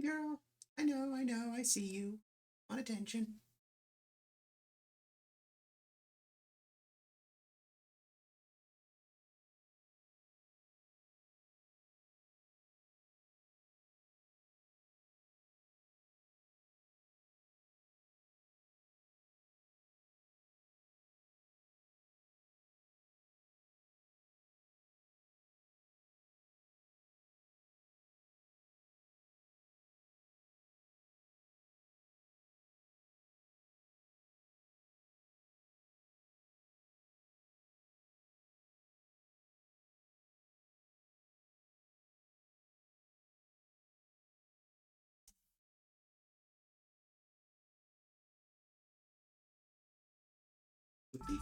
girl. I know, I see you. Want attention. Would be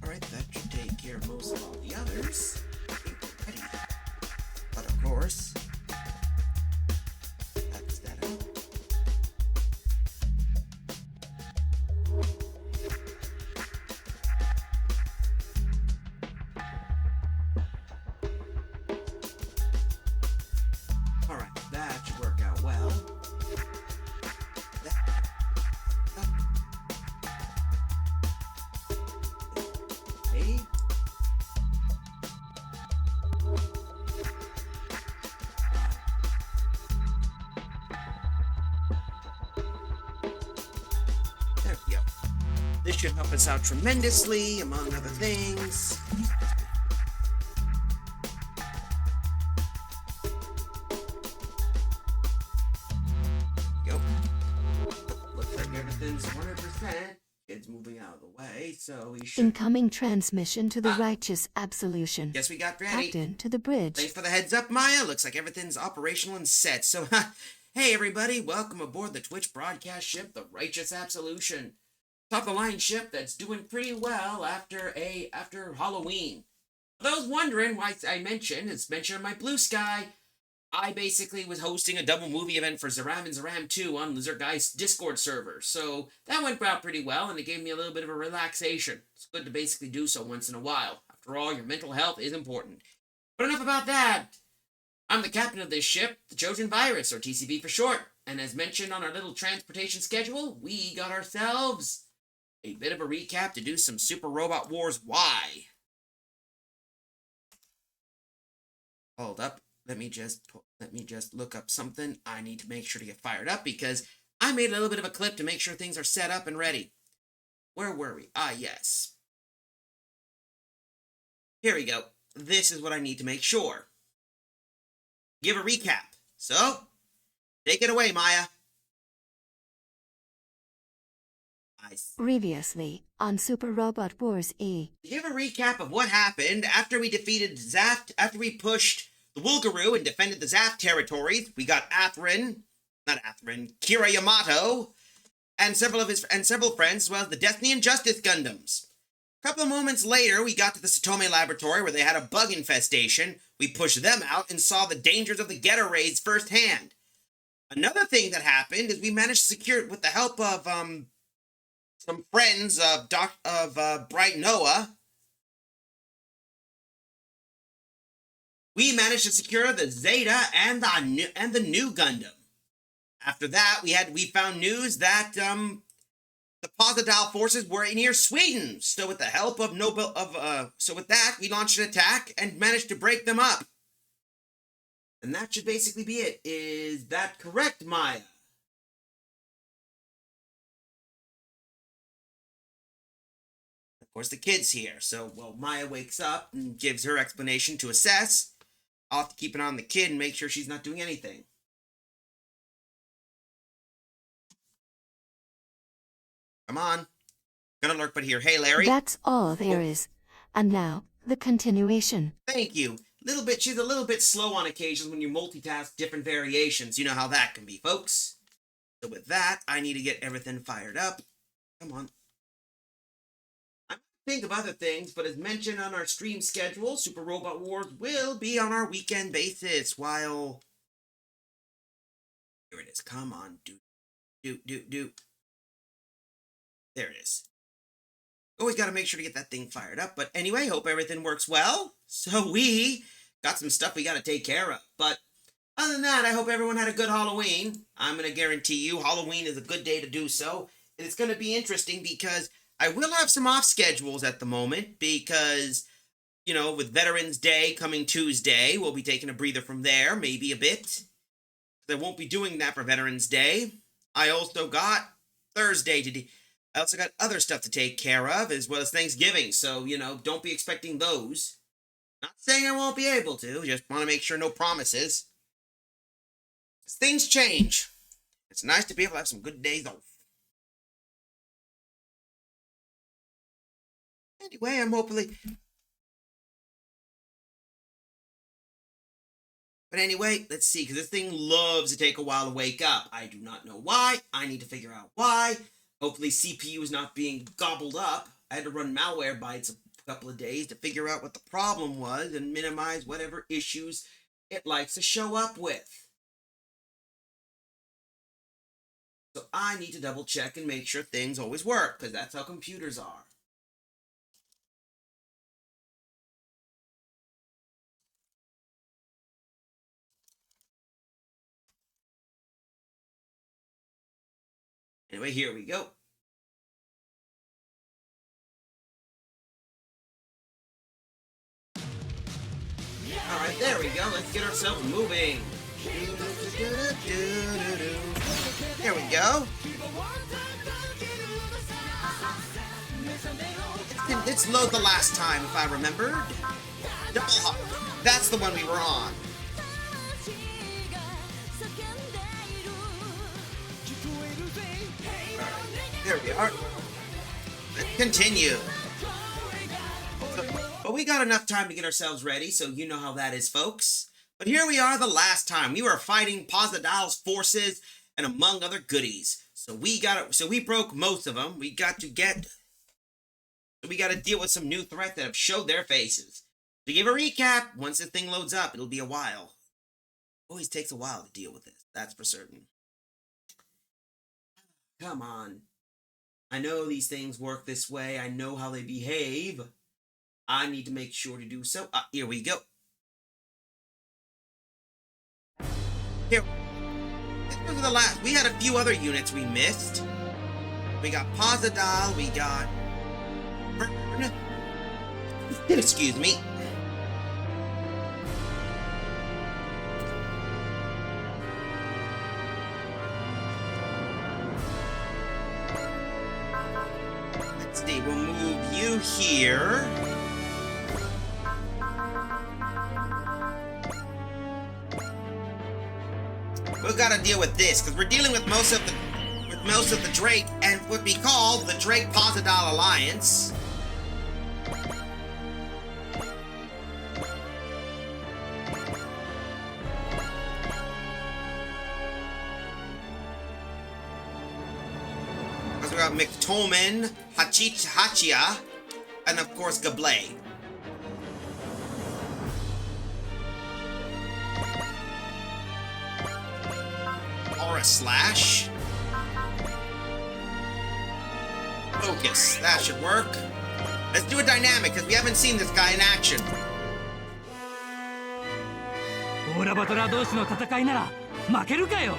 Alright, that should take care of most of all the others. I think we're ready. But of course, that's that out. Alright, that should work out well. Hey. There we go. This should help us out tremendously, among other things. Go. Looks like everything's 100%. Kid's moving out of the way, so we should... Incoming transmission to the righteous absolution. Guess we got ready. Captain to the bridge. Thanks for the heads up, Maya. Looks like everything's operational and set. So, hey everybody, welcome aboard the Twitch broadcast ship, the Righteous Absolution. Top of the line ship that's doing pretty well after Halloween. For those wondering why it's mentioned in my Blue Sky. I basically was hosting a double movie event for Zeram and Zeram 2 on Lizard Guy's Discord server. So that went out pretty well, and it gave me a little bit of a relaxation. It's good to basically do so once in a while. After all, your mental health is important. But enough about that. I'm the captain of this ship, the Trojan Virus, or TCV for short. And as mentioned on our little transportation schedule, we got ourselves a bit of a recap to do some Super Robot Wars Y. Hold up. Let me just look up something. I need to make sure to get fired up because I made a little bit of a clip to make sure things are set up and ready. Where were we? Ah, yes. Here we go. This is what I need to make sure. Give a recap. So, take it away, Maya. Previously on Super Robot Wars E. Give a recap of what happened after we defeated Zaft, after we pushed the Wulgaroo and defended the Zaft territories. We got Atherin, not Atherin, Kira Yamato, and several friends, as well as the Destiny and Justice Gundams. A couple of moments later, we got to the Satome laboratory where they had a bug infestation. We pushed them out and saw the dangers of the Getter raids firsthand. Another thing that happened is we managed to secure, with the help of some friends of Bright Noah, we managed to secure the Zeta and the new Gundam. After that, we found news that the Posydal forces were near Sweden. So with the help of with that, we launched an attack and managed to break them up. And that should basically be it. Is that correct, Maya? Of course, the kid's here. So, well, Maya wakes up and gives her explanation to assess. I'll have to keep an eye on the kid and make sure she's not doing anything. Come on. Gonna lurk but here. Hey, Larry. That's all there is. And now, the continuation. Thank you. She's a little bit slow on occasions when you multitask different variations. You know how that can be, folks. So with that, I need to get everything fired up. Come on. I might think of other things, but as mentioned on our stream schedule, Super Robot Wars will be on our weekend basis while... Here it is. Come on. Do. There it is. Always got to make sure to get that thing fired up. But anyway, hope everything works well. So we got some stuff we got to take care of. But other than that, I hope everyone had a good Halloween. I'm going to guarantee you Halloween is a good day to do so. And it's going to be interesting because I will have some off schedules at the moment because, you know, with Veterans Day coming Tuesday, we'll be taking a breather from there, maybe a bit. I won't be doing that for Veterans Day. I also got Thursday to do. I also got other stuff to take care of, as well as Thanksgiving, so, you know, don't be expecting those. Not saying I won't be able to, just want to make sure no promises. As things change, it's nice to be able to have some good days off. Anyway, I'm hopefully... But anyway, let's see, because this thing loves to take a while to wake up. I do not know why. I need to figure out why. Hopefully CPU is not being gobbled up. I had to run malware bytes a couple of days to figure out what the problem was and minimize whatever issues it likes to show up with. So I need to double check and make sure things always work, because that's how computers are. Anyway, here we go. Alright, there we go. Let's get ourselves moving. There we go. Let's load the last time, if I remembered. Double hop. That's the one we were on. There we are. Let's continue. But we got enough time to get ourselves ready, so you know how that is, folks. But here we are the last time. We were fighting Posydal's forces and among other goodies. So we broke most of them. We got to deal with some new threats that have showed their faces. To give a recap, once this thing loads up, it'll be a while. Always takes a while to deal with this, that's for certain. Come on. I know these things work this way. I know how they behave. I need to make sure to do so. Here we go. Here. This was the last. We had a few other units we missed. We got Posydal. We got Vern. Excuse me. Let's see. We'll move you here. We've got to deal with this, because we're dealing with most of the Drake and what we call the Drake Posydal Alliance. got McTolman, Hachia, and of course Gablé. Aura Slash. Focus. That should work. Let's do a dynamic, because we haven't seen this guy in action. オーラバトラー同士の戦いなら負けるかよ。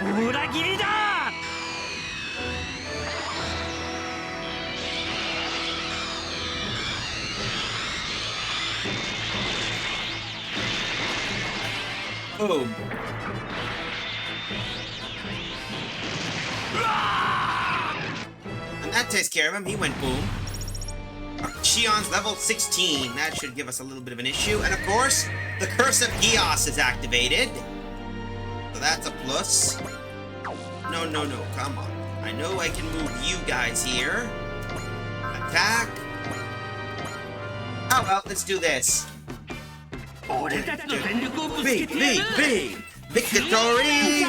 裏切りだ。Boom. And that takes care of him. He went boom. Shion's level 16. That should give us a little bit of an issue. And of course, the Curse of Geos is activated. So that's a plus. No. Come on. I know I can move you guys here. Attack. Oh well, let's do this. B. Victory!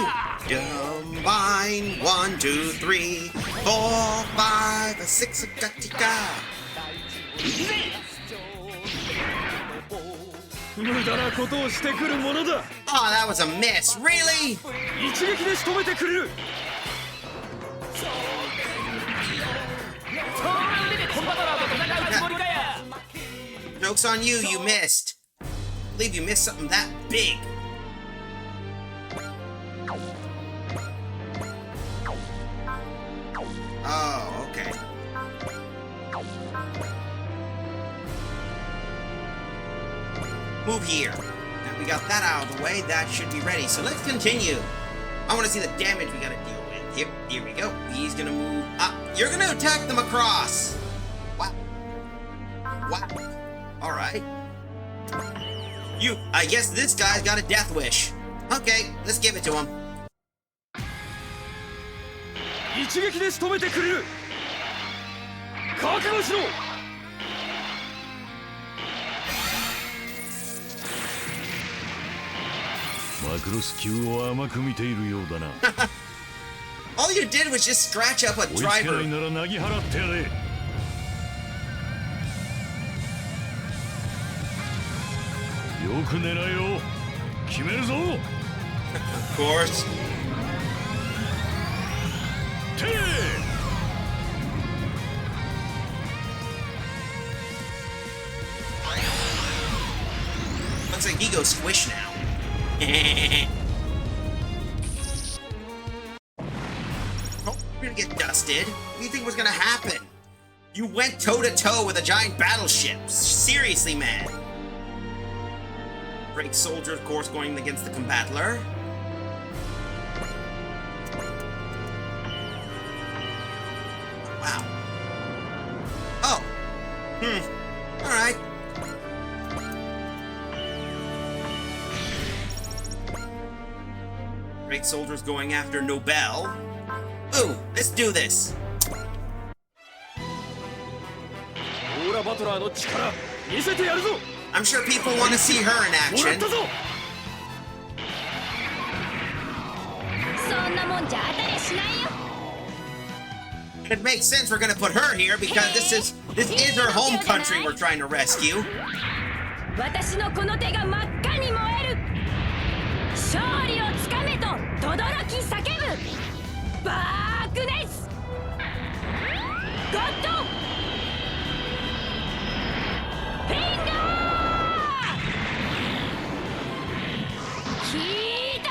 Combine 1, 2, 3, 4, 5, 6, gatika. 無駄なことをしてくるものだ。 Oh, that was a miss. Really? 一撃で仕留めてくれる。 Joke's on you, you missed. I believe you missed something that big. Oh, okay. Move here. Now we got that out of the way. That should be ready. So let's continue. I want to see the damage we got to deal with. Here we go. He's going to move up. You're going to attack them across. Wow. All right. I guess this guy's got a death wish. Okay, let's give it to him. 一撃で仕留めてくれる。覚悟しろ。マクロス級を甘く見ているようだな。All you did was just scratch up a 追いつけない driver. ならなぎ払ってやれ。よく狙えよ。決めるぞ。 Of course. Looks like he goes squish now. Oh, we're gonna get dusted. What do you think was gonna happen? You went toe-to-toe with a giant battleship. Seriously, man. Great soldier, of course, going against the combattler. Wow. Oh. Alright. Great soldiers going after Nobel. Ooh, let's do this. オーラバトラーの力見せてやるぞ。 I'm sure people want to see her in もらっ action. たぞ。そんなもんじゃ当たりしないよ。 It makes sense we're gonna put her here because this is her home country we're trying to rescue. 私のこの手が真っ赤に燃える。勝利をつかめと轟き叫ぶ。バークネス。ゴッド。フィンガー。ヒート。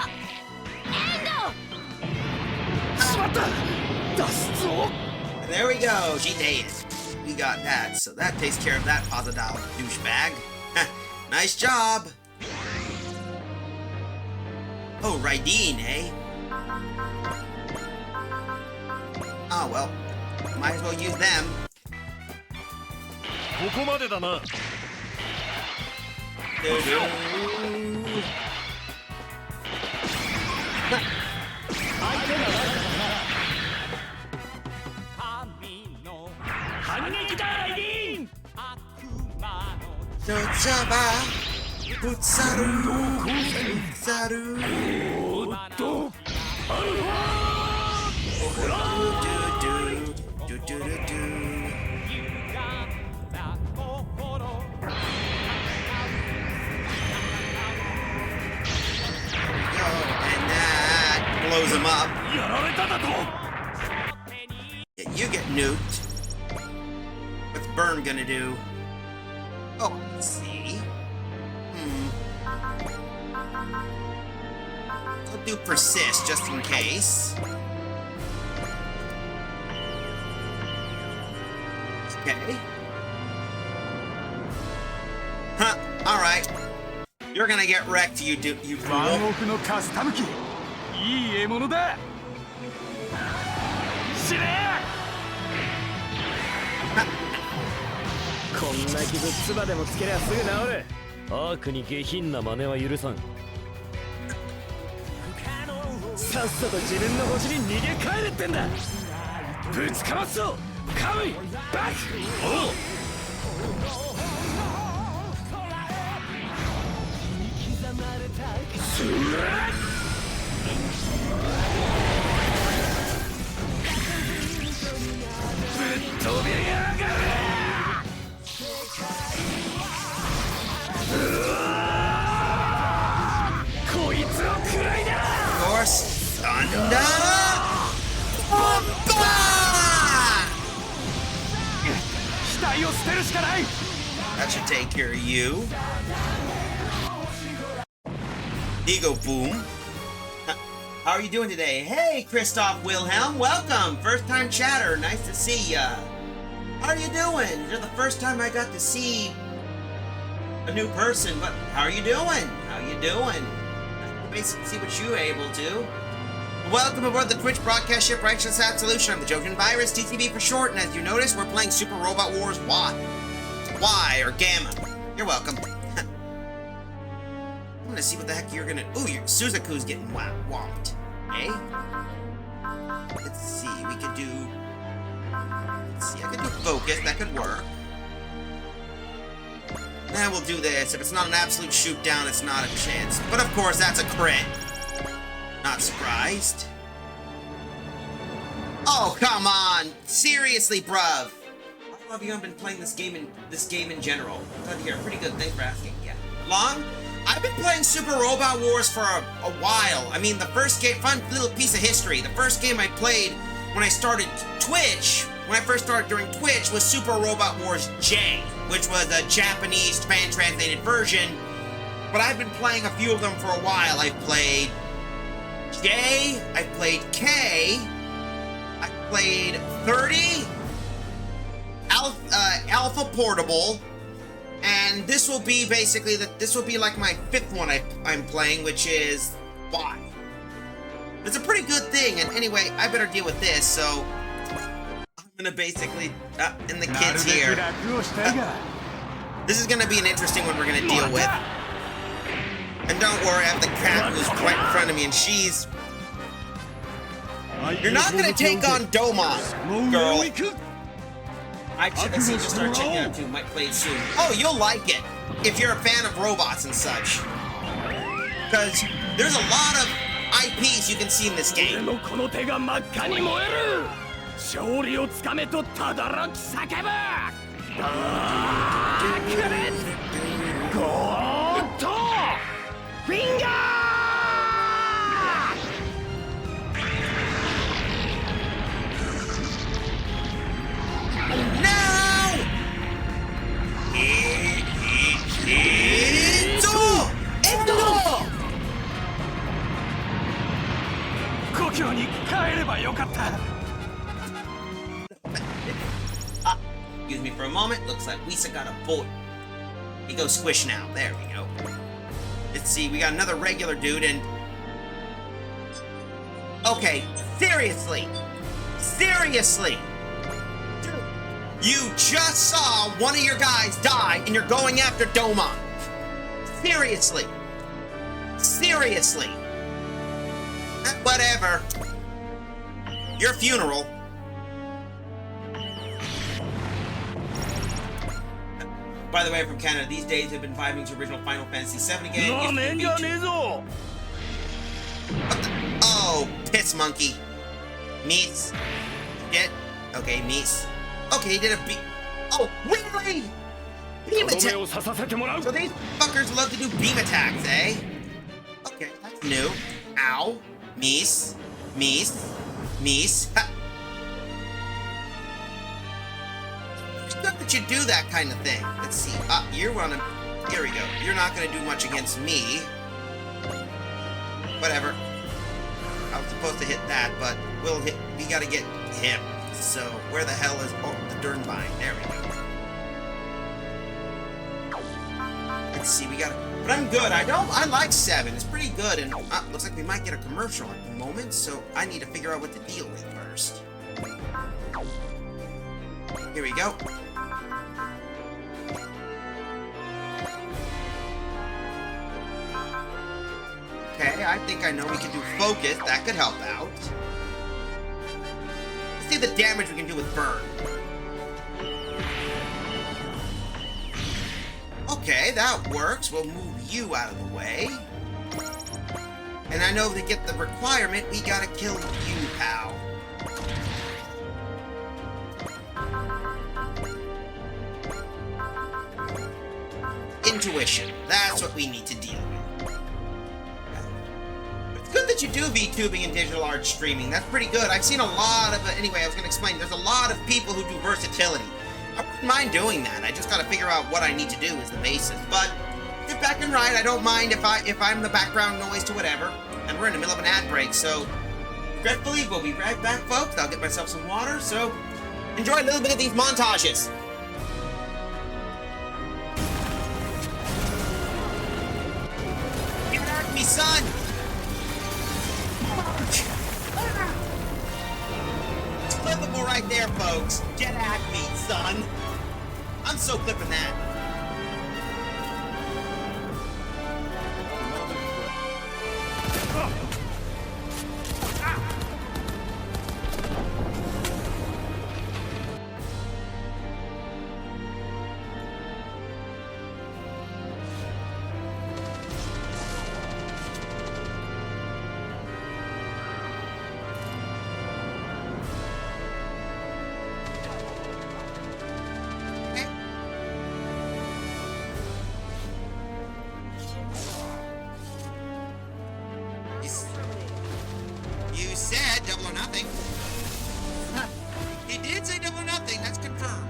エンド。しまった。脱出を。 There we go. She did. We got that. So that takes care of that Posydal douchebag. Nice job. Oh, Raideen, eh? Oh, well. Might as well use them. ここまでだな。 反撃だライディーン。 Futsaru. And that blows him up. やられただと Yeah, you get nuked. What's Burn gonna do? Oh, let's see. I'll do Persist just in case. Okay. Huh, alright. You're gonna get wrecked, you fool. ワンオクのカスタム機いい獲物だ死ねこんな傷唾でもつけりゃすぐ治る。悪に下品な真似は許さん。さっさと自分の星に逃げ帰れってんだ。ぶちかますぞカムイバック。おうすらっぶっ飛びやがれ。こいつを食らいだ。 Of course, Thunder! Bomba! 額を捨てるしかない。 That should take care of you. Ego Boom. How are you doing today? Hey, Christoph Wilhelm, welcome! First time chatter, nice to see ya. How are you doing? You're the first time I got to see a new person, but how are you doing? How you doing? Basically see what you're able to. Welcome aboard the Twitch broadcast ship Righteous Absolution. I'm the Joking Virus, TCV for short, and as you notice, we're playing Super Robot Wars Y or Gamma. You're welcome. I'm gonna see what the heck you're gonna. Ooh, Suzaku's getting whomped. Okay. Let's see. We could do. Let's see. I could do focus. That could work. Now we'll do this. If it's not an absolute shoot down, it's not a chance. But of course, that's a crit. Not surprised. Oh, come on! Seriously, bruv. How long have you been playing this game in general? Glad to hear. Pretty good. Thanks for asking. Yeah. Long? I've been playing Super Robot Wars for a while. I mean, the first game, fun little piece of history. The first game I played when I started Twitch, when I first started doing Twitch, was Super Robot Wars J, which was a Japanese fan-translated version. But I've been playing a few of them for a while. I've played J, I've played K, I've played 30, Alpha Portable, and this will be basically this will be like my fifth one I'm playing, which is Y. It's a pretty good thing, and anyway, I better deal with this, so I'm gonna basically and the kids here. This is gonna be an interesting one we're gonna deal with. And don't worry, I have the cat who's right in front of me, and she's. You're not gonna take on Domon, girl. I should see you start checking out too. Might play it soon. Oh, you'll like it if you're a fan of robots and such. Because there's a lot of IPs you can see in this game. この手が真っ赤に燃える。勝利をつかめと轟き叫ぶ。ゴーッとフィンガー。故郷に帰ればよかった。Excuse me for a moment. Looks like Lisa got a bullet. He goes squish now. There we go. Let's see. We got another regular dude and. Okay, seriously. Seriously. You just saw one of your guys die and you're going after Domon. Seriously. Seriously. Whatever. Your funeral. By the way, I'm from Canada. These days have been vibing to original Final Fantasy VII again. What the? Oh, piss monkey. Meats. Shit. Okay, Mies. Okay, he did a beam. Oh, really? Beam とどめ attack. を刺させてもらう So these fuckers love to do beam attacks, eh? Okay, that's new. Ow. Mies. Mies. Mies. Ha. It's good that you do that kind of thing. Let's see. You're on a... Here we go. You're not going to do much against me. Whatever. I was supposed to hit that, but we'll hit... We got to get him. So, where the hell is... Oh, the Durnbine. There we go. Let's see, we got... But I'm good. I like 7. It's pretty good, and looks like we might get a commercial at the moment, so I need to figure out what to deal with first. Here we go. Okay, I think I know we can do focus. That could help out. Let's see the damage we can do with burn. Okay, that works. We'll move you out of the way. And I know to get the requirement, we gotta kill you, pal. Intuition. That's what we need to deal with. It's good that you do VTubing and digital art streaming. That's pretty good. I've seen a lot of... Anyway, I was gonna explain. There's a lot of people who do versatility. I wouldn't mind doing that. I just gotta figure out what I need to do is the basis. But sit back and ride. I don't mind if I'm the background noise to whatever. And we're in the middle of an ad break, so regretfully, we'll be right back, folks. I'll get myself some water, so enjoy a little bit of these montages. Get at me, son! It's clippable right there, folks. Get at me, son. I'm so clipping that. You said double or nothing. Huh. He did say double or nothing. That's confirmed.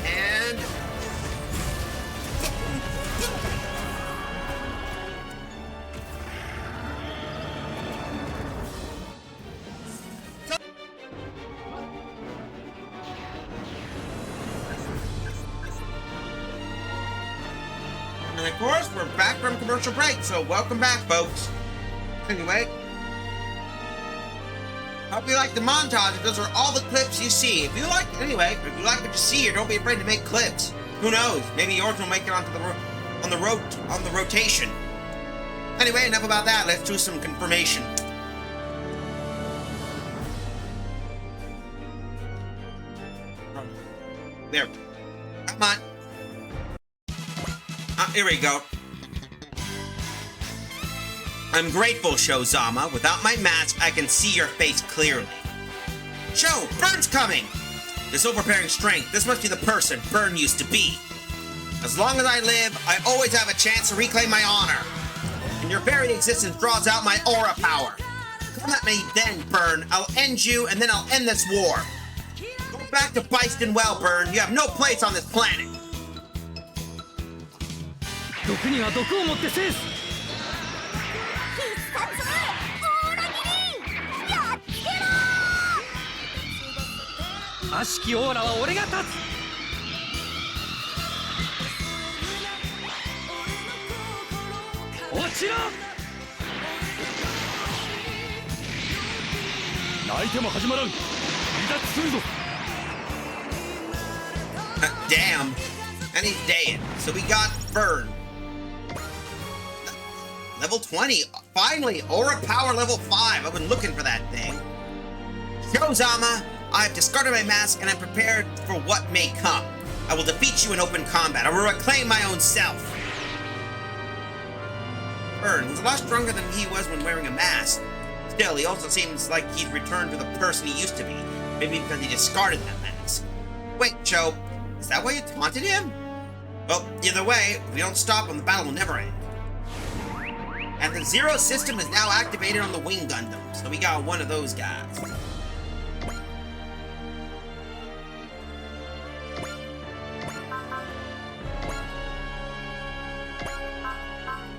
And... And of course, we're back from commercial break, so welcome back, folks. Anyway, hope you like the montage. Those are all the clips you see. If you like what you see, or don't be afraid to make clips. Who knows? Maybe yours will make it onto the rotation. Anyway, enough about that. Let's do some confirmation. There. Come on. Here we go. I'm grateful, Shozama. Without my mask, I can see your face clearly. Sho, Burn's coming! This overbearing strength, this must be the person Burn used to be. As long as I live, I always have a chance to reclaim my honor. And your very existence draws out my aura power. Come at me then, Burn. I'll end you, and then I'll end this war. Go back to Byston Well, Burn. You have no place on this planet. 毒には毒をもって制す。必殺オーラ切りやっつけろ。悪しきオーラは俺が立つ。落ちろ。泣いても始まらん。離脱するぞ。Damn. And he's dead. So we got Burn. Level 20. Finally, Aura Power level 5. I've been looking for that thing. Shozama, I've discarded my mask and I'm prepared for what may come. I will defeat you in open combat. I will reclaim my own self. Burn, he's a lot stronger than he was when wearing a mask. His still, he also seems like he's returned to the person he used to be. Maybe because he discarded that mask. Wait, Cho, is that why you taunted him? Well, either way, if we don't stop him, the battle will never end. And the Zero system is now activated on the Wing Gundam, so we got one of those guys.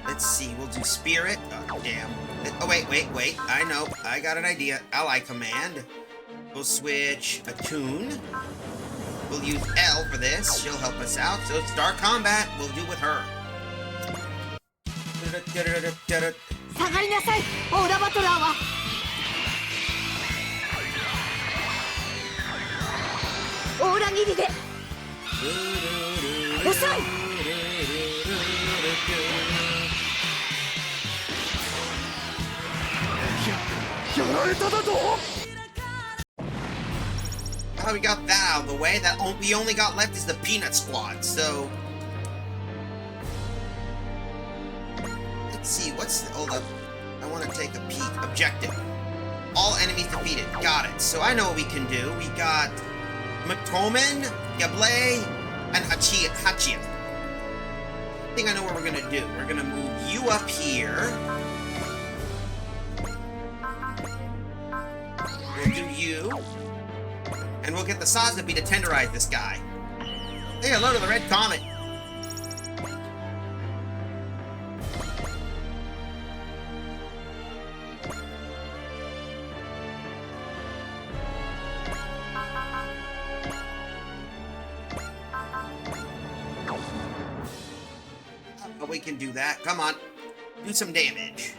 Let's see, we'll do Spirit. Oh, damn. Oh, wait. I know. I got an idea. Ally Command. We'll switch Attune. We'll use L for this. She'll help us out. So Star Combat, we'll do with her. 下がりなさいオーラバトラーはオーラ切りで遅いやられただと How we got that out of the way? That we only got left is the Peanut Squad, so... Let's see, what's the... Hold up. I want to take a peek. Objective. All enemies defeated. Got it. So I know what we can do. We got... McToman, Gablé, and Hachia. I think I know what we're going to do. We're going to move you up here. We'll do you. And we'll get the Sazabi to tenderize this guy. Say hello to the Red Comet. Oh, we can do that. Come on. Do some damage.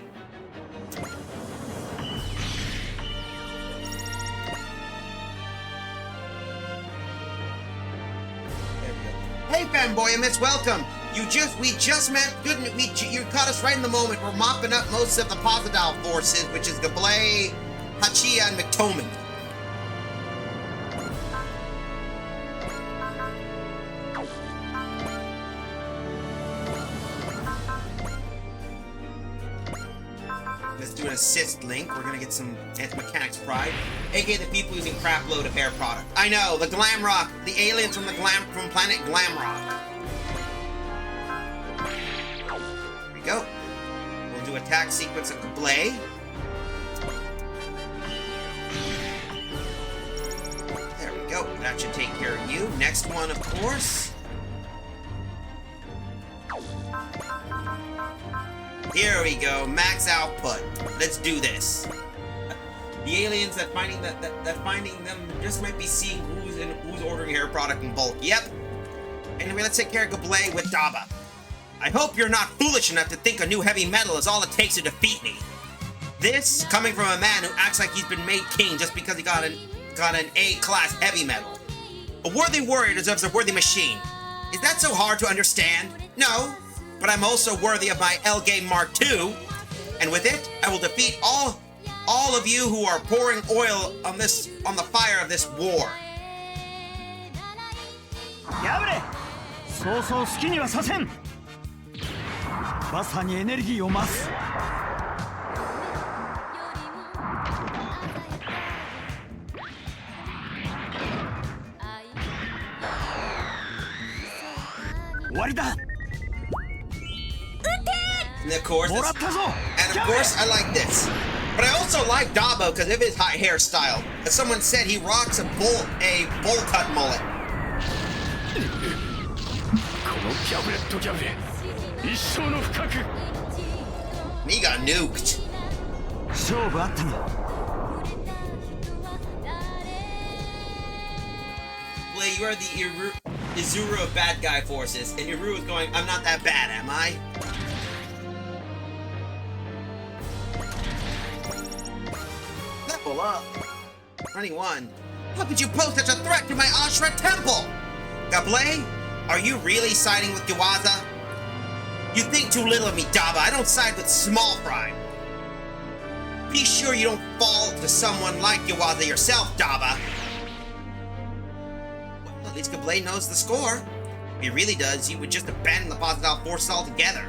Hey, fanboy, Miss, welcome. We just met. You caught us right in the moment. We're mopping up most of the Posydal forces, which is Gablé, Hachia, and McToman. Let's do an assist link. We're gonna get some Anti-Mechanics Pride, aka the people using crap load of hair product. I know, the Glamrock, the aliens from planet Glamrock. Here we go. We'll do attack sequence of Gablé. There we go. That should take care of you. Next one, of course. Here we go, max output. Let's do this. The aliens that finding them just might be seeing who's ordering hair product in bulk. Yep. Anyway, let's take care of Gablé with Daba. I hope you're not foolish enough to think a new heavy metal is all it takes to defeat me. This coming from a man who acts like he's been made king just because he got an A-class heavy metal. A worthy warrior deserves a worthy machine. Is that so hard to understand? No. But I'm also worthy of my L-Game Mark II, and with it, I will defeat all of you who are pouring oil on the fire of this war. やぶれそうそう好きにはさせんまさにエネルギーを増す 終わりだ And of course, I like this. But I also like Dabo because of his high hairstyle. As someone said, he rocks a bowl cut mullet. And he got nuked. Blay, you are the Izuru of bad guy forces, and Iru is going, I'm not that bad, am I? Level up. 21. How could you pose such a threat to my Ashra temple? Gablé, are you really siding with Giwaza? You think too little of me, Daba. I don't side with small fry. Be sure you don't fall to someone like Giwaza yourself, Daba. Well, at least Gablé knows the score. If he really does, he would just abandon the Posydal forces altogether.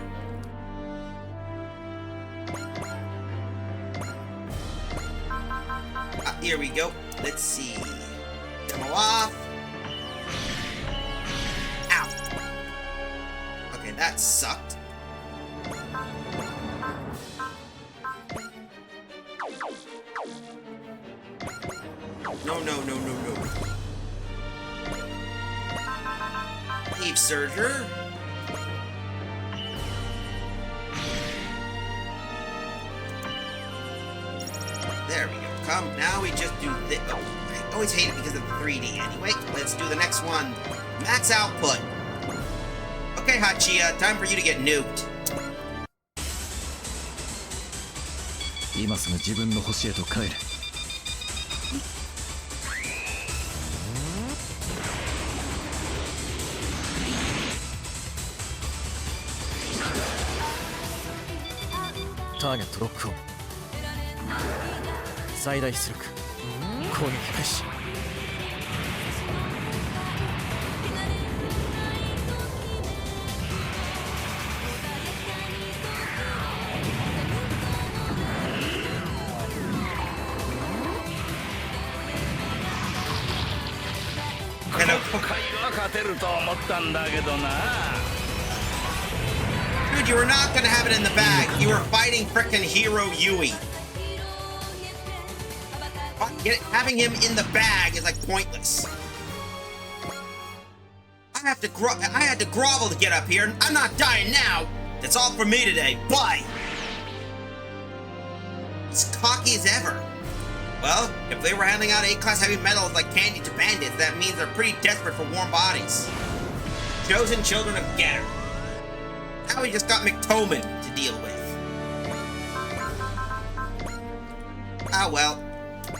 Here we go. Let's see. Demo off. Ow. Okay, that sucked. No. Leave Surger. There we go. Come, now we just do this. Oh, I always hate it because of the 3D. Anyway, let's do the next one. Max output. Okay, Hachia, time for you to get nuked. 今すぐ自分の星へと帰れ。ターゲットロックオン。最大出力。攻撃開始。勝てると思ったんだけどな。 Dude, you were not gonna have it in the bag. You were fighting frickin' Hero Yui. Having him in the bag is like pointless. I had to grovel to get up here. I'm not dying now. That's all for me today. Bye. As cocky as ever. Well, if they were handing out A-class heavy metals like candy to bandits, that means they're pretty desperate for warm bodies. Chosen children of Gator. Now we just got McToman to deal with. Ah well,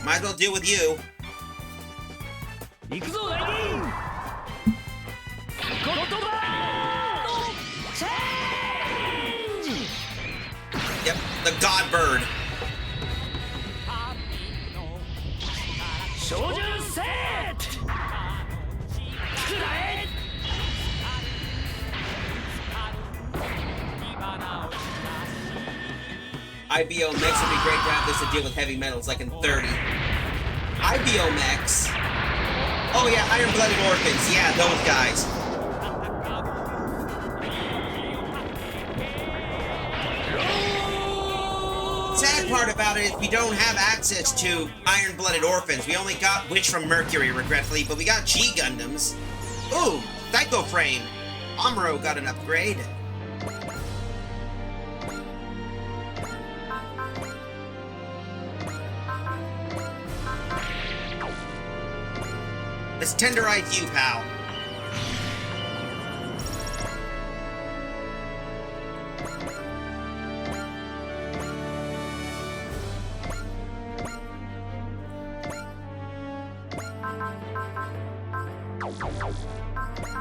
might as well deal with you. Yep, the God Bird. IBO Mechs would be great to have this to deal with heavy metals like in 30. IBO Mechs? Oh yeah, Iron-Blooded Orphans. Yeah, those guys. Sad part about it is we don't have access to Iron-Blooded Orphans. We only got Witch from Mercury, regretfully, but we got G-Gundams. Ooh, Psycho Frame. Amuro got an upgrade. Let's tenderize you, pal.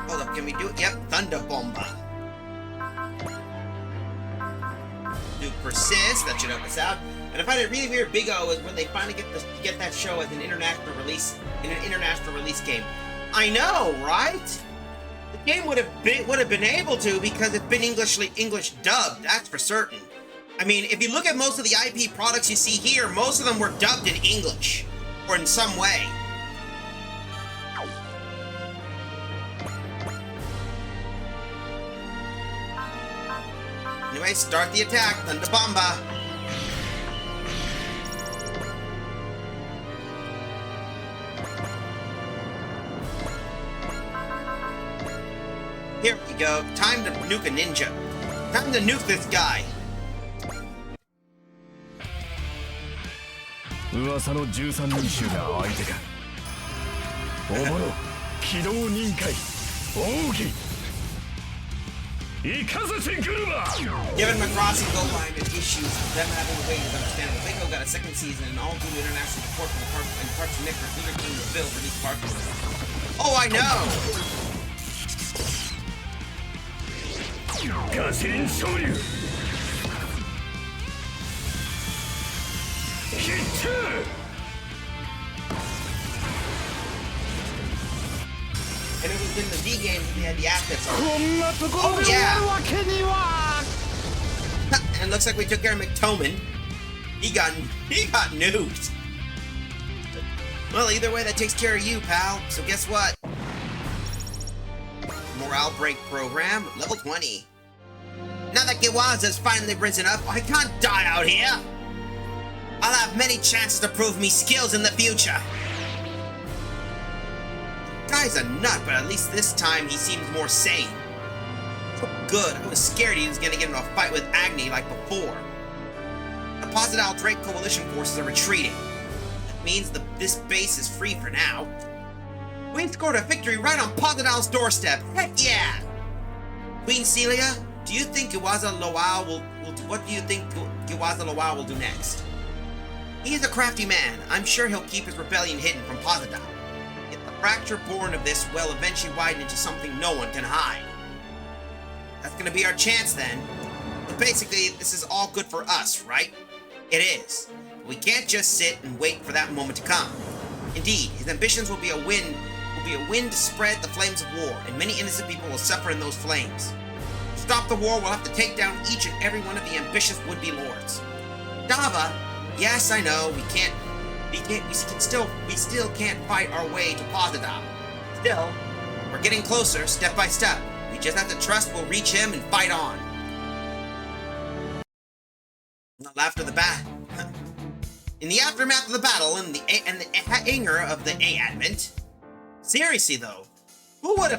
Hold up, can we do it? Yep, Thunder Bomba. Do Persist, that should help us out. And I find it really weird, Big O, is when they finally get that show as an international release, in an international release game. I know, right? The game would have been able to because it's been English dubbed, that's for certain. I mean, if you look at most of the IP products you see here, most of them were dubbed in English, or in some way. Anyway, start the attack, Thunder Bomba. Here we go. Time to nuke a ninja. Time to nuke this guy. 噂の13人衆が相手か。おもろ、機動忍界、奥義。行かせてくるわ。 Given Macross's goal line and issues, them having to wait is understandable. Bingo got a second season and all due to international support from the Parks and Nick for Peter King the Bill released Park. Oh, I know! ガシリン昇竜。ヒット。 And it was in the D games that they had the assets on. こんなところで終わるわけには。And it looks like we took care of McToman. He got nuked. Well, either way, that takes care of you, pal. So guess what? Morale break program, level 20. Now that Giwaza's finally risen up, I can't die out here. I'll have many chances to prove me skills in the future. Guy's a nut, but at least this time he seems more sane. Oh, good. I was scared he was gonna get into a fight with Agni like before. The Posydal Drake Coalition forces are retreating. That means this base is free for now. We scored a victory right on Posydal's doorstep. Heck yeah! Queen Celia, do you think Giwaza Lawal what do you think Giwaza Lawal will do next? He is a crafty man. I'm sure he'll keep his rebellion hidden from Posydal. Yet the fracture born of this will eventually widen into something no one can hide. That's gonna be our chance then. But basically, this is all good for us, right? It is. We can't just sit and wait for that moment to come. Indeed, his ambitions will be a wind to spread the flames of war, and many innocent people will suffer in those flames. To stop the war, we'll have to take down each and every one of the ambitious would-be lords. Dava, yes, I know, we still can't fight our way to Posydal. Still, we're getting closer, step by step. We just have to trust we'll reach him and fight on. Not after the battle. In the aftermath of the battle and the anger of the Advent. Seriously though, wouldn't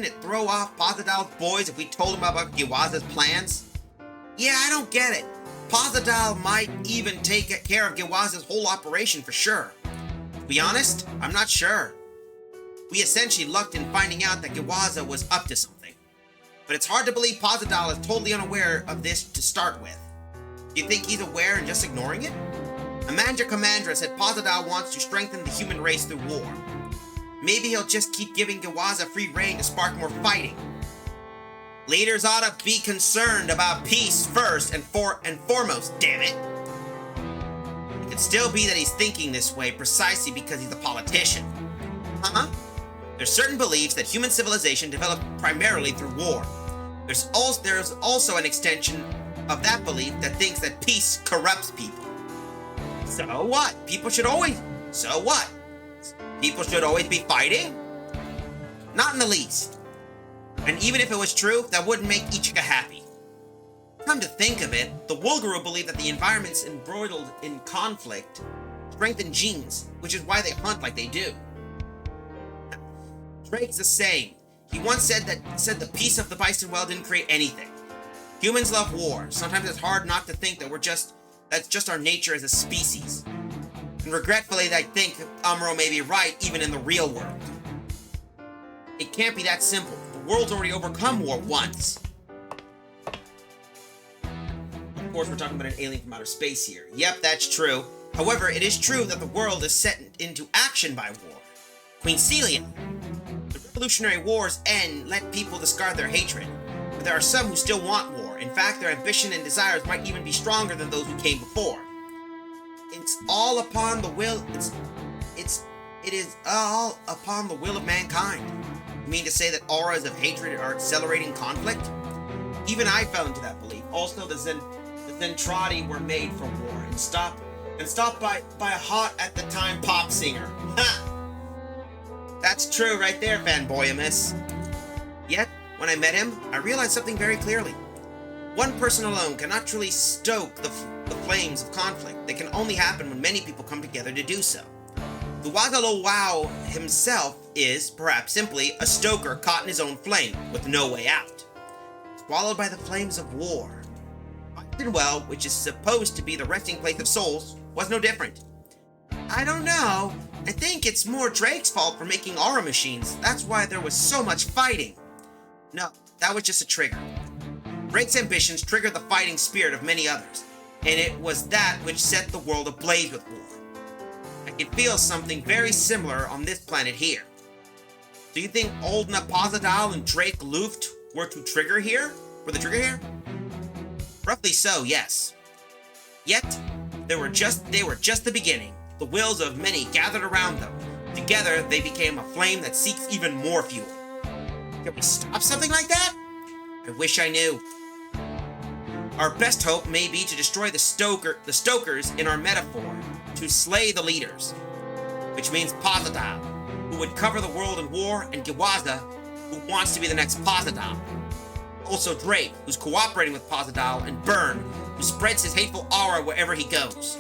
it throw off Posydal's boys if we told them about Giwaza's plans? Yeah, I don't get it. Posydal might even take care of Giwaza's whole operation for sure. To be honest, I'm not sure. We essentially lucked in finding out that Giwaza was up to something. But it's hard to believe Posydal is totally unaware of this to start with. Do you think he's aware and just ignoring it? Amanda Commandra said Posydal wants to strengthen the human race through war. Maybe he'll just keep giving Giwaza free reign to spark more fighting. Leaders ought to be concerned about peace first and foremost, damn it. It could still be that he's thinking this way precisely because he's a politician. There's certain beliefs that human civilization developed primarily through war. There's also an extension of that belief that thinks that peace corrupts people. So what? People should always be fighting? Not in the least. And even if it was true, that wouldn't make Ichika happy. Come to think of it, the Wulguru believe that the environments embroiled in conflict strengthen genes, which is why they hunt like they do. Drake's the same. He once said the peace of the Bison Well didn't create anything. Humans love war. Sometimes it's hard not to think that that's just our nature as a species. And regretfully, I think Amuro may be right even in the real world. It can't be that simple. The world's already overcome war once. Of course, we're talking about an alien from outer space here. Yep, that's true. However, it is true that the world is set into action by war. Queen Celia. The Revolutionary Wars end let people discard their hatred. But there are some who still want war. In fact, their ambition and desires might even be stronger than those who came before. It's all upon the will. It is all upon the will of mankind. You mean to say that auras of hatred are accelerating conflict? Even I fell into that belief. Also, the Zentradi were made for war and stopped by a hot at the time pop singer. Ha! That's true right there, fanboyamus. Yet, when I met him, I realized something very clearly. One person alone cannot truly stoke the flames of conflict. They can only happen when many people come together to do so. Giwaza Wow himself is, perhaps simply, a stoker caught in his own flame, with no way out. Swallowed by the flames of war. Well, which is supposed to be the resting place of souls, was no different. I don't know. I think it's more Drake's fault for making aura machines. That's why there was so much fighting. No, that was just a trigger. Drake's ambitions triggered the fighting spirit of many others, and it was that which set the world ablaze with war. I can feel something very similar on this planet here. Do you think Oldna Posydal and Drake Luft were the trigger here? Roughly so, yes. Yet, they were just the beginning. The wills of many gathered around them. Together, they became a flame that seeks even more fuel. Can we stop something like that? I wish I knew. Our best hope may be to destroy the stokers in our metaphor, to slay the leaders, which means Posydal, who would cover the world in war, and Giwaza, who wants to be the next Posydal. Also Drake, who's cooperating with Posydal, and Burn, who spreads his hateful aura wherever he goes.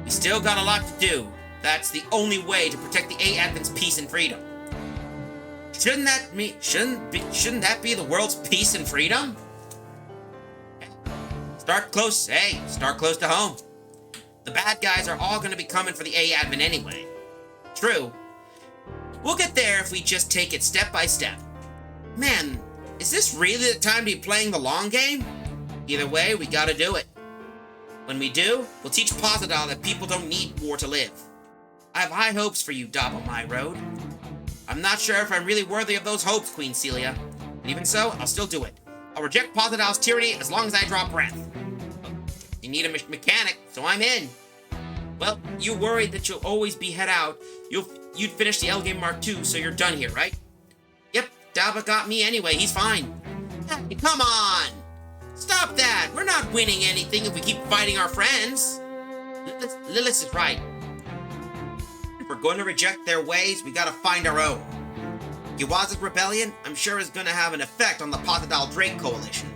We still got a lot to do. That's the only way to protect the A-Advent's peace and freedom. Shouldn't that be the world's peace and freedom? Start close to home. The bad guys are all going to be coming for the A-Advent anyway. True. We'll get there if we just take it step by step. Man, is this really the time to be playing the long game? Either way, we gotta do it. When we do, we'll teach Posydal that people don't need war to live. I have high hopes for you, Dobble My Road. I'm not sure if I'm really worthy of those hopes, Queen Celia. And even so, I'll still do it. I'll reject Posydal's tyranny as long as I draw breath. You need a mechanic, so I'm in. Well, you worried that you'll always be head out. You'd finish the L game Mark II, so you're done here, right? Yep, Daba got me anyway, he's fine. Hey, come on! Stop that! We're not winning anything if we keep fighting our friends. Lilith is right. If we're going to reject their ways, we gotta find our own. Giwaza's rebellion, I'm sure, is gonna have an effect on the Posydal Drake coalition.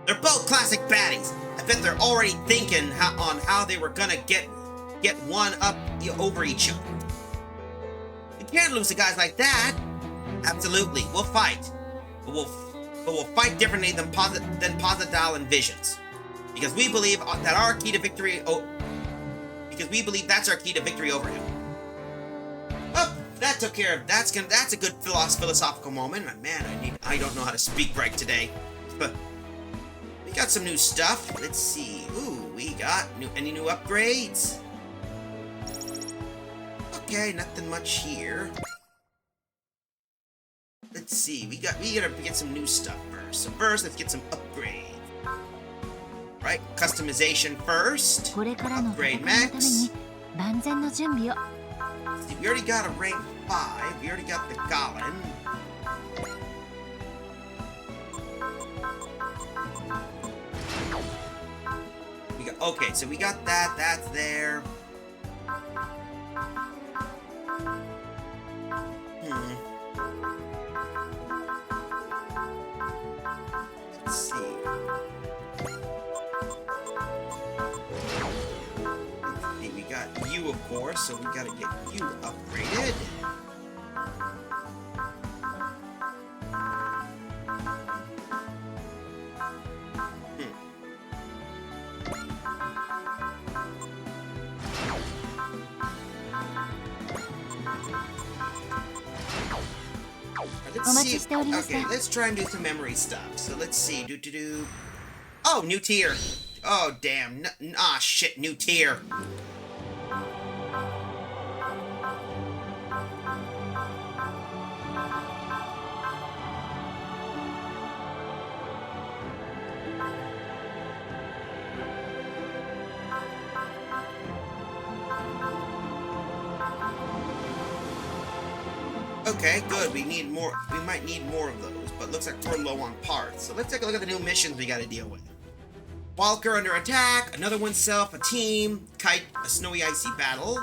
They're both classic baddies. I bet they're already thinking on how they were gonna get one up over each other. We can't lose to guys like that. Absolutely, we'll fight. But we'll fight differently than Posydal envisions. Because we believe that our key to victory that's our key to victory over him. Well, that took care of that's a good philosophical moment. Man, I don't know how to speak right today. But we got some new stuff. Let's see. Ooh, we got any new upgrades? Okay, nothing much here. Let's see. We gotta get some new stuff first. So first, let's get some upgrades. Right, customization first. Upgrade max. See, we already got a rank 5. We already got the Golem. Okay, so we got that. That's there. Let's see. We got you, of course, so we gotta get you upgraded. Let's see. Okay, let's try and do some memory stuff. So let's see. Oh, new tier. Oh, damn. Shit, new tier. Okay, good. We need more. We might need more of those, but looks like we're low on parts. So let's take a look at the new missions we gotta deal with. Walker under attack, another oneself, a team, Kite, a snowy icy battle.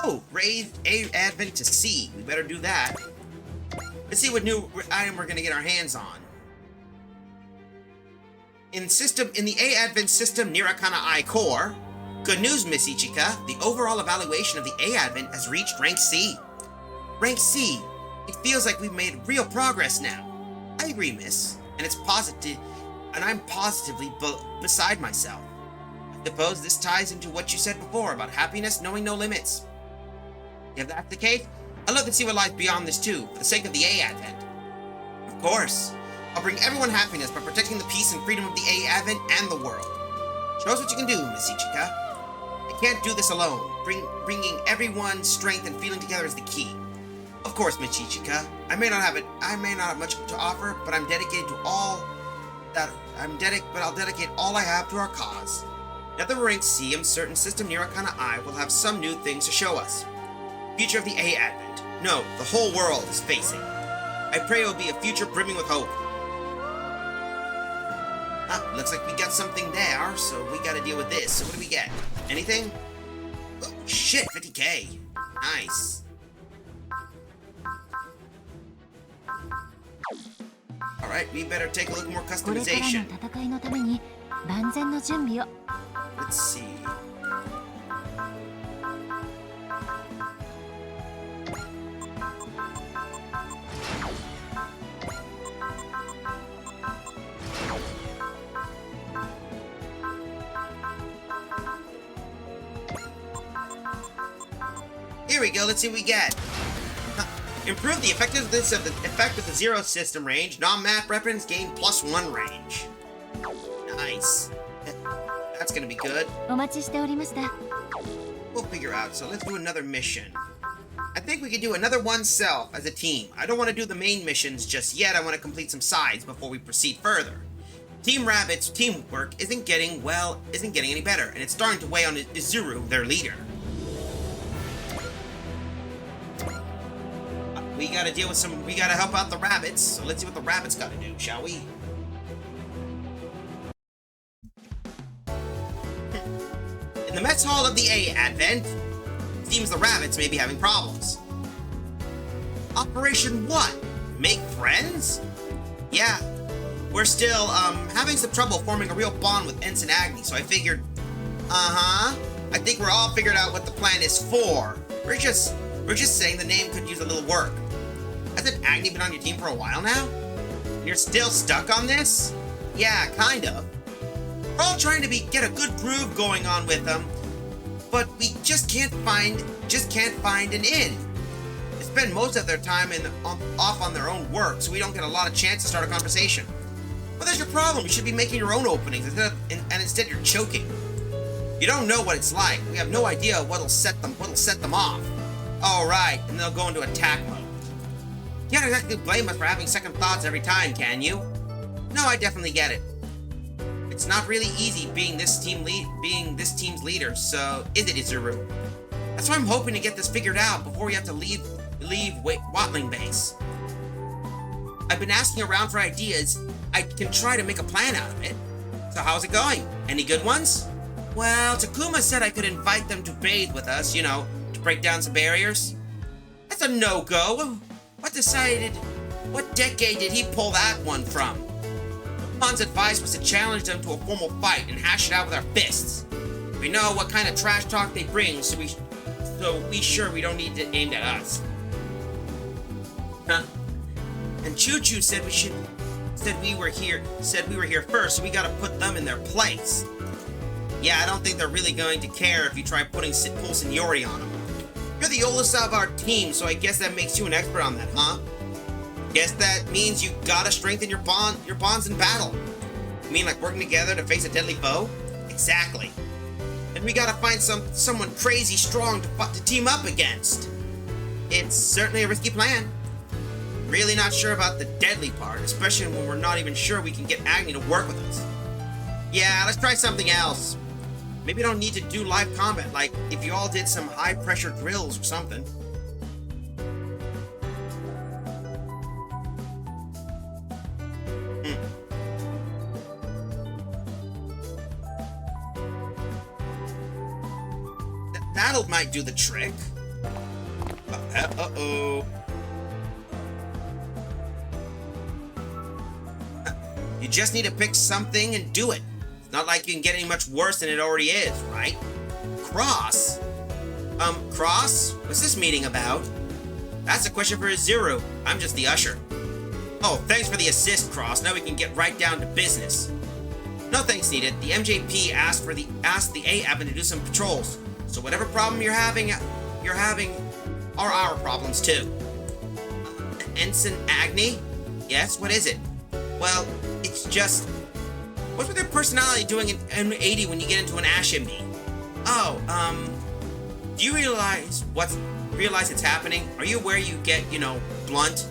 Oh, raise A-Advent to C. We better do that. Let's see what new item we're gonna get our hands on. In the A-Advent system, Nirakana I Core. Good news, Miss Ichika. The overall evaluation of the A-Advent has reached rank C. Rank C. It feels like we've made real progress now. I agree, miss. And I'm positively beside myself. I suppose this ties into what you said before about happiness knowing no limits. If that's the case, I'd love to see what lies beyond this too, for the sake of the A-Advent. Of course. I'll bring everyone happiness by protecting the peace and freedom of the A-Advent and the world. Show us what you can do, Miss Ichika. I can't do this alone. Bringing everyone's strength and feeling together is the key. Of course, Miss Ichika. I may not have much to offer, but I'm dedicated to all that. But I'll dedicate all I have to our cause. Now that we're rank C, I'm certain System Nirakana I will have some new things to show us. Future of the A-Advent. No, the whole world is facing. I pray it will be a future brimming with hope. Looks like we got something there, so we gotta deal with this. So what do we get? Anything? Oh, shit, 50k. Nice. Alright, we better take a look more これからの customization. 戦いのために万全の準備を。 Let's see. Here we go, let's see what we get. Improve the effectiveness of the effect of the zero system range. Non-map weapons gain +1 range. Nice. That's gonna be good. お待ちしておりました。 We'll figure out, so let's do another mission. I think we can do another oneself as a team. I don't want to do the main missions just yet. I want to complete some sides before we proceed further. Team Rabbit's teamwork isn't getting any better, and it's starting to weigh on Izuru, their leader. We gotta help out the rabbits, so let's see what the rabbits gotta do, shall we? In the mess hall of the A Advent, it seems the rabbits may be having problems. Operation what? Make friends? Yeah, we're still, having some trouble forming a real bond with Ensign Agni, so I figured, I think we're all figured out what the plan is for. We're just saying the name could use a little work. Hasn't Agni been on your team for a while now? You're still stuck on this? Yeah, kind of. We're all trying to get a good groove going on with them, but we just can't find an in. They spend most of their time off on their own work, so we don't get a lot of chance to start a conversation. Well, that's your problem. You should be making your own openings instead you're choking. You don't know what it's like. We have no idea what'll set them off. All right, and they'll go into attack mode. You can't exactly blame us for having second thoughts every time, can you? No, I definitely get it. It's not really easy being this team's leader, so is it, Izuru? That's why I'm hoping to get this figured out before we have to leave Watling Base. I've been asking around for ideas. I can try to make a plan out of it. So how's it going? Any good ones? Well, Takuma said I could invite them to bathe with us, to break down some barriers. That's a no-go. What decade did he pull that one from? Han's advice was to challenge them to a formal fight and hash it out with our fists. We know what kind of trash talk they bring, so we sure we don't need it aimed at us. Huh? And Choo Choo said we were here first, so we gotta put them in their place. Yeah, I don't think they're really going to care if you try putting full seniority on them. You're the oldest of our team, so I guess that makes you an expert on that, huh? Guess that means you gotta strengthen your bonds in battle. You mean like working together to face a deadly foe? Exactly. And we gotta find someone crazy strong to team up against. It's certainly a risky plan. Really not sure about the deadly part, especially when we're not even sure we can get Agni to work with us. Yeah, let's try something else. Maybe you don't need to do live combat, like if you all did some high-pressure drills or something. That'll might do the trick. Uh-oh. You just need to pick something and do it. It's not like you can get any much worse than it already is, right? Cross? Cross? What's this meeting about? That's a question for Izuru. I'm just the usher. Oh, thanks for the assist, Cross. Now we can get right down to business. No thanks needed. The MJP asked the A Admin to do some patrols. So whatever problem you're having are our problems too. Ensign Agni? Yes, what is it? Well, it's just... What's with your personality doing an M80 when you get into an Ashimbi? Oh, do you realize it's happening? Are you aware you get, blunt?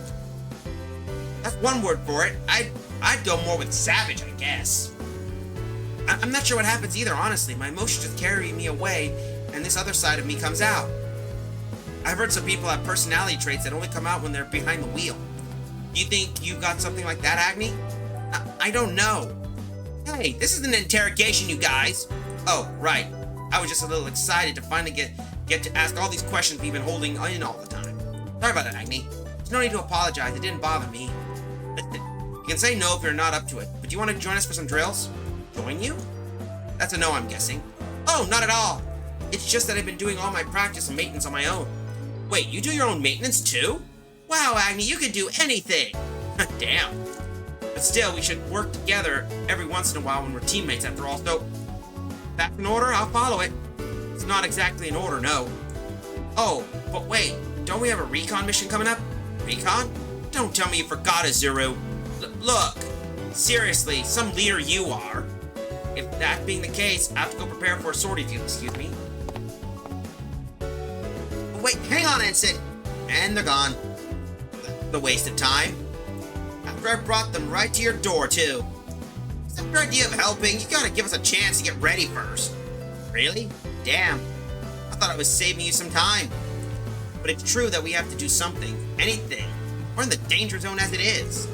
That's one word for it. I'd go more with savage, I guess. I'm not sure what happens either, honestly. My emotions just carry me away, and this other side of me comes out. I've heard some people have personality traits that only come out when they're behind the wheel. Do you think you got something like that, Agni? I don't know. Hey, this is an interrogation, you guys. Oh, right. I was just a little excited to finally get to ask all these questions we've been holding in all the time. Sorry about that, Agni. There's no need to apologize. It didn't bother me. Listen, you can say no if you're not up to it, but do you want to join us for some drills? Join you? That's a no, I'm guessing. Oh, not at all. It's just that I've been doing all my practice and maintenance on my own. Wait, you do your own maintenance too? Wow, Agni, you can do anything. Damn. But still, we should work together every once in a while when we're teammates after all, so that's an order, I'll follow it. It's not exactly an order, no. Oh, but wait, don't we have a recon mission coming up? Recon? Don't tell me you forgot, Azuru. Look, seriously, some leader you are. If that being the case, I have to go prepare for a sortie if you'll excuse me. But wait, hang on, Ensign. And they're gone. The waste of time. After I brought them right to your door, too. Is that your idea of helping? You gotta give us a chance to get ready first. Really? Damn. I thought I was saving you some time. But it's true that we have to do something. Anything. We're in the danger zone as it is.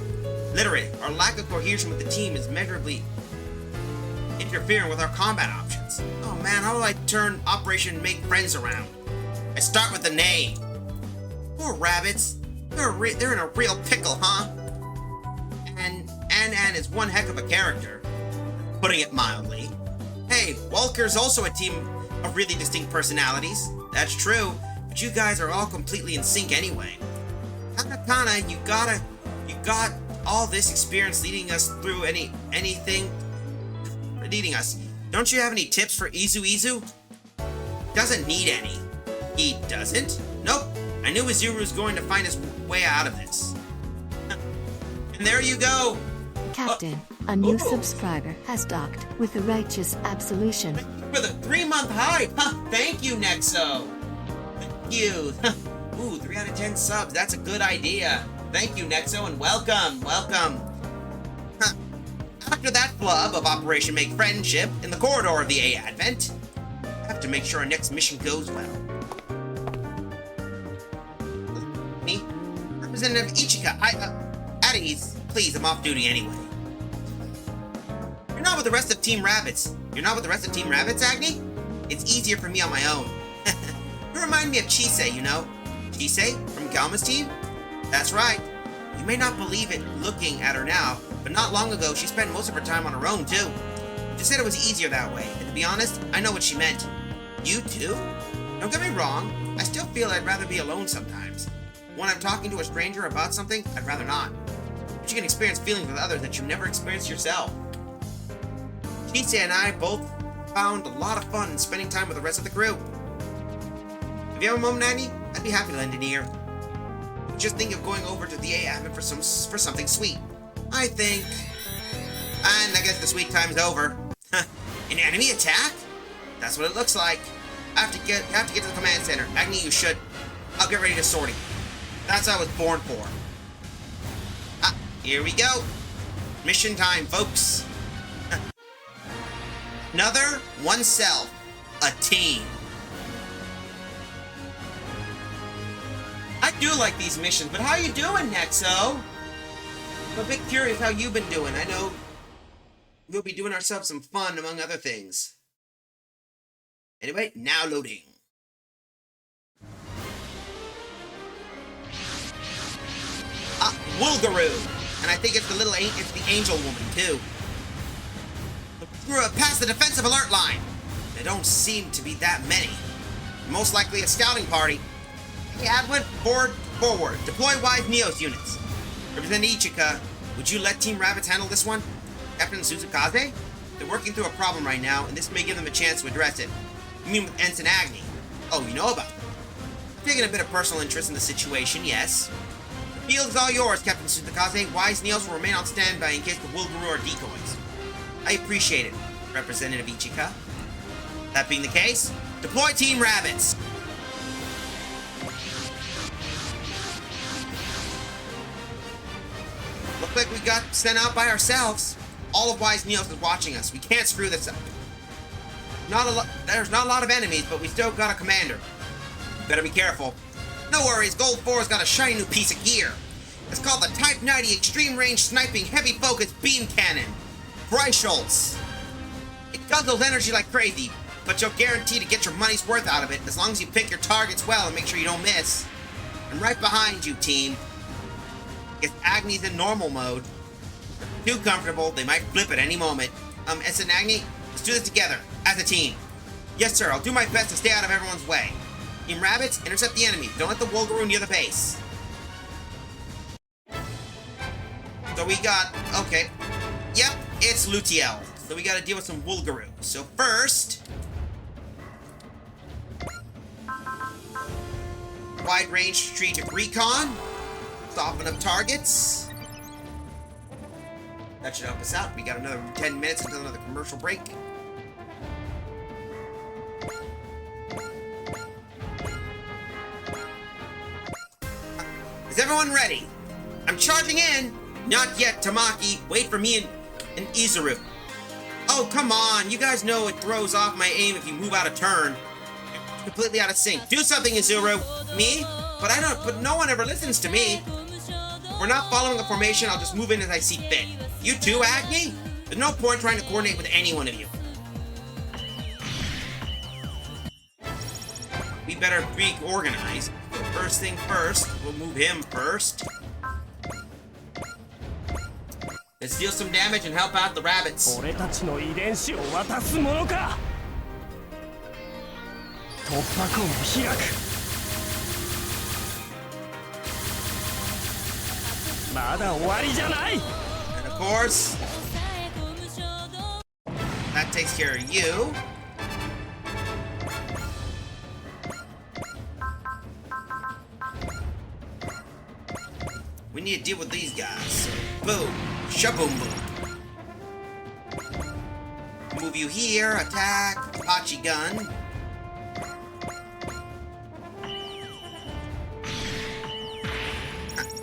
Literally, our lack of cohesion with the team is measurably interfering with our combat options. Oh man, how will I turn Operation Make Friends around? I start with the name. Poor rabbits. They're in a real pickle, huh? And An is one heck of a character, putting it mildly. Hey, Walker's also a team of really distinct personalities. That's true, but you guys are all completely in sync anyway. Kana, you got all this experience leading us through anything. Leading us. Don't you have any tips for Izu? Doesn't need any. He doesn't? Nope. I knew Izuru's going to find his way out of this. And there you go. Captain, a new subscriber has docked with the Righteous Absolution. For the 3-month hype. Thank you, Nexo. Thank you. Ooh, 3 out of 10 subs. That's a good idea. Thank you, Nexo, and welcome. After that flub of Operation Make Friendship in the corridor of the A Advent, I have to make sure our next mission goes well. Me? Representative Ichika, at ease. Please, I'm off duty anyway. You're not with the rest of Team Rabbits. Agni? It's easier for me on my own. You remind me of Chisei, you know? Chisei? From Galma's team? That's right. You may not believe it looking at her now, but not long ago she spent most of her time on her own too. She said it was easier that way, and to be honest, I know what she meant. You too? Don't get me wrong, I still feel I'd rather be alone sometimes. When I'm talking to a stranger about something, I'd rather not. But you can experience feelings with others that you never experienced yourself. Chisei and I both found a lot of fun spending time with the rest of the crew. If you have a moment, Agni, I'd be happy to lend an ear. Just think of going over to the A Advent for something sweet. I think... And I guess the sweet time's over. An enemy attack? That's what it looks like. I have to get to the command center. Agni, you should. I'll get ready to sortie. That's what I was born for. Here we go. Mission time, folks. Another oneself. A team. I do like these missions, but how you doing, Nexo? I'm a bit curious how you've been doing. I know we'll be doing ourselves some fun, among other things. Anyway, now loading. Wulgaroo! And I think it's the angel woman, too. We're past the defensive alert line. There don't seem to be that many. Most likely a scouting party. Hey, Adwin, forward. Deploy wide Neos units. Representative Ichika, would you let Team Rabbits handle this one? Captain Suzukaze? They're working through a problem right now, and this may give them a chance to address it. You mean with Ensign Agni? Oh, you know about them. I'm taking a bit of personal interest in the situation, yes. The field is all yours, Captain Suzukaze. Wise Neos will remain on standby in case the Wulgaroo are decoys. I appreciate it, Representative Ichika. That being the case, deploy Team Rabbits. Look like we got sent out by ourselves. All of Wise Neos is watching us. We can't screw this up. There's not a lot of enemies, but we still got a commander. Better be careful. No worries, Gold 4's got a shiny new piece of gear. It's called the Type 90 Extreme Range Sniping Heavy Focus Beam Cannon. Schultz. It guzzles energy like crazy, but you'll guarantee to get your money's worth out of it as long as you pick your targets well and make sure you don't miss. I'm right behind you, team. If Agni's in normal mode, too comfortable, they might flip at any moment. S and Agni, let's do this together, as a team. Yes, sir, I'll do my best to stay out of everyone's way. Team Rabbits, intercept the enemy. Don't let the Wolgaroo near the base. So we got, okay. Yep, it's Lutiel. So we gotta deal with some Wolgaroo. So first, wide range strategic recon. Soften up targets. That should help us out. We got another 10 minutes until another commercial break. Is everyone ready? I'm charging in! Not yet, Tamaki. Wait for me and Izuru. Oh, come on. You guys know it throws off my aim if you move out of turn. You're completely out of sync. Do something, Izuru. Me? But no one ever listens to me. If we're not following the formation, I'll just move in as I see fit. You too, Agni? There's no point trying to coordinate with any one of you. We better be organized. So first thing first, we'll move him first. Let's deal some damage and help out the rabbits. 俺たちの遺伝子を渡すものか。突破口を開く。まだ終わりじゃない。 And of course, that takes care of you. We need to deal with these guys. So, boom. Shaboom boom. Move you here. Attack. Apache gun.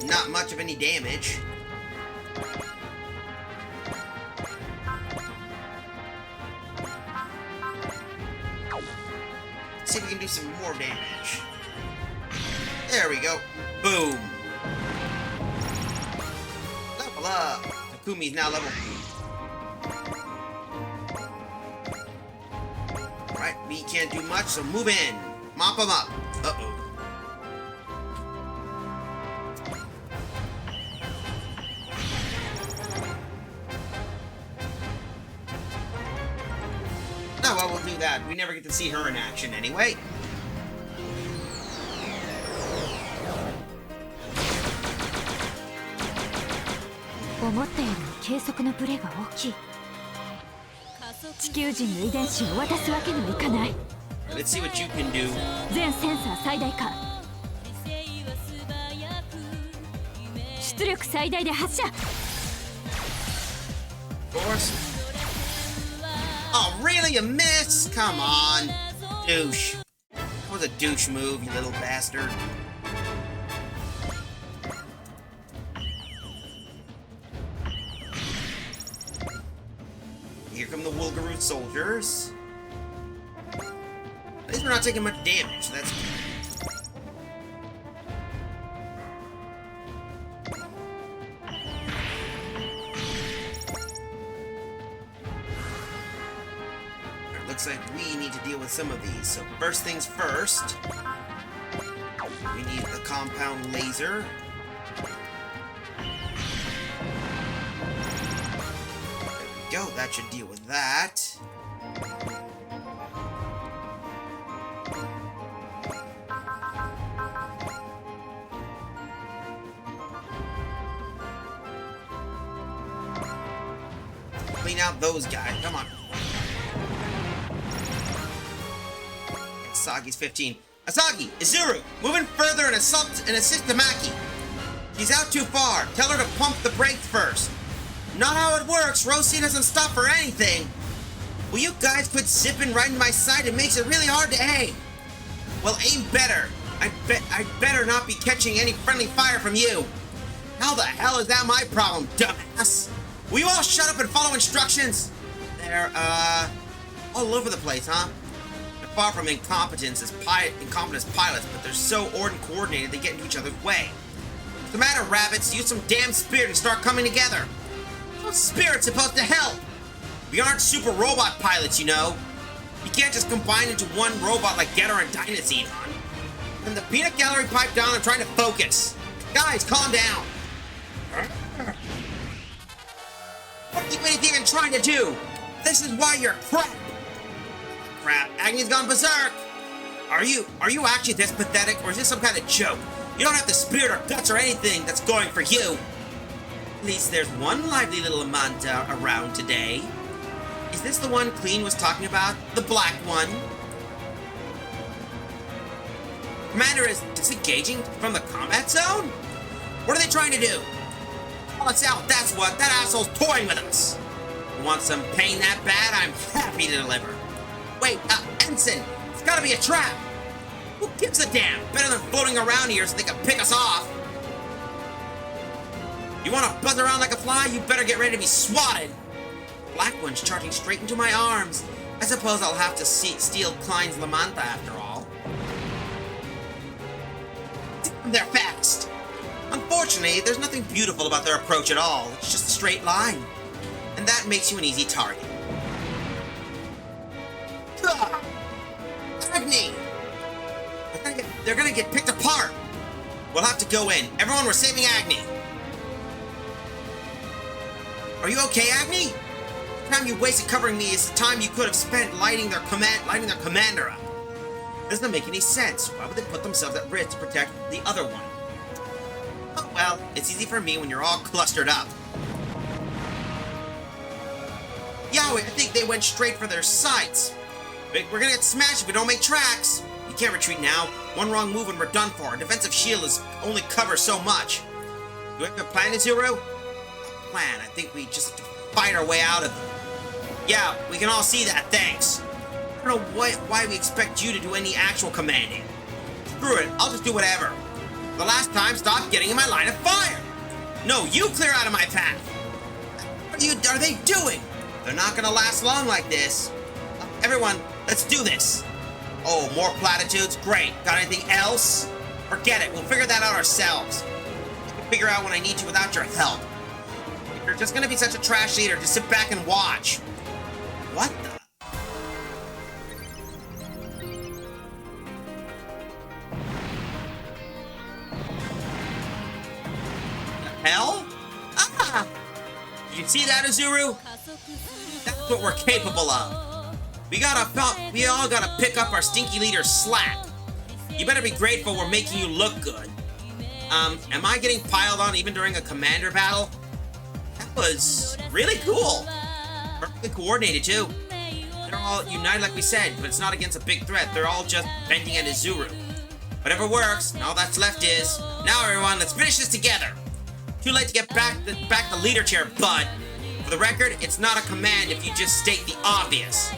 Not much of any damage. See if we can do some more damage. There we go. Boom. Level up. Takumi's now level 3. Alright, we can't do much, so move in. Mop them up. Uh-oh. Oh, well, we'll do that. We never get to see her in action anyway. Let's see what you can do. 全センサー最大化。出力最大で発射。 Of course. Oh, really? You missed? Come on. Douche. That was a douche move, you little bastard. Here come the Wolgaroo soldiers. At least we're not taking much damage, so that's good. Looks like we need to deal with some of these. So first things first, we need the compound laser. There we go, that should deal with that. Clean out those guys, come on. Asagi's 15. Asagi! Izuru! Move in further and assist Tamaki! She's out too far. Tell her to pump the brakes first. Not how it works. Rosie doesn't stop for anything. Will you guys quit zipping right into my sight? It makes it really hard to aim. Well, aim better. I'd better not be catching any friendly fire from you. How the hell is that my problem, dumbass? Will you all shut up and follow instructions? They're, all over the place, huh? Far from incompetent as pilots, but they're so coordinated they get into each other's way. What's the matter, rabbits? Use some damn spirit and start coming together. What's spirit supposed to help? We aren't super robot pilots, you know. You can't just combine into one robot like Getter and Dynazenon. And the peanut gallery pipe down, I'm trying to focus. Guys, calm down. What are you even trying to do? This is why you're crap. Crap, Agni's gone berserk. Are you actually this pathetic, or is this some kind of joke? You don't have the spirit or guts or anything that's going for you. At least there's one lively little Amanta around today. Is this the one Clean was talking about? The black one? Commander is disengaging from the combat zone? What are they trying to do? Call us out, that's what. That asshole's toying with us. You want some pain that bad? I'm happy to deliver. Wait, Ensign, it's gotta be a trap. Who gives a damn? Better than floating around here so they can pick us off. You wanna buzz around like a fly? You better get ready to be swatted. Black one's charging straight into my arms. I suppose I'll have to steal Klein's Lamanta after all. They're fast. Unfortunately, there's nothing beautiful about their approach at all. It's just a straight line. And that makes you an easy target. Agni! They're gonna get picked apart. We'll have to go in. Everyone, we're saving Agni. Are you okay, Agni? The time you wasted covering me is the time you could have spent lighting their commander up. Doesn't make any sense. Why would they put themselves at risk to protect the other one? Oh well, it's easy for me when you're all clustered up. Yahweh, I think they went straight for their sights. We're gonna get smashed if we don't make tracks. You can't retreat now. One wrong move and we're done for. Our defensive shield is only covers so much. Do we have a plan, Izuru? A plan. I think we just have to fight our way out of it. Yeah, we can all see that, thanks. I don't know why we expect you to do any actual commanding. Screw it, I'll just do whatever. The last time, stop getting in my line of fire. No, you clear out of my path. What are they doing? They're not gonna last long like this. Everyone, let's do this. Oh, more platitudes? Great. Got anything else? Forget it, we'll figure that out ourselves. I can figure out when I need to without your help. If you're just gonna be such a trash leader, just sit back and watch. What the? Hell? Ah! Did you see that, Izuru? That's what we're capable of. We all gotta pick up our stinky leader's slack. You better be grateful we're making you look good. Am I getting piled on even during a commander battle? That was really cool. Perfectly coordinated, too. They're all united like we said, but it's not against a big threat. They're all just bending at Izuru. Whatever works, and all that's left is... Now, everyone, let's finish this together. Too late to get back the leader chair, bud. For the record, it's not a command if you just state the obvious.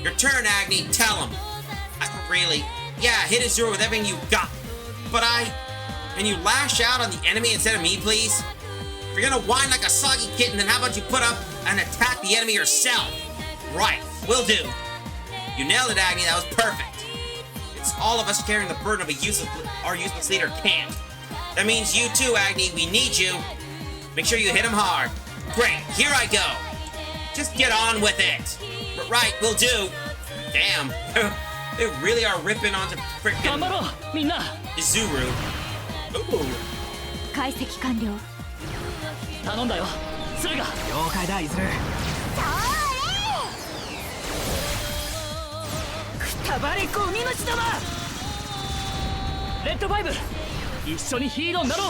Your turn, Agni. Tell him. Really? Yeah, hit Izuru with everything you got. But can you lash out on the enemy instead of me, please? If you're gonna whine like a soggy kitten, then how about you put up and attack the enemy yourself? Right, will do. You nailed it, Agni. That was perfect. It's all of us carrying the burden of our useless leader can't. That means you too, Agni. We need you. Make sure you hit him hard. Great, here I go. Just get on with it. Right, will do. Damn, they really are ripping onto frickin' Izuru. Ooh. 解析完了。頼んだよ駿河了解だイズルくたばりゴミ虫どもレッドファイブ一緒にヒーローになろ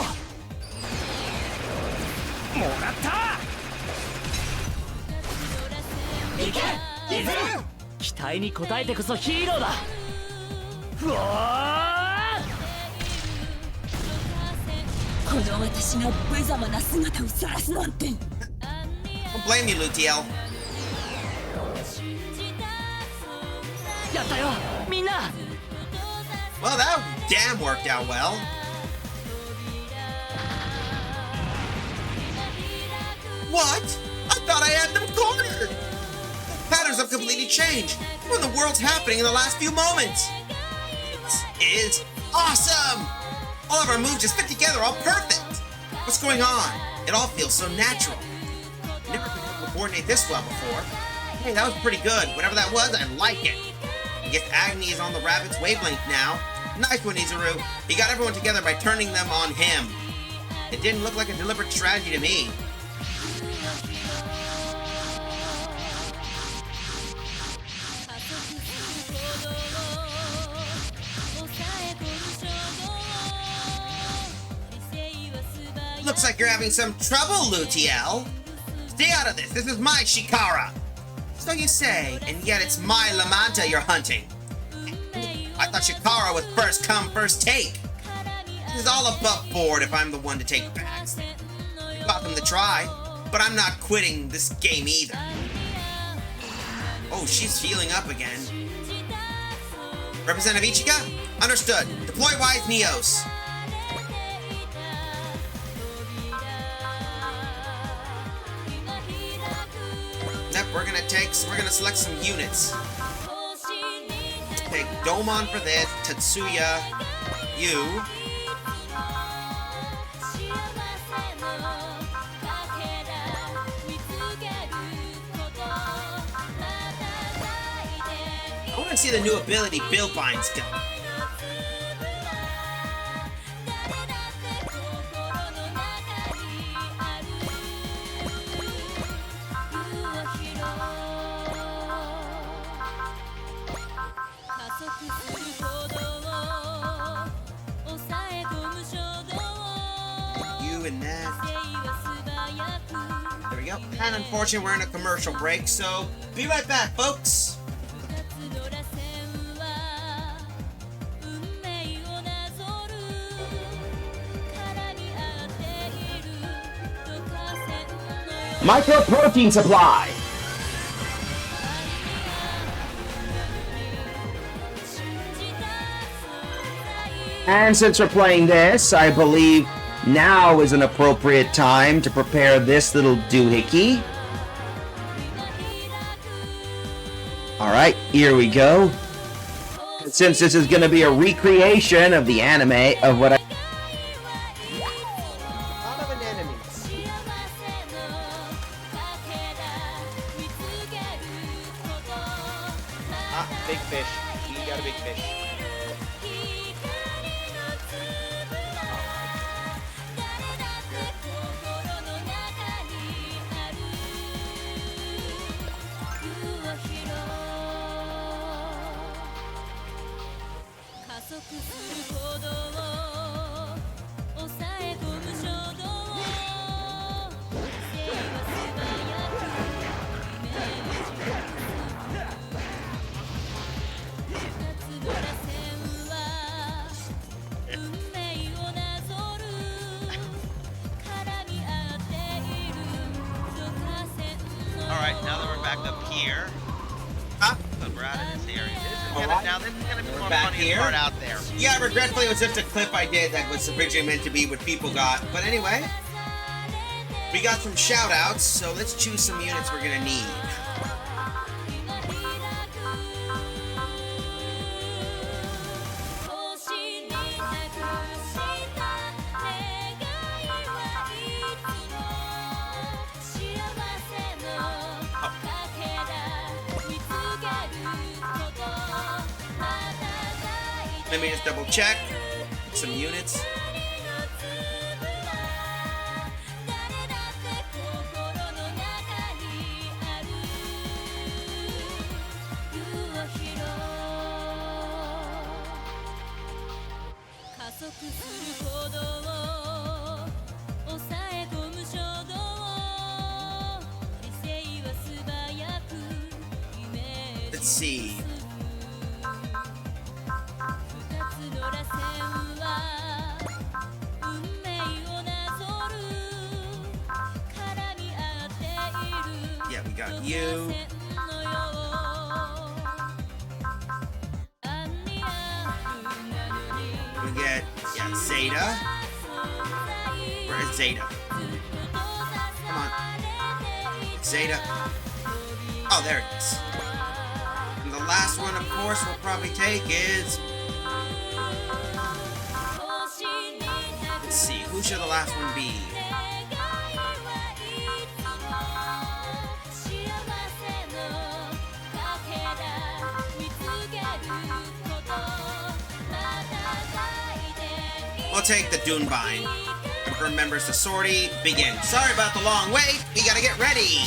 うもらったいけイズル期待に応えてこそヒーローだうわーこの私が無様な姿を晒すなんて Don't blame you, Lutiel. やったよみんな Well, that damn worked out well. What? I thought I had them cornered! The patterns have completely changed. What in the world's happening in the last few moments? This is awesome! All of our moves just fit together, all perfect! What's going on? It all feels so natural. Never been able to coordinate this well before. Hey, that was pretty good. Whatever that was, I like it. guess Agni is on the rabbit's wavelength now. Nice one, Izuru. He got everyone together by turning them on him. It didn't look like a deliberate strategy to me. Looks like you're having some trouble, Lutiel. Stay out of this. This is my Shikara. So you say, and yet it's my Lamanta you're hunting. I thought Shikara was first come, first take. This is all above board if I'm the one to take back. Welcome to try, but I'm not quitting this game either. Oh, she's healing up again. Representative Ichika? Understood. Deploy Wise Neos. Yep, we're gonna select some units. Take Domon for this, Tatsuya, you. I want to see the new ability Billbine's got. You and that. There we go. And unfortunately, we're in a commercial break, so be right back, folks. Micro-protein supply. And since we're playing this, I believe now is an appropriate time to prepare this little doohickey. Alright, here we go. Since this is going to be a recreation of the anime of what I... Out of an enemy. Ah, big fish. He got a big fish. Alright, now that we're back up here, but we're out of this area. Now this is gonna be more Back funny here? part out there. Yeah, regretfully, it was just a clip I did that was originally meant to be what people got. But anyway, we got some shout-outs, so let's choose some units we're gonna need. Let me just double check some units. Let's see. Yeah, we got you. We get, yeah, Zeta. Where is Zeta? Come on. Zeta. Oh, there it is. And the last one, of course, we'll probably take is... Let's see, who should the last one be? we'll take the Dunebine. Confirm members to sortie. Begin. Sorry about the long wait. We gotta get ready.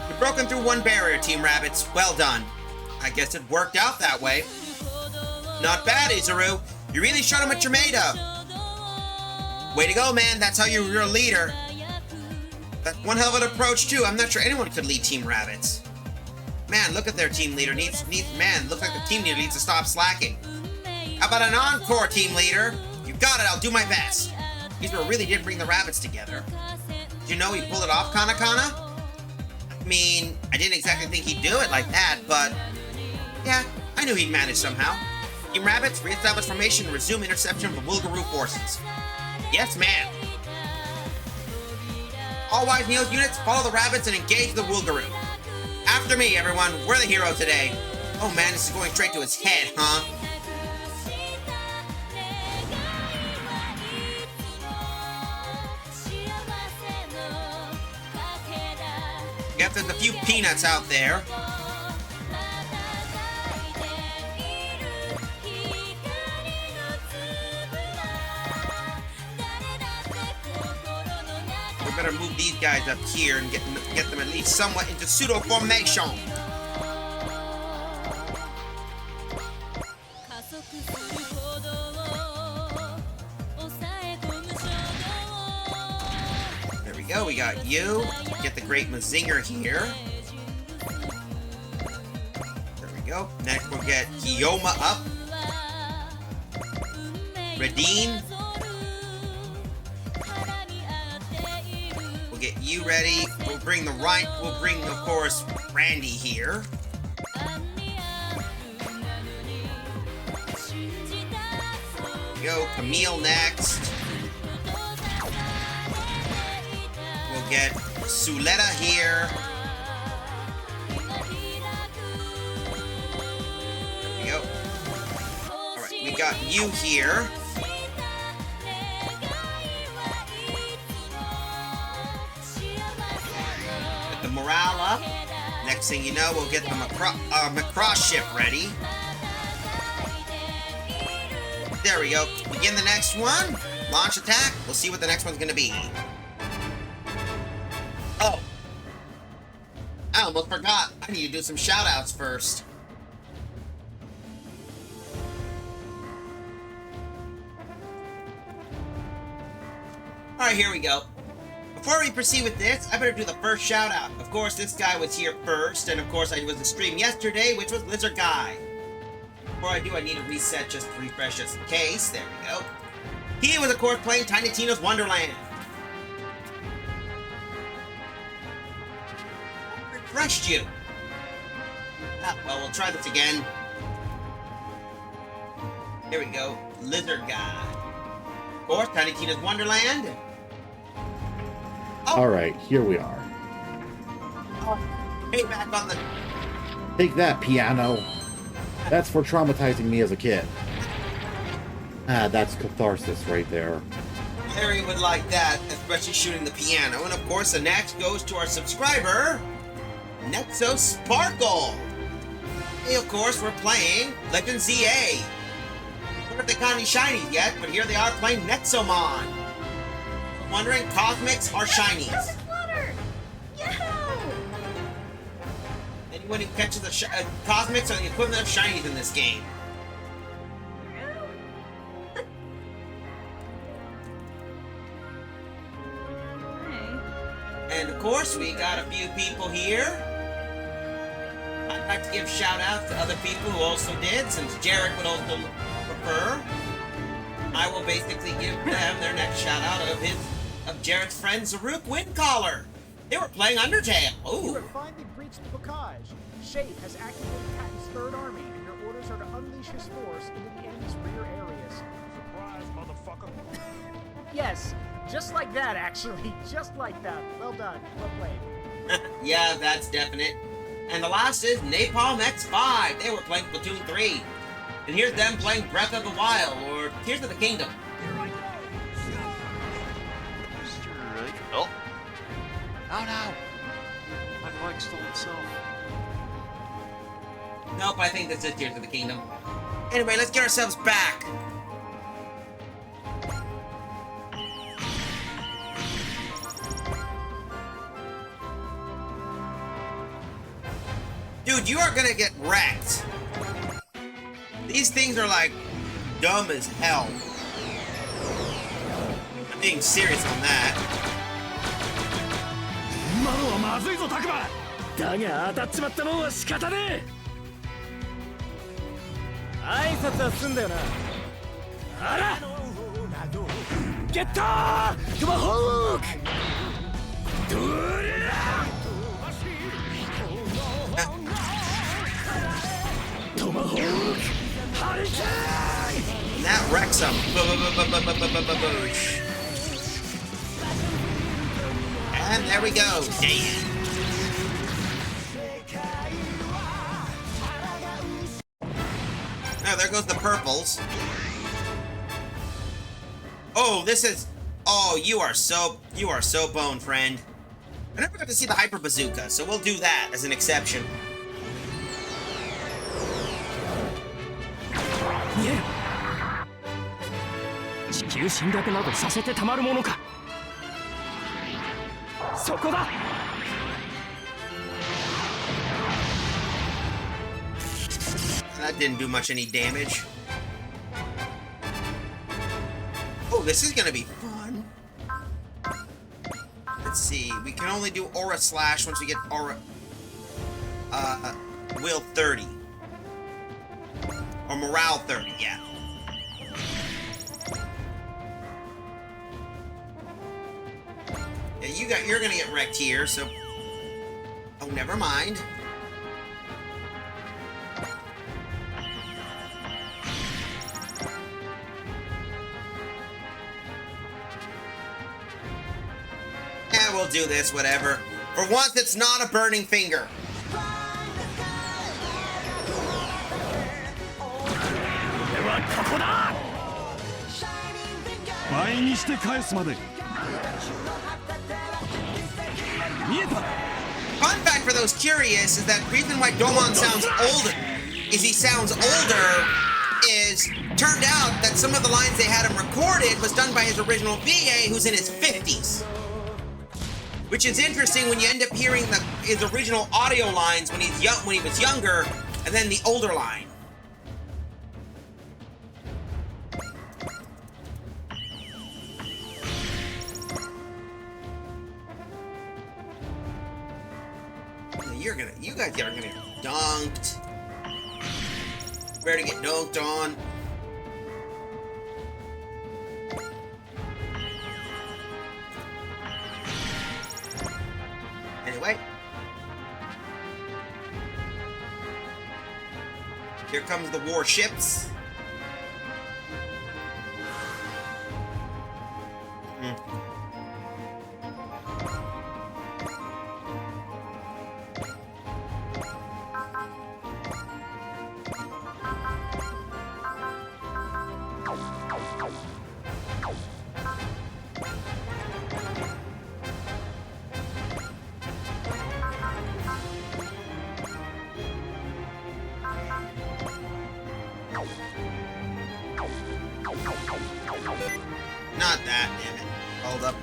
You've broken through one barrier, Team Rabbits. Well done. I guess it worked out that way. Not bad, Izuru. You really showed them what you're made of. Way to go, man. That's how you're a leader. That's one hell of an approach, too. I'm not sure anyone could lead Team Rabbits. Man, look at their team leader. Man, looks like the team leader needs to stop slacking. How about an encore, team leader? You got it. I'll do my best. Izuru really did bring the rabbits together. Did you know he pulled it off, Kana? I mean, I didn't exactly think he'd do it like that, but... yeah, I knew he'd manage somehow. Team Rabbits, re-establish formation and resume interception of the Wilgaroo forces. Yes, ma'am. All Wise Neo's units, follow the rabbits and engage the Wilgaroo. After me, everyone. We're the hero today. Oh man, this is going straight to his head, huh? Yep, there's a few peanuts out there. We better move these guys up here and get them at least somewhat into pseudo formation. There we go. We got you. Get the great Mazinger here. There we go. Next we'll get Kiyoma up. Radine. We'll get you ready. We'll bring of course Randy here. There we go. Camille next. We'll get Suletta here. There we go. Alright, we got you here. Get the morale up. Next thing you know, we'll get the Macross ship ready. There we go. Begin the next one. Launch attack. We'll see what the next one's gonna be. Oh. I almost forgot. I need to do some shout-outs first. Alright, here we go. Before we proceed with this, I better do the first shout-out. Of course, this guy was here first, and of course, I was the stream yesterday, which was Lizard Guy. Before I do, I need to reset just to refresh just in case. There we go. He was, of course, playing Tiny Tina's Wonderland. Refreshed you. Ah, well, we'll try this again. Here we go. Lizard Guy. Of course, Tiny Tina's Wonderland. Oh. Alright, here we are. Hey, back on the... Take that, piano. That's for traumatizing me as a kid. Ah, that's catharsis right there. Harry would like that, especially shooting the piano. And of course, the next goes to our subscriber, Nexo Sparkle. Hey, of course, we're playing Legend ZA. I wonder if they got any shinies yet, but here they are playing Nexomon. Wondering, Cosmics or shinies? Anyone who catches the Cosmics are the equivalent of shinies in this game. And of course, we got a few people here. I'd like to give shout-outs to other people who also did, since Jared would also prefer. I will basically give them their next shout-out of Jared's friend Zaruk Windcaller. They were playing Undertale. Ooh. You have finally breached the Bocage. Shade has activated Patton's third army, and your orders are to unleash his force into the enemy's rear areas. Surprise, motherfucker! Yes, just like that, actually. Just like that. Well done. Well played. Yeah, that's definite. And the last is Napalm X5. They were playing Platoon 3. And here's them playing Breath of the Wild, or Tears of the Kingdom. Oh. Oh no! My mic stole itself. Nope, I think that's it, Tears of the Kingdom. Anyway, let's get ourselves back. Dude, you are gonna get wrecked. These things are like dumb as hell. I'm being serious on that. 今のはまずいぞタクマ。だが当たっちまったもんは仕方ねえ。挨拶は済んだよな。あらゲットートマホークドリラトマホークハリケーン That wrecks him. And there we go. Damn. Now there goes the purples. Oh, this is. Oh, you are so boned, friend. I never got to see the hyper bazooka, so we'll do that as an exception. 見える。地球侵略などさせてたまるものか。そこだ。That didn't do much any damage. Oh, this is gonna be fun. Let's see. We can only do Aura Slash once we get Aura... Will 30. Or Morale 30, yeah. Yeah, you're gonna get wrecked here, so... Oh, never mind. Yeah, we'll do this, whatever. For once, it's not a burning finger. ここだ。倍にして返すまで。見えた。 Fun fact for those curious is that the reason why Domon sounds older is he sounds older is turned out that some of the lines they had him recorded was done by his original VA who's in his 50s. Which is interesting when you end up hearing his original audio lines when he's young, when he was younger, and then the older line. You guys are gonna get dunked. Ready to get dunked on. Anyway. Here comes the warships. Not that, damn it. Hold up.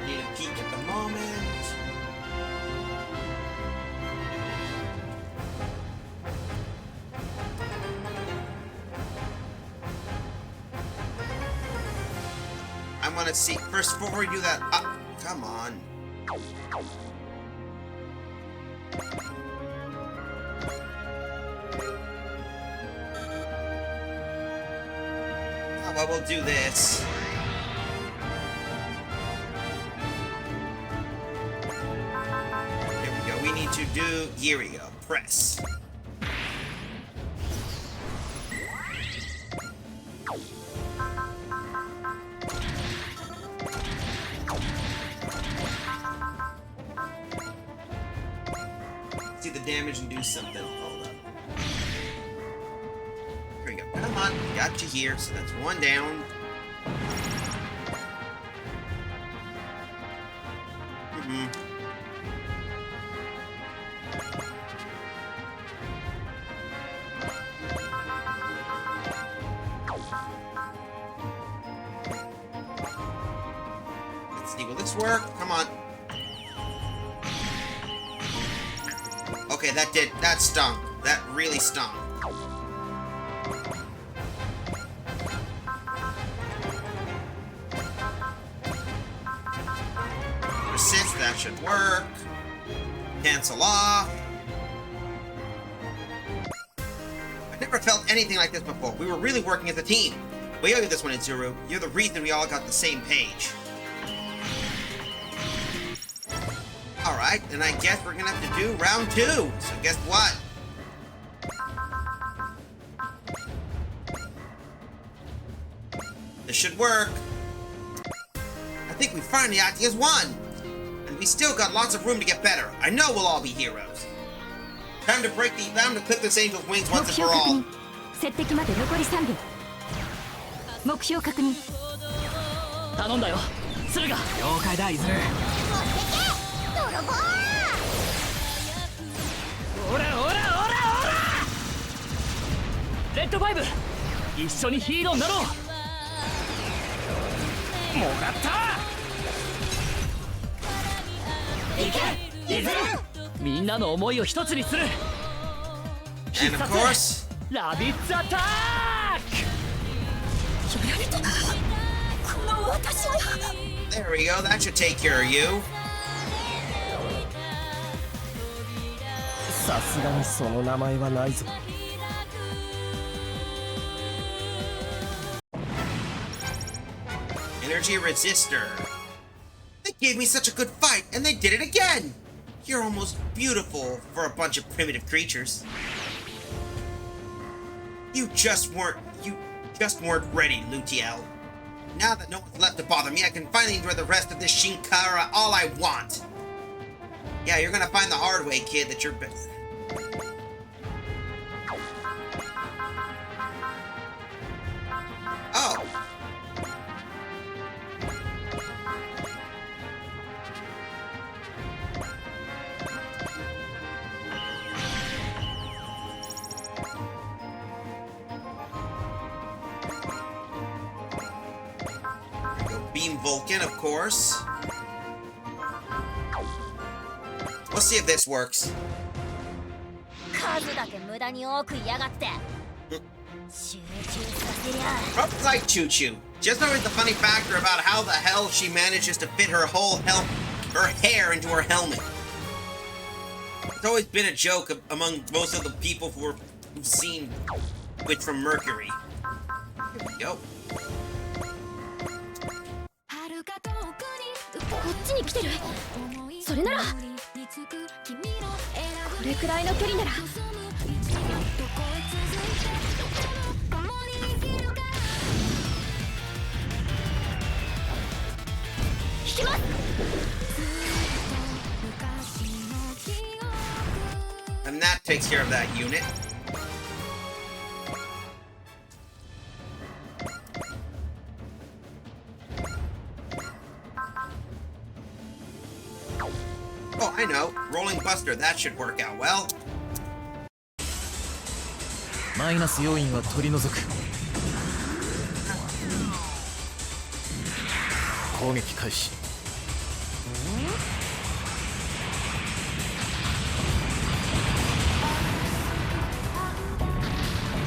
Need a peek at the moment. I want to see first before we do that. Come on. Well, we'll do this. Here we go. We need to do... Here we go. Press. See the damage and do something. Hold up. Here we go. Come on. Got you here. So that's one down. see, will this work? Come on. Okay, that stung. That really stung. Resist, that should work. Cancel off. I've never felt anything like this before. We were really working as a team. We owe you this one, Izuru. You're the reason we all got the same page. Alright, then I guess we're gonna have to do round 2. So guess what? This should work. I think we finally acted as one. And we still got lots of room to get better. I know we'll all be heroes. Time to clip this angel's wings 目 once and 標 for 確 all. 認接敵まで残り3秒目標確認頼んだよ鶴が。了解だいずる。オラオラオラオラ。レッドファイブ一緒にヒーローになろう。もらった。いけいずる。みんなの思いを一つにする。 And of course, ラビッツアタック。 there we go. That should take care of you. さすがにその名前はないぞ。 Energy resistor. They gave me such a good fight, and they did it again. You're almost beautiful for a bunch of primitive creatures. You just weren't ready, Lutiel. Now that no one's left to bother me, I can finally enjoy the rest of this Shinkara all I want. Yeah, you're gonna find the hard way, kid, that you're... Oh. Beam Vulcan, of course. Let's see if this works. 数だけ無駄に多くいやがって集中させりゃ Probably like Choo Choo. Just always the funny factor about how the hell she manages to fit her whole hair into her helmet. It's always been a joke among most of the people who've seen Witch from Mercury. Here we go. こっちに来てるそれならこれくらいの距離なら引きます And that takes care of that unit. Oh, I know. Rolling Buster. That should work out well. マイナス要因は取り除く。攻撃開始。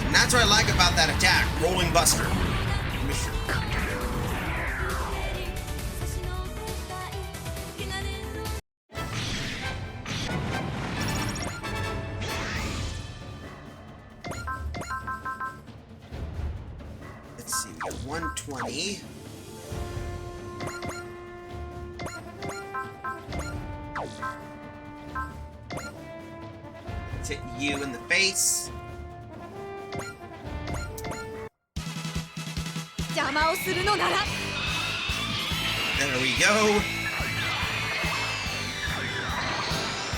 And that's what I like about that attack. Rolling Buster. Let's see, we got 120. Let's hit you in the face. 邪魔をするのなら There we go.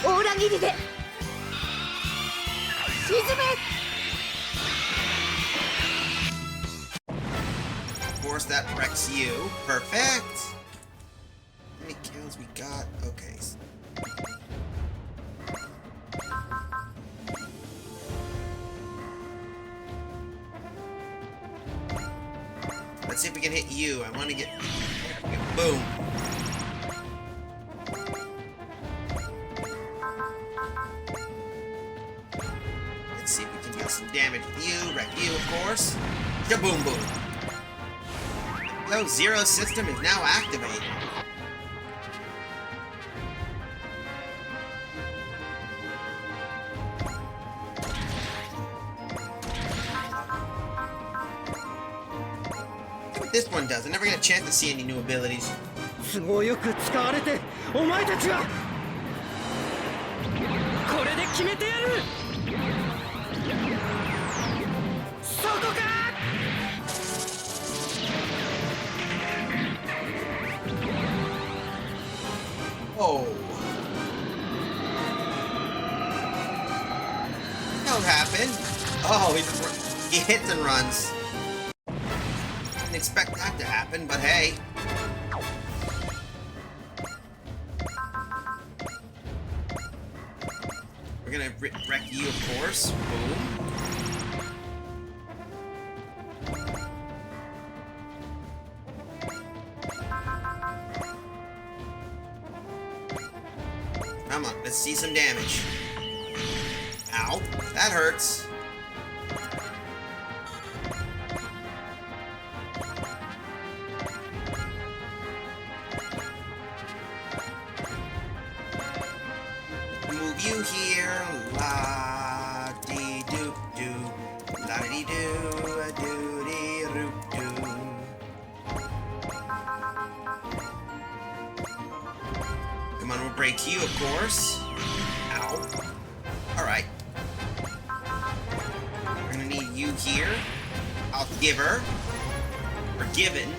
オーラ切りで沈め Of course, that wrecks you. Perfect. How many kills we got? Okay. Let's see if we can hit you. I want to get... Boom. some damage with you. Wreck you, of course. Shaboom boom. The Zero system is now activated. See what this one does. I never get a chance to see any new abilities. 都合よく使われてお前たちはこれで決めてやるそこか Oh. What happened? Oh, he hits and runs. Didn't expect that to happen, but hey. We're gonna wreck you, of course. Boom. Come on, let's see some damage. Ow, that hurts. Move you here, la dee doo doo, la dee doo, a doo dee doo doo. Come on, we'll break you, of course. Ow. Alright. We're gonna need you here. I'll give her. Or given.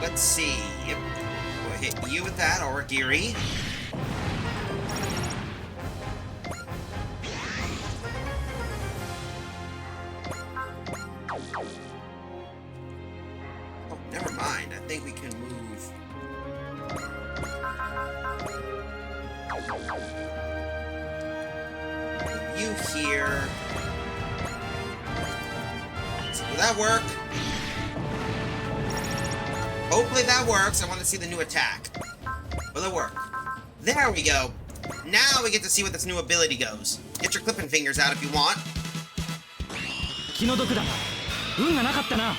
Let's see. Yep. We'll hit you with that, or Geary. Oh, never mind. I think we can move. You here. Will that work? Hopefully that works. I want to see the new attack. Will it work? There we go. Now we get to see what this new ability goes. Get your clipping fingers out if you want. 気の毒だな運がなかったな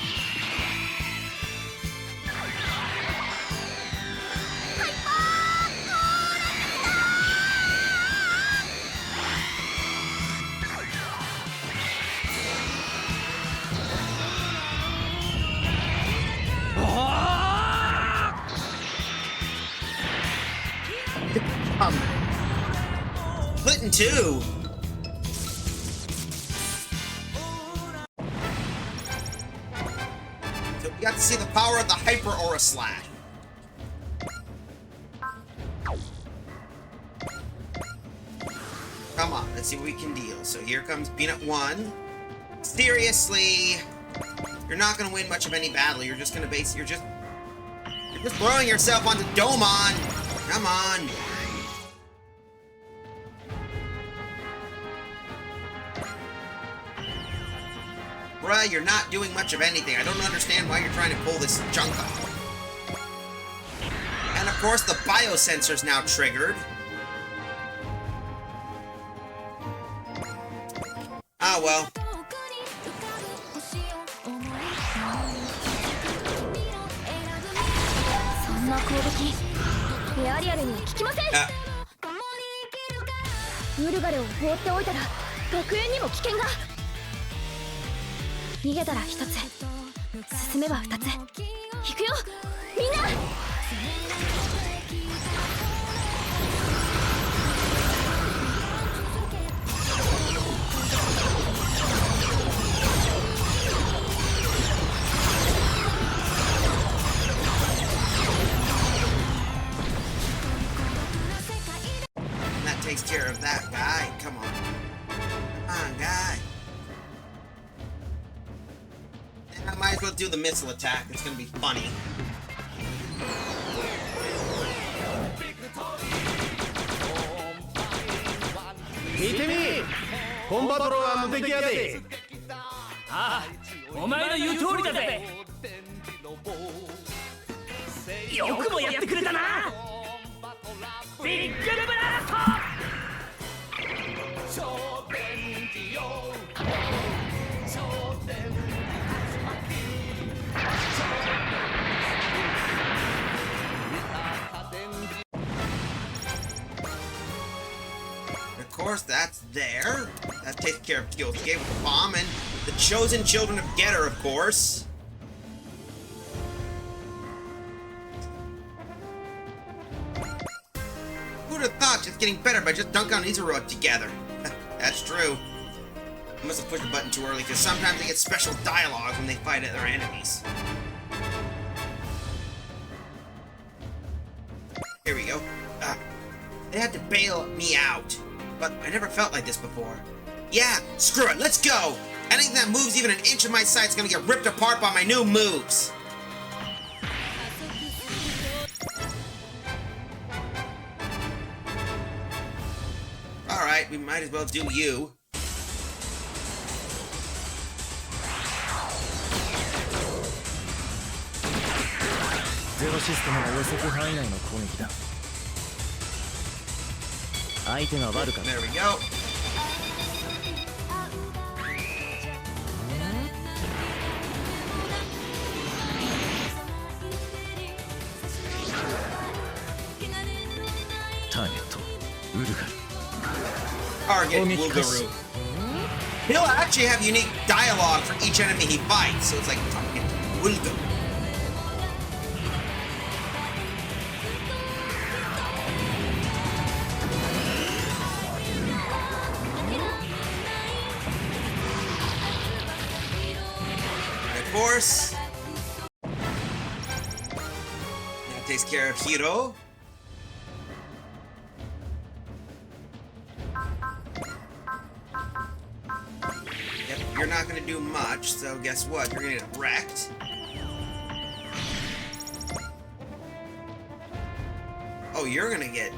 Split in two. So we got to see the power of the Hyper Aura Slash. Come on, let's see what we can deal. So here comes Peanut 1. Seriously, you're not gonna win much of any battle. You're just gonna you're just throwing yourself onto Domon. Come on. Bruh, you're not doing much of anything. I don't understand why you're trying to pull this junk off. And of course, the biosensor's now triggered. Ah, well. That takes care of that guy. Come on. Come on, guy. I might as well do the missile attack. It's gonna be funny. 見てみコンバトラーの出来やでああお前の言う通りだぜ。よくもやってくれたな。ビッグブラスト。Of course, that's there. That takes care of Kyosuke with the bomb, and the chosen children of Getter, of course. Who'd have thought just getting better by just dunking on Izuru together? That's true. I must have pushed the button too early, because sometimes they get special dialogue when they fight other enemies. Here we go. They had to bail me out. But I never felt like this before. Yeah, screw it, let's go! Anything that moves even an inch of my sight is gonna get ripped apart by my new moves. Alright, we might as well do you. Zero system が予測範囲内の攻撃だ。相手が悪かった。 There we go. Target, Ulgaru. Target Ulgaru. He'll actually have unique dialogue for each enemy he fights, so it's like Target Ulgaru. Of course. That takes care of Hiro. Yep, you're not gonna do much, so guess what? You're gonna get wrecked. Oh, you're gonna get...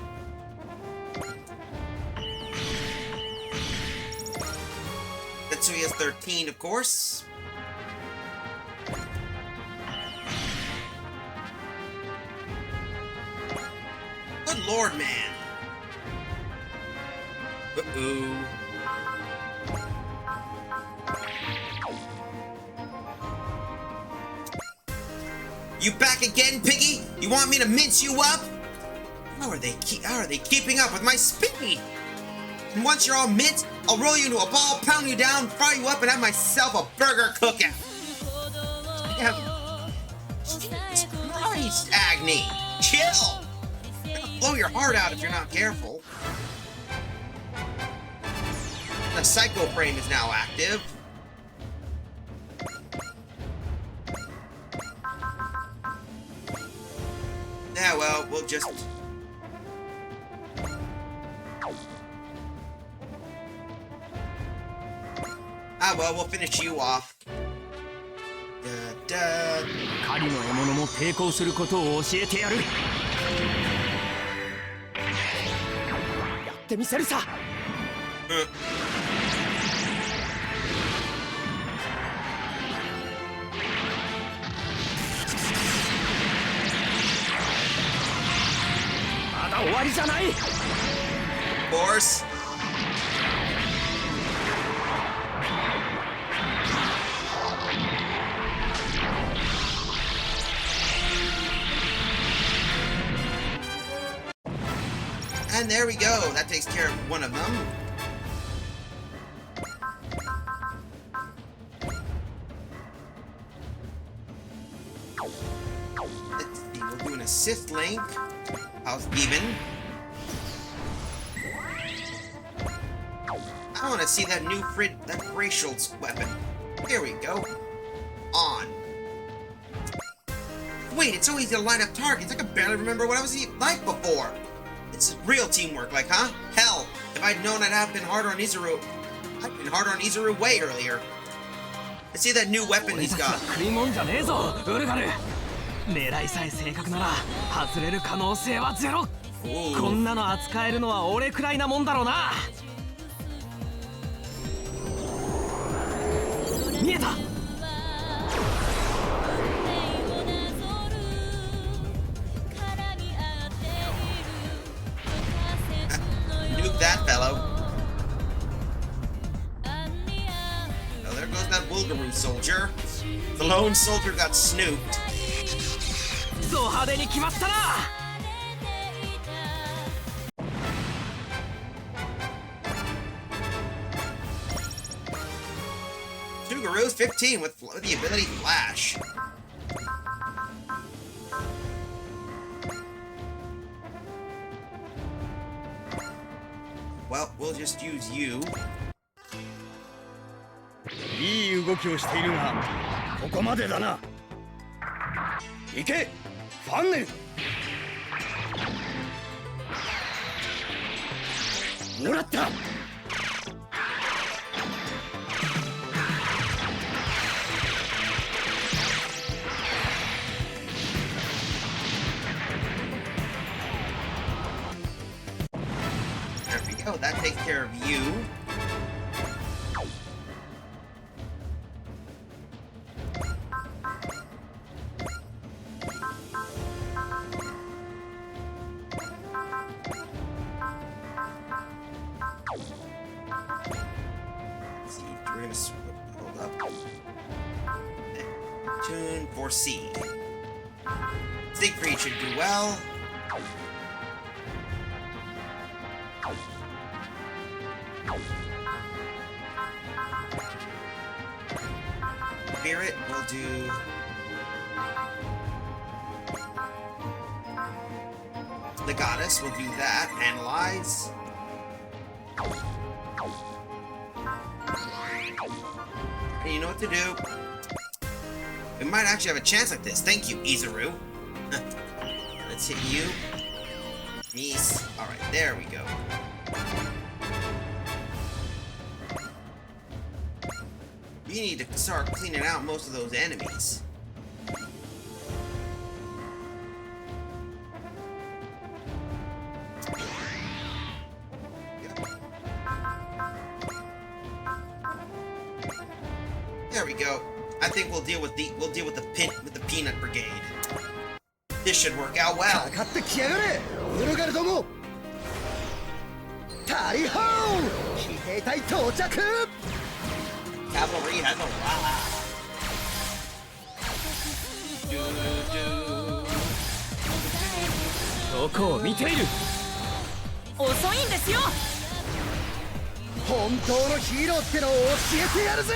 Tetsuya's 13, of course. Good lord, man. Uh-oh. You back again, Piggy? You want me to mince you up? How are they keeping up with my speed? And once you're all minced, I'll roll you into a ball, pound you down, fry you up, and have myself a burger cookout. Jesus Christ, Agni! Chill! I'm gonna blow your heart out if you're not careful. The Psycho Frame is now active. Yeah, well, we'll just... Ah, well, we'll finish you off. Da, da. 狩りの獲物も抵抗することを教えてやる。やってみせるさ。まだ終わりじゃない。Of course. And there we go. That takes care of one of them. Let's see. We'll do an assist link. How's even? I want to see that new that racial weapon. Here we go. On. Wait, it's so easy to line up targets. I can barely remember what I was like before. It's real teamwork, like, huh? Hell, if I'd known I'd have been harder on Izuru, I'd been harder on Izuru way earlier. Let's see that new weapon he's got. 食いもんじゃねえぞ、ウルガル。狙いさえ正確なら外れる可能性はゼロ。こんなの扱えるのは俺くらいなもんだろうな。見えた。that fellow. Oh, there goes that Wolgaroo soldier. The lone soldier got snooped. そう派手に決まったな。 Wolgaroo's 15 with the ability Flash. Well, we'll just use you. いい動きをしているが、ここまでだな。行け、ファンネル。もらった。 There we go, that takes care of you. Let's see, we're gonna hold up. Tune for C. Siegfried should do well. Spirit will do. The goddess will do that. Analyze. And you know what to do. We might actually have a chance at this. Thank you, Izuru. Let's hit you. Nice. Alright, there we go. We need to start cleaning out most of those enemies. There we go. I think we'll deal with the peanut brigade. This should work out well. かかってきやがれ、ウルガルども。タリホー、騎兵隊到着。 Cavalry has a wow. どこを見ている。遅いんですよ。本当のヒーローってのを教えてやるぜ。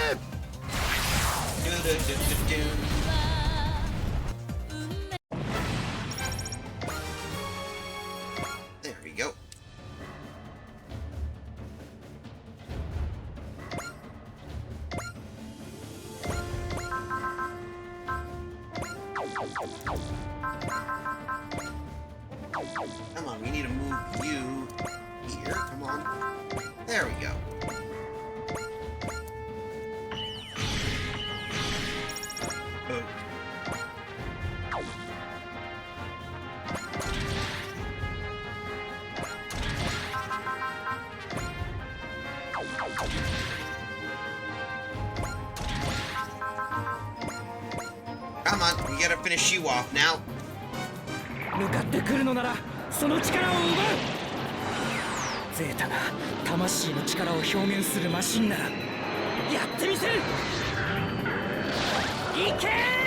There we go. Come on, we need to move you here. Come on. There we go. Oh. Come on, we gotta finish you off now. 向かってくるのならその力を奪う。ゼータが魂の力を表現するマシンならやってみせる。行けー。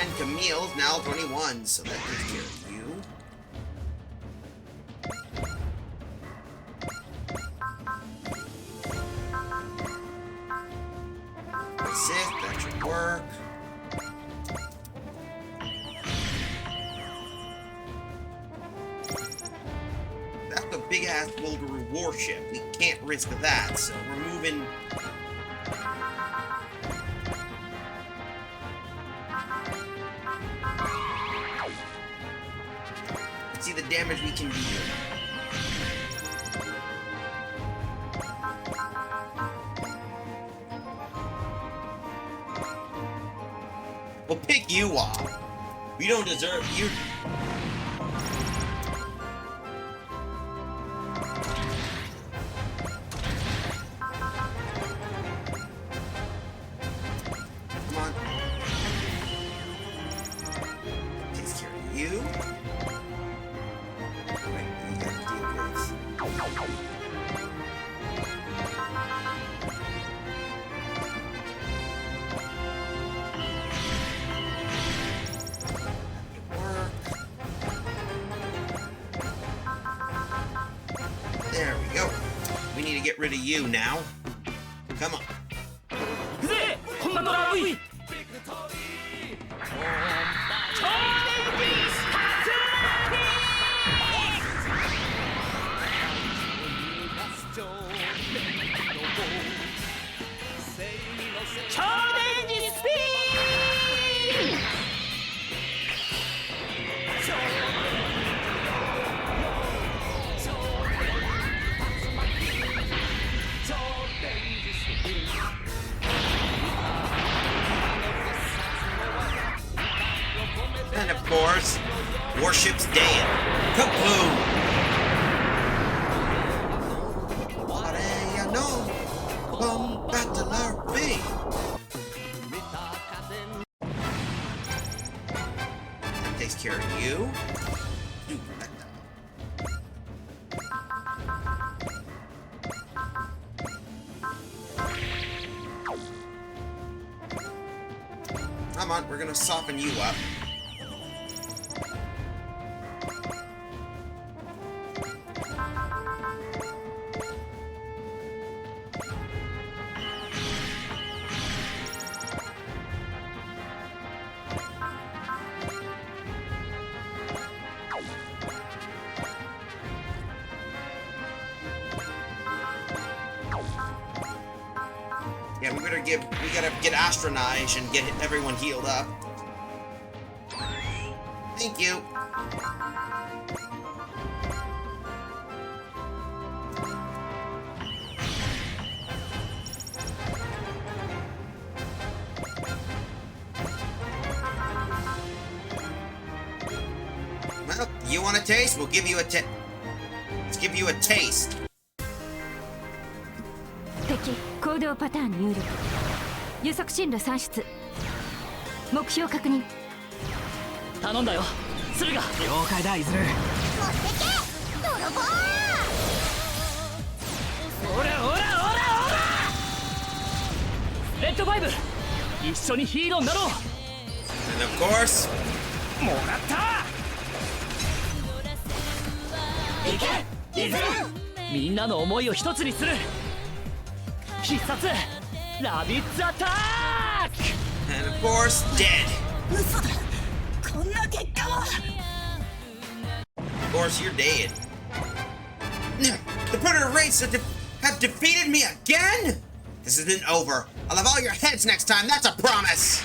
And Camille's now 21, so that takes care of you. Assist, that should work. That's a big-ass Wolgaroo warship. We can't risk that, so we're moving... See the damage we can do. We'll pick you off. We don't deserve you. There we go. We need to get rid of you now. Come on. 行くぜコンバトラー V 超電磁スピン And of course, Warship's dead. Kaboom! Arellano, Posydal B. That takes care of you. Come on, we're gonna soften you up. Yeah, we gotta get Astronage and get everyone healed up. Thank you. Well, you want a taste? We'll give you a taste. Let's give you a taste. 敵行動パターン入力予測進路算出目標確認頼んだよ鶴が了解だいずるオラオラオラオラレッドファイブ一緒にヒーローになろう And of course, もらったいけいずるみんなの思いを一つにする必殺ラビッツアタック and of course, dead. 嘘だこんな結果は Of course, you're dead. The Predator Race have defeated me again? This isn't over. I'll have all your heads next time, that's a promise!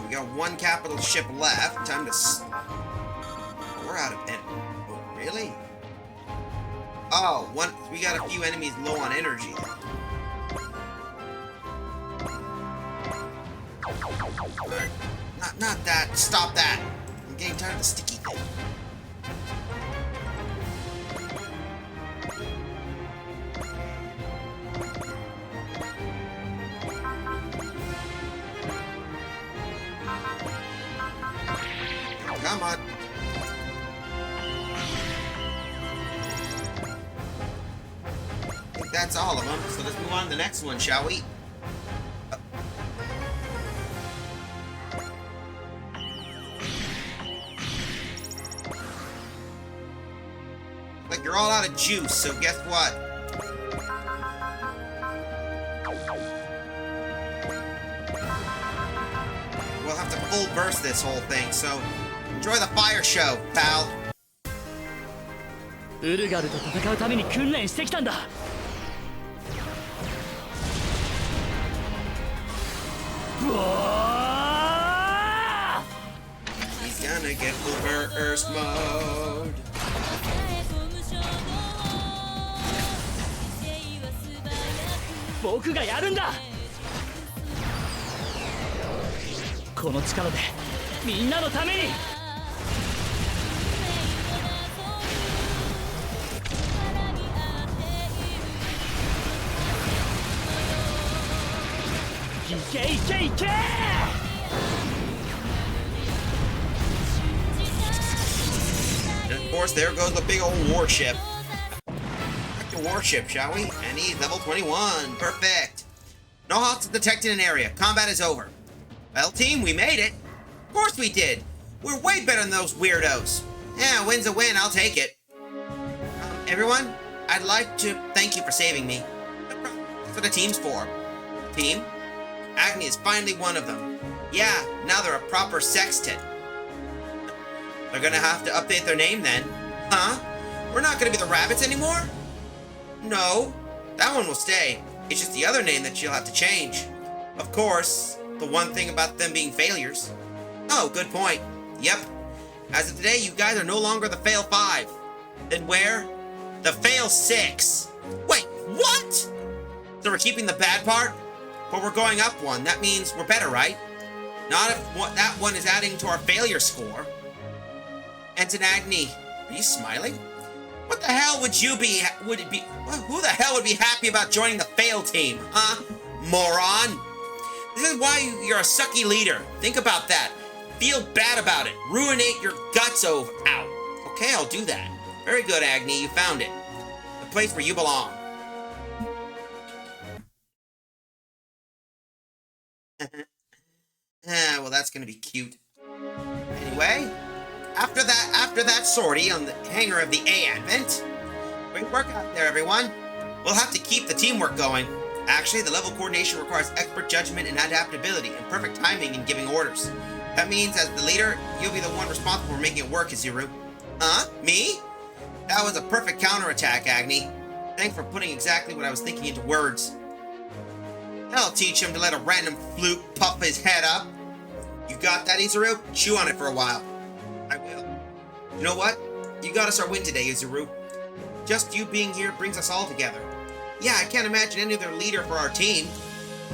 We got one capital ship left. Time to. We're out of. Oh, really? Oh, one. We got a few enemies low on energy. Alright. Not that. Stop that. I'm getting tired of the sticky thing. Come on. I think that's all of them, so let's move on to the next one, shall we? Like you're all out of juice, so guess what? We'll have to full burst this whole thing, so enjoy the fire show, pal. ウルガルと戦うために訓練してきたんだうわ He's gonna get full burst mode. 僕がやるんだこの力でみんなのためにけいけいけ。 And of course, there goes the big old warship. Back to warship, shall we? And he's level 21. Perfect. No hostiles detected in area. Combat is over. Well, team, we made it. Of course we did. We're way better than those weirdos. Yeah, win's a win. I'll take it. Everyone, I'd like to thank you for saving me. That's what a team's for. Team, Agni is finally one of them. Yeah, now they're a proper sextet. They're gonna have to update their name then. Huh? We're not gonna be the rabbits anymore? No, that one will stay. It's just the other name that you'll have to change. Of course, the one thing about them being failures. Oh, good point. Yep. As of today, you guys are no longer the Fail 5. Then where? The Fail 6. Wait, what? So we're keeping the bad part? But we're going up one. That means we're better, right? Not if that one is adding to our failure score. Ensign Agni, are you smiling? What the hell would you be, who the hell would be happy about joining the fail team, huh? Moron! This is why you're a sucky leader. Think about that. Feel bad about it. Ruinate your guts out. Okay, I'll do that. Very good, Agni, you found it. The place where you belong. Well, that's gonna be cute. Anyway, after that sortie on the hangar of the A-Advent, great work out there, everyone. We'll have to keep the teamwork going. Actually, the level coordination requires expert judgment and adaptability and perfect timing in giving orders. That means, as the leader, you'll be the one responsible for making it work, Izuru. Huh? Me? That was a perfect counterattack, Agni. Thanks for putting exactly what I was thinking into words. I'll teach him to let a random fluke puff his head up. You got that, Izuru? Chew on it for a while. I will. You know what? You got us our win today, Izuru. Just you being here brings us all together. Yeah, I can't imagine any other leader for our team.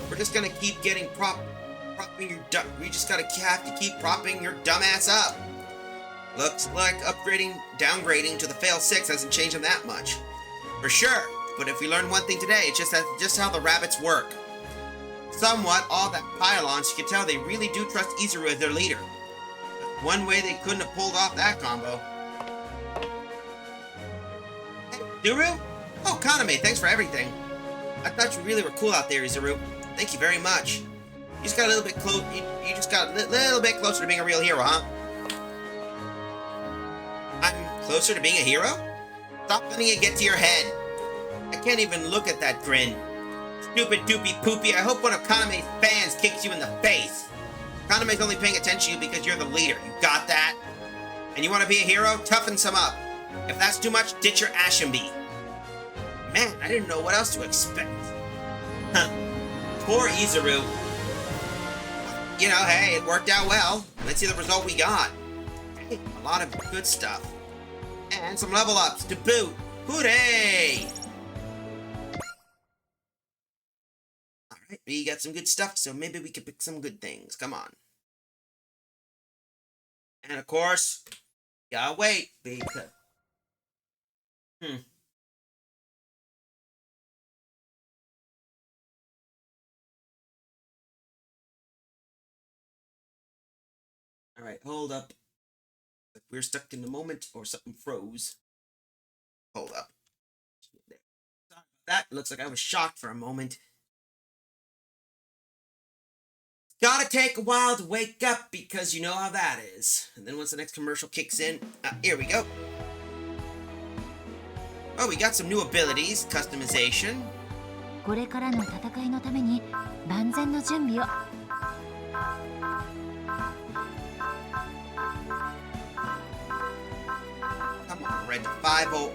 We're just gonna keep getting we just have to keep propping your dumbass up. Looks like downgrading to the Fail 6 hasn't changed them that much. For sure, but if we learn one thing today, it's just how the rabbits work. Somewhat, all that pylons, you can tell they really do trust Izuru as their leader. One way they couldn't have pulled off that combo. Hey, Izuru? Oh, Kaname, thanks for everything. I thought you really were cool out there, Izuru. Thank you very much. You just got a little bit close. You just got a little bit closer to being a real hero, huh? I'm closer to being a hero? Stop letting it get to your head. I can't even look at that grin. Stupid doopy poopy. I hope one of Kaname's fans kicks you in the face. Kaname's only paying attention to you because you're the leader. You got that? And you want to be a hero? Toughen some up. If that's too much, ditch your Ashenby. Man, I didn't know what else to expect. Huh. Poor Izuru. You know, hey, it worked out well. Let's see the result we got. Hey, a lot of good stuff. And some level ups to boot. Hooray! Alright, we got some good stuff, so maybe we can pick some good things. Come on. And of course, gotta wait, because... Alright, hold up. We're stuck in the moment, or something froze. Hold up. Sorry about that. Looks like I was shocked for a moment. Gotta take a while to wake up, because you know how that is. And then once the next commercial kicks in, here we go. Oh, we got some new abilities, customization. これからの戦いのために万全の準備を。Come on, red to 5-0.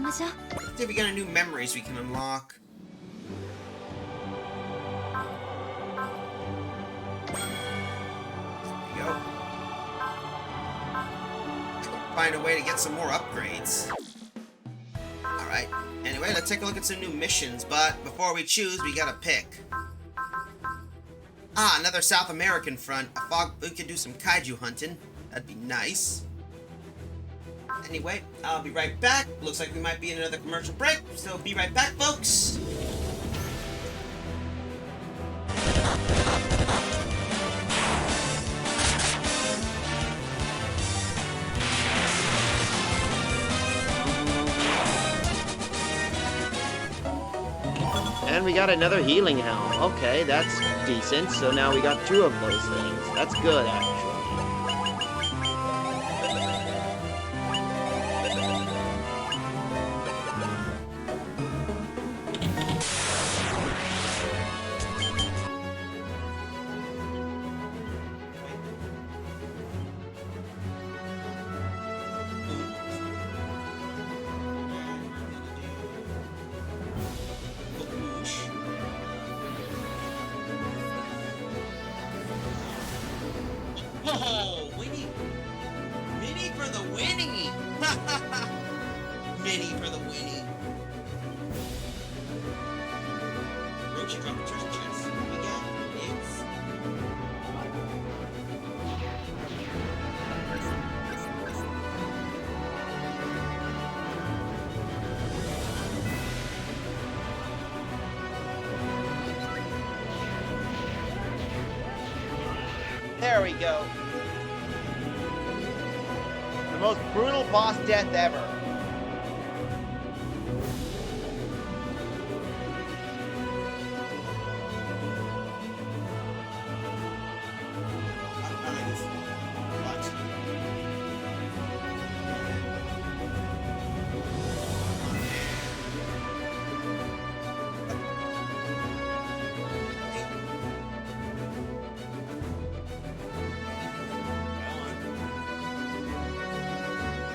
Let's see if we got any new memories we can unlock. find a way to get some more upgrades. Alright. Anyway, let's take a look at some new missions, but before we choose, we gotta pick. Ah, another South American front. We could do some kaiju hunting. That'd be nice. Anyway, I'll be right back. Looks like we might be in another commercial break, so be right back, folks. And we got another healing helm. Okay, that's decent. So now we got 2 of those things. That's good, actually. Oh, Winnie! Minnie for the Winnie! Minnie for the Winnie. Roach, you dropped the treasure chest. Here we go. It's... There we go. The most brutal boss death ever.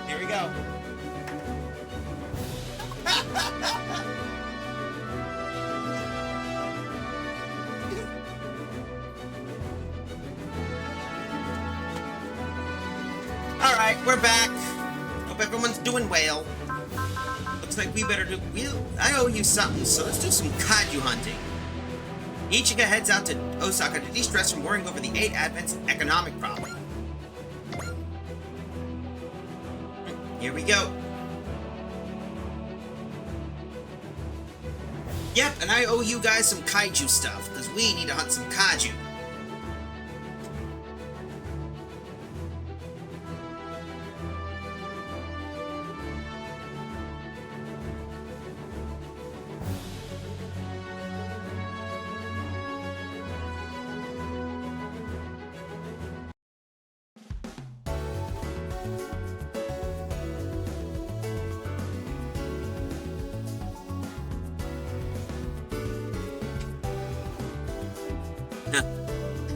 Here we go. Alright, we're back. Hope everyone's doing well. Looks like we better do... I owe you something, so let's do some kaiju hunting. Ichigo heads out to Osaka to de-stress from worrying over the 8 Advent's economic problem. Here we go. Yep, and I owe you guys some kaiju stuff, because we need to hunt some kaiju.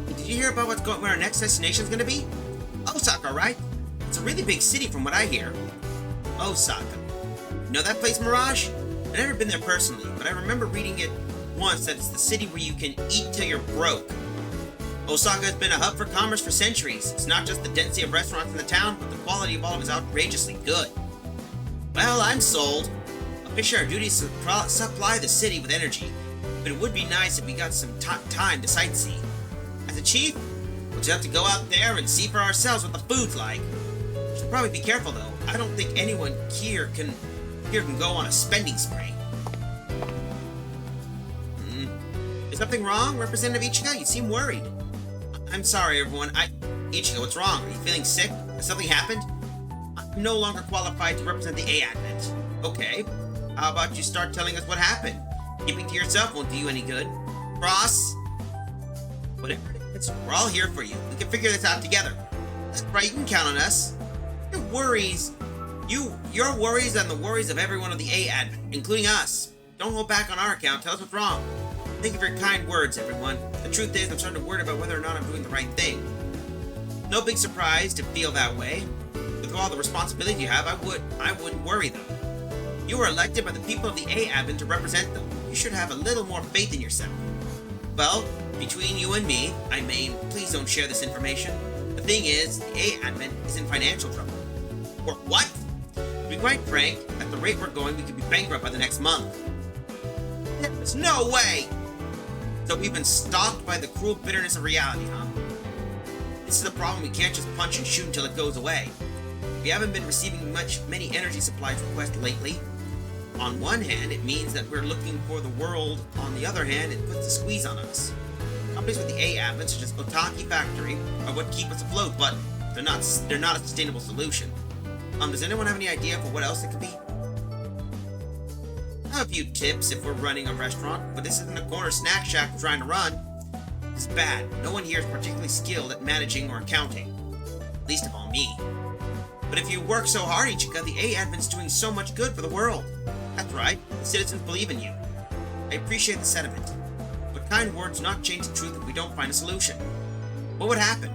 Did you hear about where our next destination is going to be? Osaka, right? It's a really big city from what I hear. Osaka. You know that place, Mirage? I've never been there personally, but I remember reading it once that it's the city where you can eat till you're broke. Osaka has been a hub for commerce for centuries. It's not just the density of restaurants in the town, but the quality of all of it is outrageously good. Well, I'm sold. I'll make sure our duty is to supply the city with energy, but it would be nice if we got some time to sightsee. As a chief, we'll just have to go out there and see for ourselves what the food's like. Should probably be careful though. I don't think anyone here can go on a spending spree. Is something wrong, Representative Ichigo? You seem worried. I'm sorry, everyone. Ichigo, what's wrong? Are you feeling sick? Has something happened? I'm no longer qualified to represent the A Advent. Okay. How about you start telling us what happened? Keeping to yourself won't do you any good. Cross? Whatever it is, we're all here for you. We can figure this out together. That's right, you can count on us. Your worries and the worries of everyone of the A Advent, including us. Don't hold back on our account. Tell us what's wrong. Thank you for your kind words, everyone. The truth is, I'm starting to worry about whether or not I'm doing the right thing. No big surprise to feel that way. With all the responsibility you have, I wouldn't worry though. You were elected by the people of the A Advent to represent them. You should have a little more faith in yourself. Well, between you and me, please don't share this information. The thing is, the A Advent is in financial trouble. Or what? To be quite frank, at the rate we're going, we could be bankrupt by the next month. There's no way! So we've been stalked by the cruel bitterness of reality, huh? This is the problem. We can't just punch and shoot until it goes away. We haven't been receiving many energy supplies requests lately. On one hand, it means that we're looking for the world. On the other hand, it puts a squeeze on us. Companies with the A advent, such as Otaki Factory, are what keep us afloat, but they're not a sustainable solution. Does anyone have any idea for what else it could be? I have a few tips if we're running a restaurant, but this isn't a corner snack shack we're trying to run. It's bad. No one here is particularly skilled at managing or accounting. Least of all me. But if you work so hard, Ichika, the A advent's doing so much good for the world. That's right. The citizens believe in you. I appreciate the sentiment. But kind words do not change the truth if we don't find a solution. What would happen?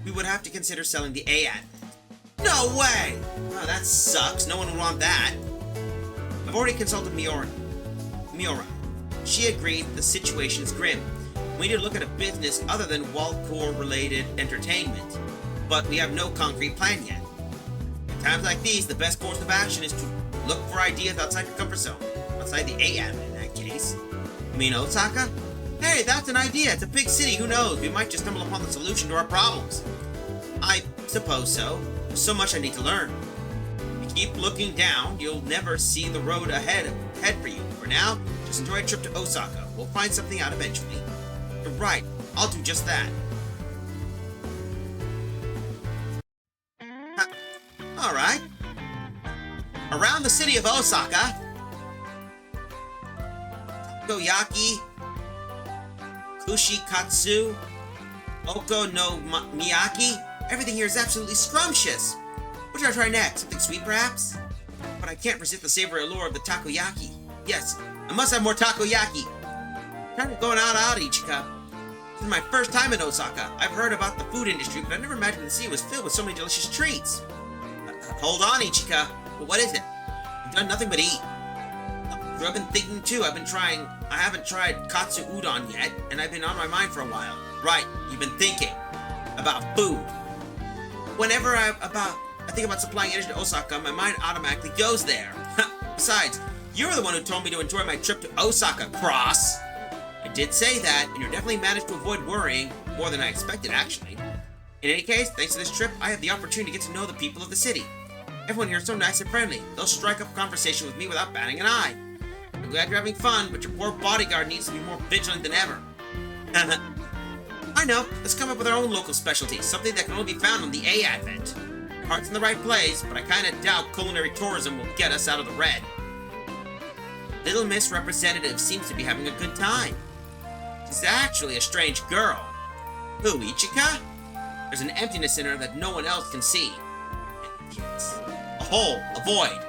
We would have to consider selling the A advent. No way! Oh, that sucks. No one would want that. I've already consulted Miura. She agreed the situation is grim. We need to look at a business other than Walcore-related entertainment. But we have no concrete plan yet. In times like these, the best course of action is to look for ideas outside your comfort zone. Outside the A advent, in that case. You mean Osaka? Hey, that's an idea. It's a big city. Who knows? We might just stumble upon the solution to our problems. I suppose so. There's so much I need to learn. If you keep looking down, you'll never see the road ahead for you. For now, just enjoy a trip to Osaka. We'll find something out eventually. You're right. I'll do just that. Alright. Around the city of Osaka, Takoyaki, Kushikatsu, Oko no Miyaki, everything here is absolutely scrumptious. What should I try next? Something sweet, perhaps? But I can't resist the savory allure of the takoyaki. Yes, I must have more takoyaki. Kind of going out, Ichika. This is my first time in Osaka. I've heard about the food industry, but I never imagined the city was filled with so many delicious treats. Hold on, Ichika. But what is it? You've done nothing but eat. I've been thinking too. I haven't tried katsu udon yet, and I've been on my mind for a while. Right, you've been thinking about food. Whenever I think about supplying energy to Osaka, my mind automatically goes there. Besides, you're the one who told me to enjoy my trip to Osaka, Cross. I did say that, and you definitely managed to avoid worrying, more than I expected, actually. In any case, thanks to this trip, I have the opportunity to get to know the people of the city. Everyone here is so nice and friendly. They'll strike up a conversation with me without batting an eye. I'm glad you're having fun, but your poor bodyguard needs to be more vigilant than ever. I know. Let's come up with our own local specialty, something that can only be found on the A advent. Your heart's in the right place, but I kinda doubt culinary tourism will get us out of the red. Little Miss Representative seems to be having a good time. She's actually a strange girl. Who, Ichika? There's an emptiness in her that no one else can see. Emptiness. A hole, a void.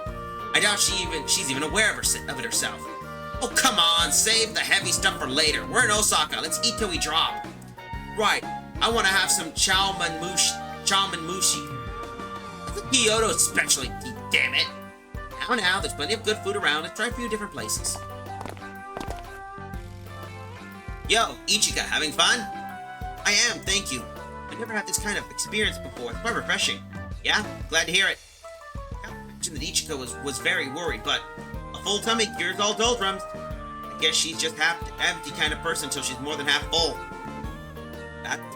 I doubt she's even aware of it herself. Oh, come on, save the heavy stuff for later. We're in Osaka. Let's eat till we drop. Right, I want to have some chow man mushi. That's a Kyoto specialty, damn it. Now, there's plenty of good food around. Let's try a few different places. Yo, Ichika, having fun? I am, thank you. I've never had this kind of experience before. It's quite refreshing. Yeah, glad to hear it. I mentioned that Ichika was very worried, but a full tummy cures all doldrums. I guess she's just half empty kind of person until she's more than half full.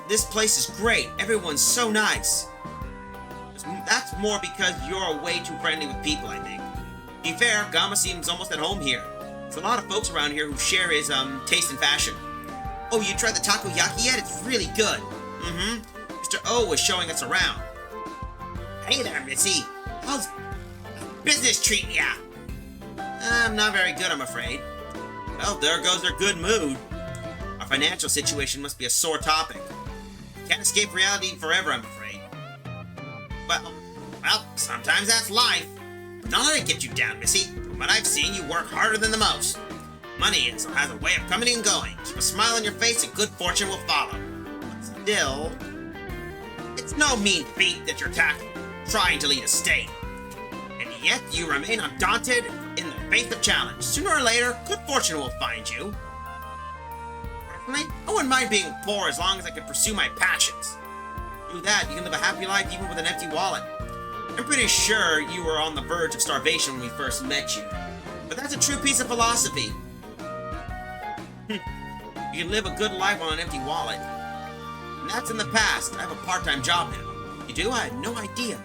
This place is great. Everyone's so nice. That's more because you're way too friendly with people, I think. To be fair, Gama seems almost at home here. There's a lot of folks around here who share his taste in fashion. Oh, you tried the takoyaki yet? It's really good. Mr. O was showing us around. Hey there, Missy. How's business treating ya? Not very good, I'm afraid. Well, there goes our good mood. Our financial situation must be a sore topic. Can't escape reality forever, I'm afraid. Well, sometimes that's life. But don't let it get you down, Missy. From what I've seen, you work harder than the most. Money has a way of coming and going. Keep a smile on your face and good fortune will follow. But still, it's no mean feat that you're trying to lead a state. And yet you remain undaunted in the face of challenge. Sooner or later, good fortune will find you. Personally, I wouldn't mind being poor as long as I could pursue my passions. Do that, you can live a happy life even with an empty wallet. I'm pretty sure you were on the verge of starvation when we first met you. But that's a true piece of philosophy. You can live a good life on an empty wallet. And that's in the past. I have a part-time job now. You do? I had no idea.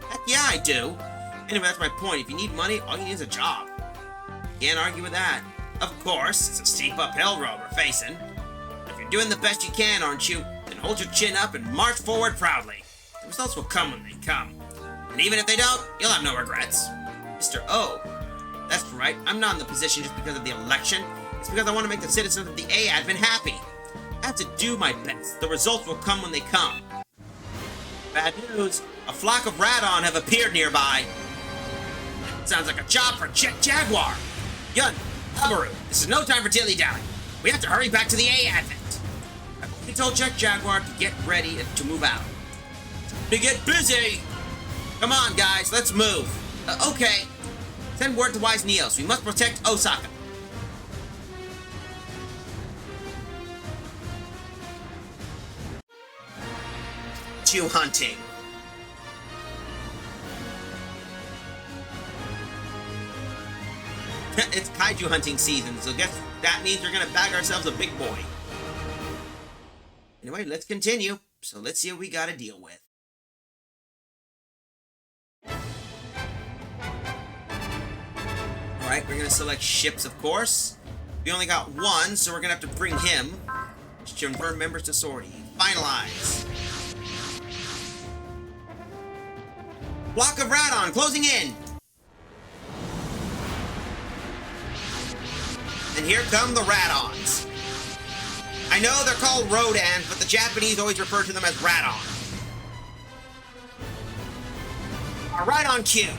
Heck yeah, I do. Anyway, that's my point. If you need money, all you need is a job. Can't argue with that. Of course, it's a steep uphill road we're facing. If you're doing the best you can, aren't you? Then hold your chin up and march forward proudly. The results will come when they come. And even if they don't, you'll have no regrets. Mr. O. That's right, I'm not in the position just because of the election. It's because I want to make the citizens of the A-Advent happy. I have to do my best. The results will come when they come. Bad news. A flock of Radon have appeared nearby. Sounds like a job for Jet Jaguar. Yun, Habaru, this is no time for dilly-dally. We have to hurry back to the A-Advent. I've already told Jet Jaguar to get ready to move out. To get busy! Come on, guys, let's move. Okay. Send word to Wise Neos. We must protect Osaka. Kaiju hunting. It's kaiju hunting season, so guess that means we're gonna bag ourselves a big boy. Anyway, let's continue. So let's see what we gotta deal with. Alright, we're gonna select ships, of course. We only got one, so we're gonna have to bring him. Confirm members to sortie. Finalize. Block of Radon closing in. And here come the Radons. I know they're called Rodans, but the Japanese always refer to them as Radon. Right on cue.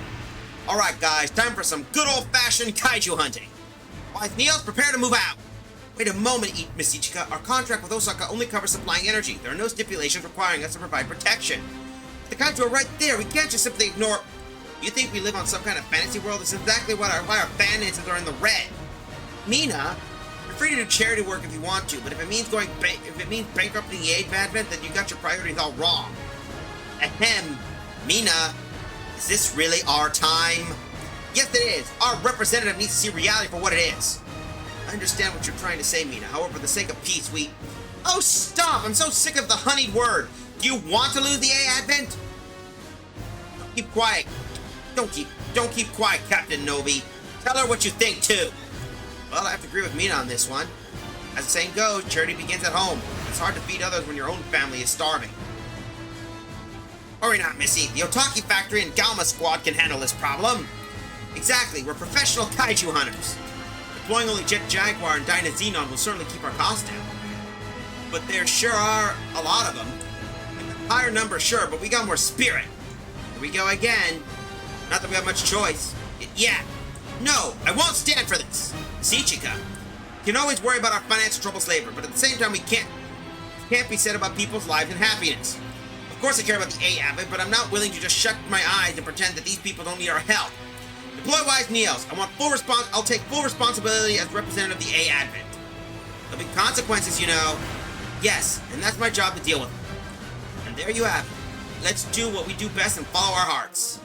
Alright guys, time for some good old-fashioned kaiju hunting. Wise Neos, prepare to move out. Wait a moment, Miss Ichika. Our contract with Osaka only covers supplying energy. There are no stipulations requiring us to provide protection. The kaiju are right there. We can't just simply ignore... You think we live on some kind of fantasy world? This is exactly why our finances are in the red. Mina, you're free to do charity work if you want to, but if it means bankrupting the A-Advent, then you got your priorities all wrong. Ahem. Mina, is this really our time? Yes, it is. Our representative needs to see reality for what it is. I understand what you're trying to say, Mina. However, for the sake of peace, we... Oh, stop! I'm so sick of the honeyed word. Do you want to lose the A-Advent? Don't keep quiet. Don't keep quiet, Captain Nobi. Tell her what you think, too. Well, I have to agree with Mina on this one. As the saying goes, charity begins at home. It's hard to feed others when your own family is starving. Worry not, Missy. The Otaki Factory and Galma Squad can handle this problem. Exactly. We're professional kaiju hunters. Deploying only Jet Jaguar and Dyna Xenon will certainly keep our costs down. But there sure are a lot of them. Higher number, sure, but we got more spirit. Here we go again. Not that we have much choice. Yeah. No, I won't stand for this. Ichika, you can always worry about our financial troubles later, but at the same time, we can't be said about people's lives and happiness. Of course I care about the A-Advent, but I'm not willing to just shut my eyes and pretend that these people don't need our help. Deploy Wise Neos. I'll take full responsibility as representative of the A-Advent. There'll be consequences, you know. Yes, and that's my job to deal with them. And there you have it. Let's do what we do best and follow our hearts.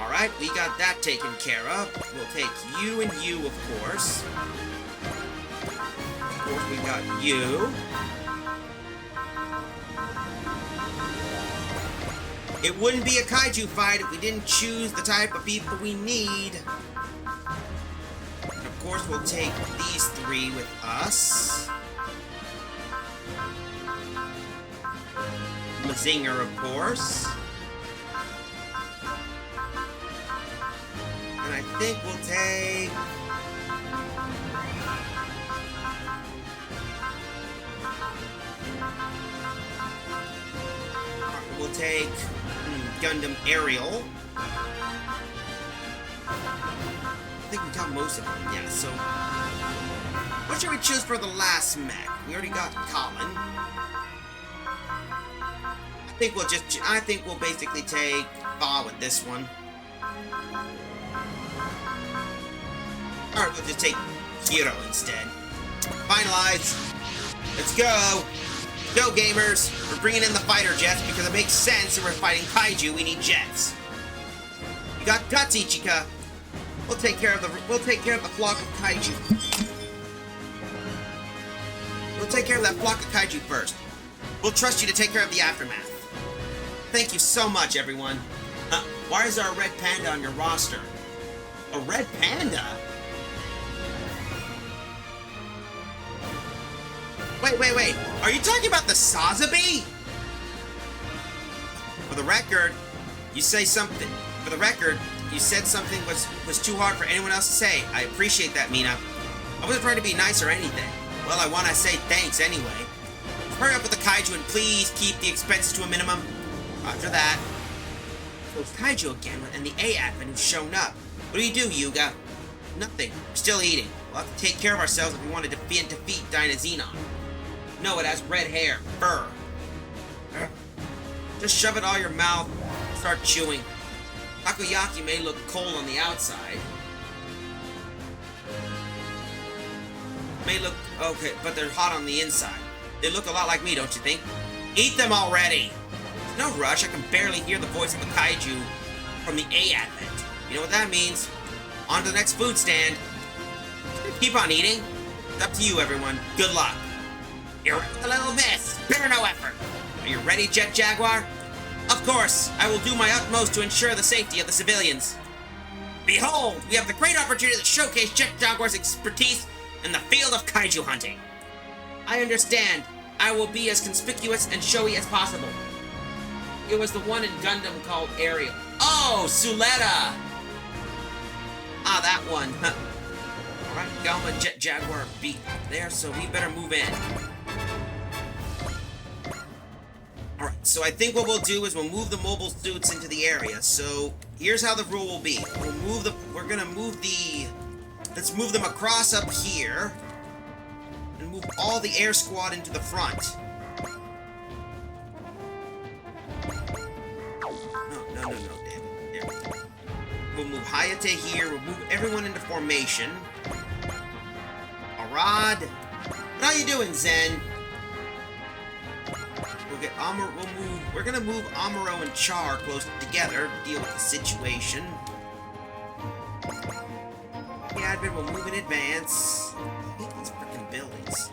Alright, we got that taken care of. We'll take you and you, of course. Of course, we got you. It wouldn't be a kaiju fight if we didn't choose the type of people we need. And of course, we'll take these three with us. Mazinger, of course. And I think we'll take... We'll take Gundam Aerial. I think we got most of them, yeah, so... What should we choose for the last mech? We already got Colin. I think we'll basically take Ba with this one. Alright, we'll just take Hiro instead. Finalize. Let's go. Go, gamers! We're bringing in the fighter jets because it makes sense if we're fighting kaiju, we need jets. You got guts, Ichika. We'll take care of the flock of kaiju. We'll take care of that flock of kaiju first. We'll trust you to take care of the aftermath. Thank you so much, everyone. Why is there a red panda on your roster? A red panda? Wait. Are you talking about the Sazabi? For the record, you say something. For the record, you said something was too hard for anyone else to say. I appreciate that, Mina. I wasn't trying to be nice or anything. Well, I want to say thanks anyway. Hurry up with the kaiju and please keep the expenses to a minimum. After that, those kaiju again and the A-Advent who's shown up. What do you do, Yuga? Nothing. We're still eating. We'll have to take care of ourselves if we want to defeat Dynazenon. No, it has red hair, fur. Just shove it all your mouth, start chewing. Takoyaki may look cold on the outside. May look okay, but they're hot on the inside. They look a lot like me, don't you think? Eat them already! No rush, I can barely hear the voice of the kaiju from the A-Advent. You know what that means? On to the next food stand. Keep on eating. It's up to you, everyone. Good luck. You're a little miss. Spare no effort. Are you ready, Jet Jaguar? Of course. I will do my utmost to ensure the safety of the civilians. Behold, we have the great opportunity to showcase Jet Jaguar's expertise in the field of kaiju hunting. I understand. I will be as conspicuous and showy as possible. It was the one in Gundam called Ariel. Oh, Suletta! Ah, that one. Alright, Galma Jet Jaguar beat there, so we better move in. Alright, so I think what we'll do is we'll move the mobile suits into the area. So, here's how the rule will be. Let's move them across up here. And move all the air squad into the front. No, damn it. There we go. We'll move Hayate here. We'll move everyone into formation. Arad. How you doing, Zen? We'll get we're gonna move Amuro and Char close together to deal with the situation. The Advent will move in advance. I hate these freaking buildings.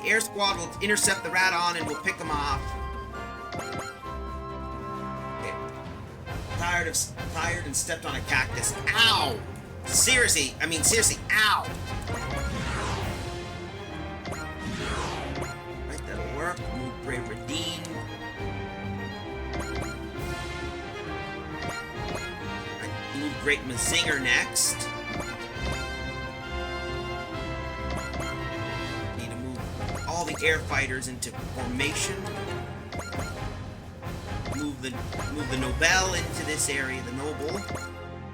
The air squad will intercept the Radon and we'll pick them off. Okay. Tired and stepped on a cactus. Ow! Seriously, ow! Right, that'll work. Move Brave Redeem. Right, move Great Mazinger next. Need to move all the air fighters into formation. Move the Nobel into this area, the Noble.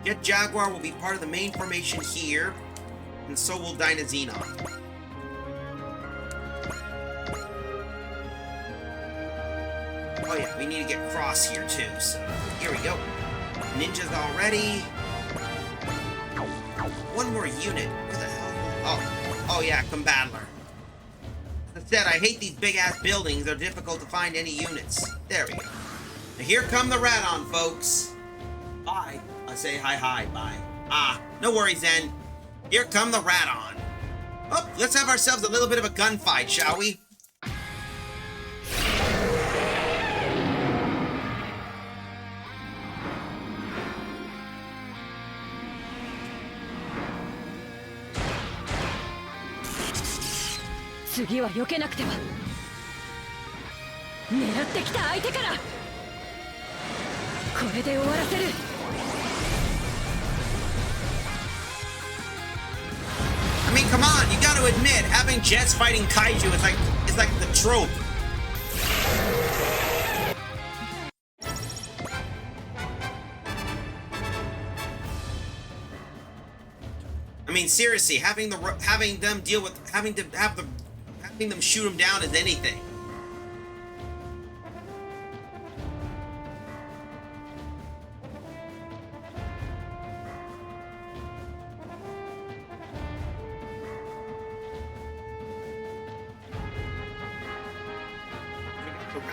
Jet Jaguar will be part of the main formation here, and so will Dynazenon. Oh yeah, we need to get Cross here too, so here we go. Ninjas already. One more unit. Where the hell? Oh yeah, Combattler. As I said, I hate these big-ass buildings. They're difficult to find any units. There we go. Now here come the Radon, folks. Bye. I say hi, bye. Ah, no worries, then. Here come the Radon. Oh, let's have ourselves a little bit of a gunfight, shall we?次は避けなくては。狙ってきた相手から。これで終わらせる。I mean, come on, you gotta admit, having jets fighting kaiju is like the trope. I mean, seriously, having them shoot them down is anything.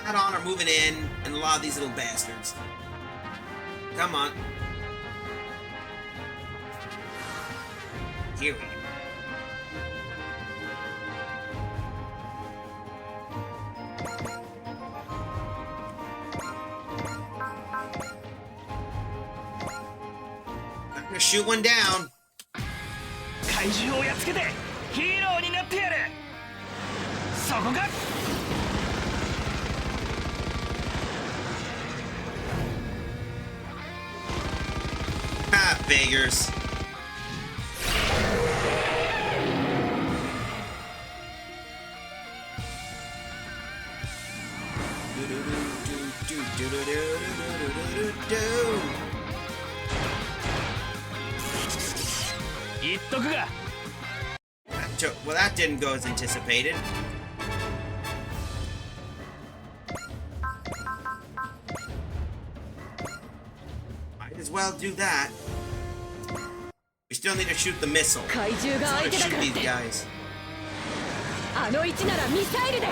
Radon are moving in, and a lot of these little bastards. Come on. Here we go. I'm gonna shoot one down. 怪獣をやっつけてヒーローになってやる。そこが Ah, beggars. Well, that didn't go as anticipated. Might as well do that. We still need to shoot the missile. Let's shoot these guys. あの位置ならミサイルで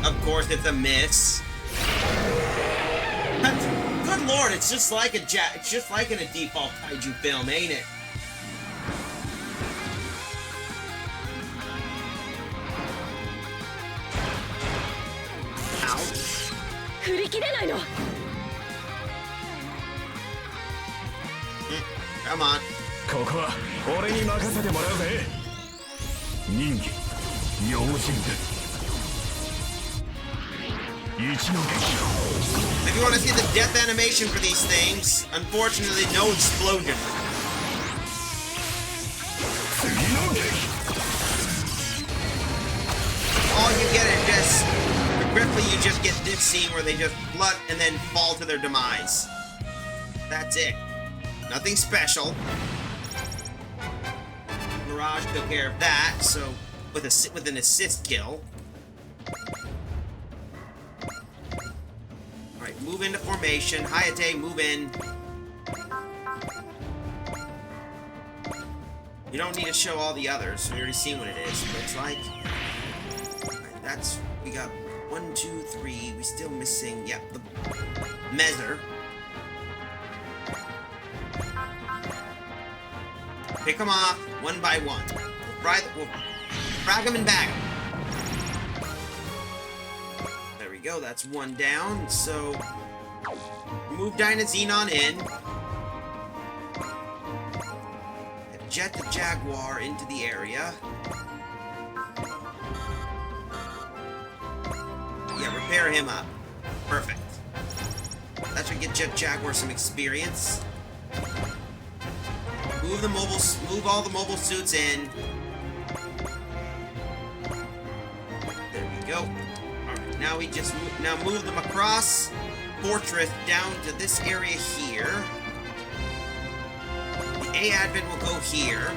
Of course, it's a miss. Good lord, it's just like it's just like in a default kaiju film, ain't it? Ow. 振り切れないの Come on. ここは俺に任せてもらうぜ。人間、用心だ。一の撃。 If you want to see the death animation for these things, unfortunately, no explosion. All you get is just, regretfully, you just get this scene where they just flood and then fall to their demise. That's it. Nothing special. Mirage took care of that, so with an assist kill. Alright, move into formation. Hayate, move in. You don't need to show all the others. We already seen what it is. Looks like. Alright, that's... We got 1, 2, 3. We still missing... Yep, the... Measure. Pick them off, one by one. We'll frag them and bag them. There we go, that's one down. So, move Dyna Xenon in. Jet the Jaguar into the area. Yeah, repair him up. Perfect. That should get Jet Jaguar some experience. Move all the mobile suits in. There we go. Alright, now we just move them across Fortress down to this area here. The A advent will go here.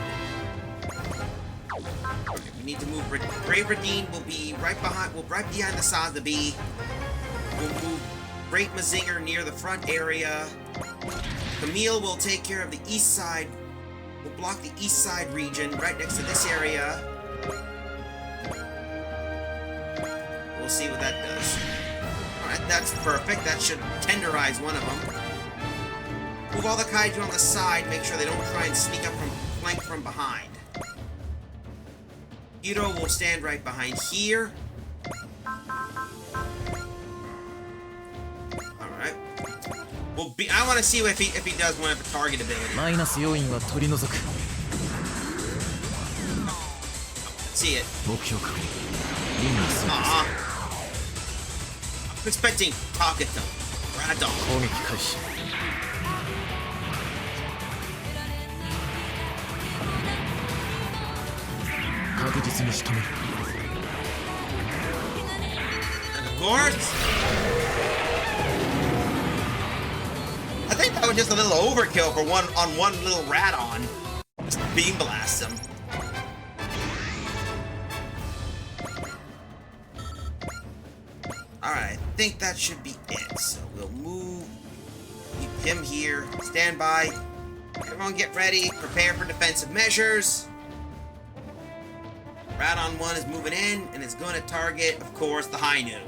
Right, we need to move Brave Radine will be right behind the Sazabi. We'll move Great Mazinger near the front area. Camille will take care of the east side. We'll block the east side region right next to this area. We'll see what that does. Alright, that's perfect. That should tenderize one of them. Move all the kaiju on the side. Make sure they don't try and sneak up from flank from behind. Hiro will stand right behind here. Alright. I want to see if he does one of the target ability. See it. I'm expecting Taketo. Radon. 確実に仕留める。 Of course. I think that was just a little overkill for one little Radon. Just beam blast him. Alright, I think that should be it. So we'll move. Keep him here. Stand by. Everyone get ready. Prepare for defensive measures. Radon 1 is moving in, and it's going to target, of course, the Hainu.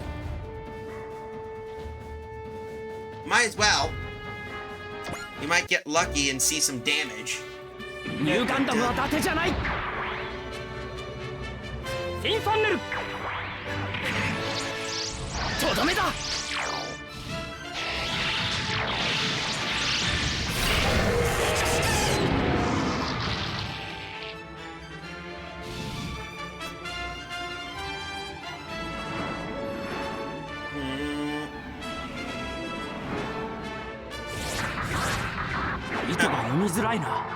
Might as well. You might get lucky and see some damage. ニューガンダムは伊達じゃない。フィンファンネル。とどめだ。糸が読みづらいな。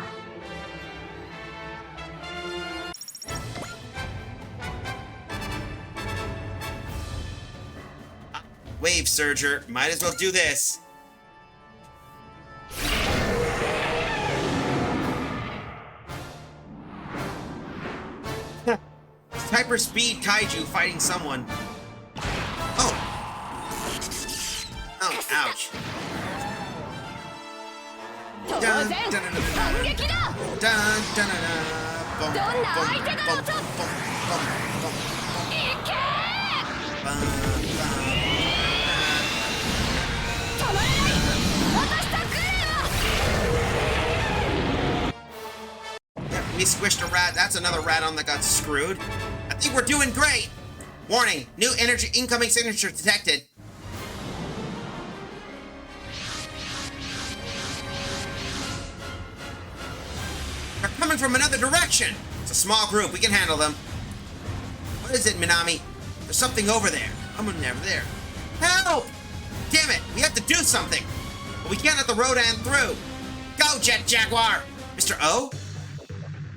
Wave Surger, might as well do this. Hyper speed kaiju fighting someone. Oh. Oh, ouch. Dun, dun, dun, dun, dun, dun, dun, dun, dun, dun, bum, bum, bum, bum, bum, bum, bum, bum. We squished a rat. That's another Radon that got screwed. I think we're doing great. Warning, new energy incoming signature detected. They're coming from another direction. It's a small group. We can handle them. What is it, Minami? There's something over there. I'm never there. Help! Damn it, we have to do something. But we can't let the Rodan through. Go, Jet Jaguar! Mr. O?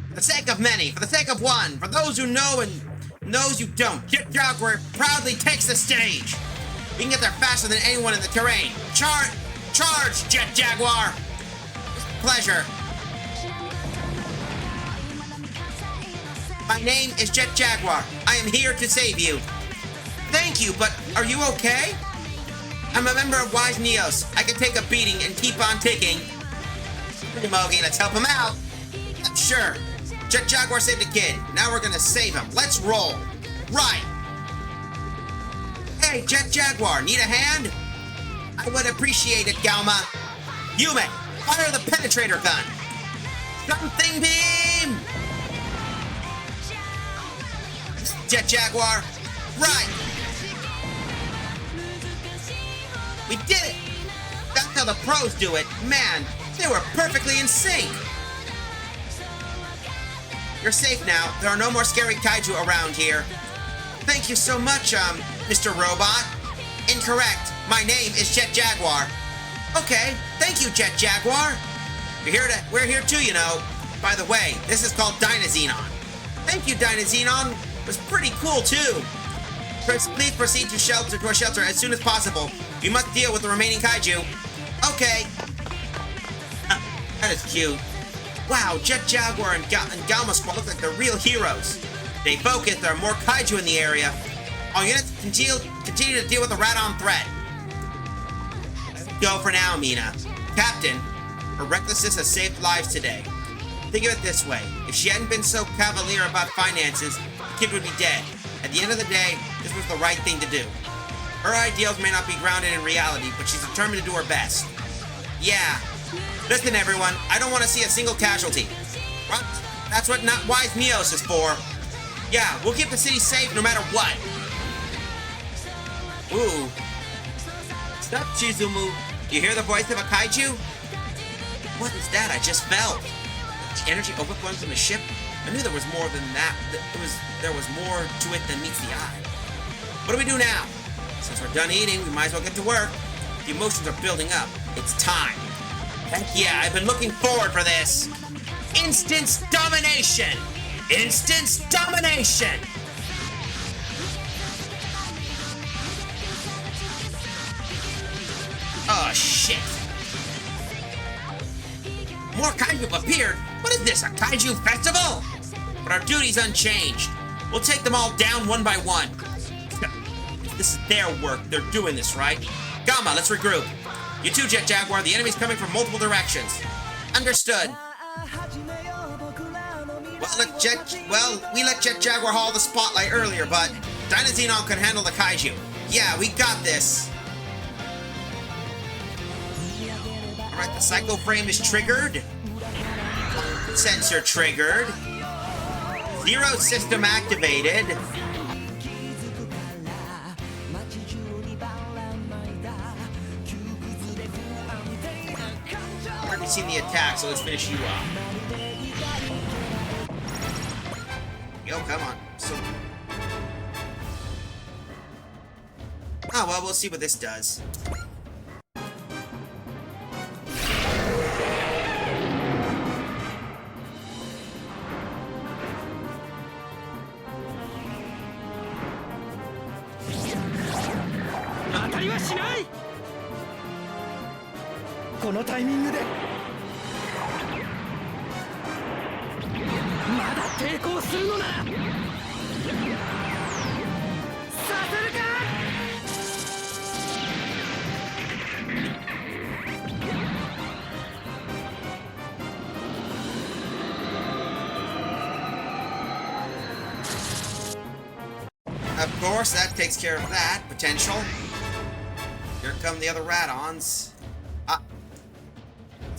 For the sake of many, for the sake of one, for those who know and those who don't, Jet Jaguar proudly takes the stage. We can get there faster than anyone in the terrain. Charge, Jet Jaguar! Pleasure. My name is Jet Jaguar. I am here to save you. Thank you, but are you okay? I'm a member of Wise Neos. I can take a beating and keep on ticking. Mogi, let's help him out. Sure. Jet Jaguar saved a kid. Now we're gonna save him. Let's roll. Right. Hey, Jet Jaguar, need a hand? I would appreciate it, Galma. Yume, fire the penetrator gun. Something beam! Jet Jaguar, right. We did it! That's how the pros do it. Man, they were perfectly in sync. You're safe now. There are no more scary kaiju around here. Thank you so much, Mr. Robot. Incorrect. My name is Jet Jaguar. Okay, thank you, Jet Jaguar. We're here too, you know. By the way, this is called Dynazenon. Thank you, Dynazenon. It was pretty cool too. Please proceed to our shelter as soon as possible. We must deal with the remaining kaiju. Okay. That is cute. Wow, Jet Jaguar and Galma Squad look like they're real heroes. Stay focused, there are more kaiju in the area. All units continue to deal with the Radon threat. Go for now, Mina. Captain, her recklessness has saved lives today. Think of it this way. If she hadn't been so cavalier about finances, the kid would be dead. At the end of the day, this was the right thing to do. Her ideals may not be grounded in reality, but she's determined to do her best. Yeah. Listen, everyone, I don't want to see a single casualty. What? That's what not Wise Neos is for. Yeah, we'll keep the city safe no matter what. Ooh. Stop, Chizumu. You hear the voice of a kaiju? What is that? I just felt. The energy overflowing from the ship? I knew there was more than that. There was more to it than meets the eye. What do we do now? Since we're done eating, we might as well get to work. The emotions are building up. It's time. Heck yeah, I've been looking forward for this. Instance domination! Instance domination! Oh, shit. More kaiju have appeared. What is this, a kaiju festival? But our duty's unchanged. We'll take them all down one by one. This is their work. They're doing this, right? Gamma, let's regroup. You too, Jet Jaguar. The enemy's coming from multiple directions. Understood. We let Jet Jaguar haul the spotlight earlier, but Dynazenon can handle the kaiju. Yeah, we got this. Alright, the Psycho Frame is triggered. Sensor triggered. Zero system activated. Already seen the attack, so let's finish you off. Yo, come on. So... Oh, well, we'll see what this does. Atari このタイミングでまだ抵抗するのならさせるか。 Of course, that takes care of that potential. Here come the other Radons.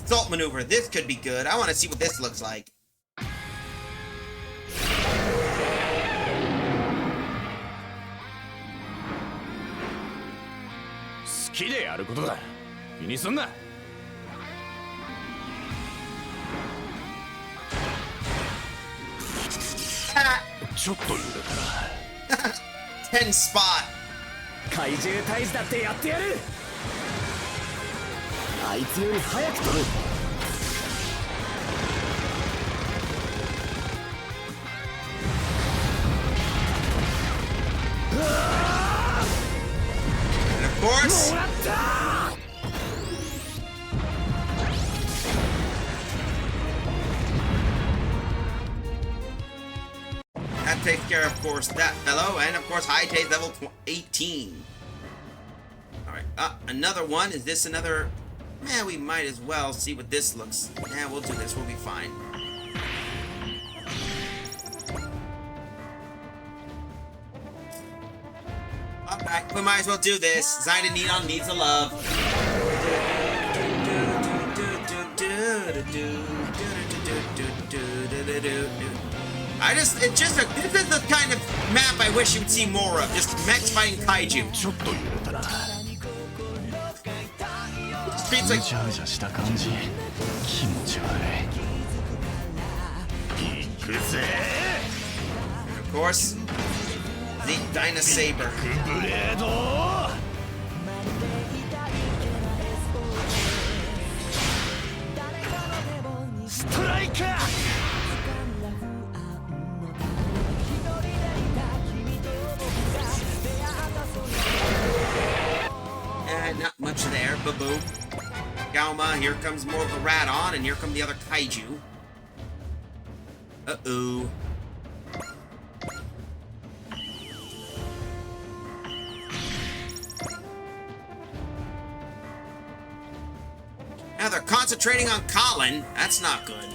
Assault maneuver. This could be good. I want to see what this looks like. 好きでやることだ。気にすんな。ちょっと揺れたな。10 spot. 怪獣退治だってやってやる。あいつより早く飛ぶ。 And of course, that takes care, of course, that fellow, and of course, high taste level 18. All right, another one. Is this another? Man, we might as well see what this looks. Yeah, we'll do this. We'll be fine. Alright, we might as well do this. Dynazenon needs a love. This is the kind of map I wish you would see more of. Just mechs fighting kaiju. Streets like... Of course, the Dynasaber. Not much there, ba-boom. Galma, here comes more of the Radon, and here come the other kaiju. Uh-oh. Now they're concentrating on Colin. That's not good.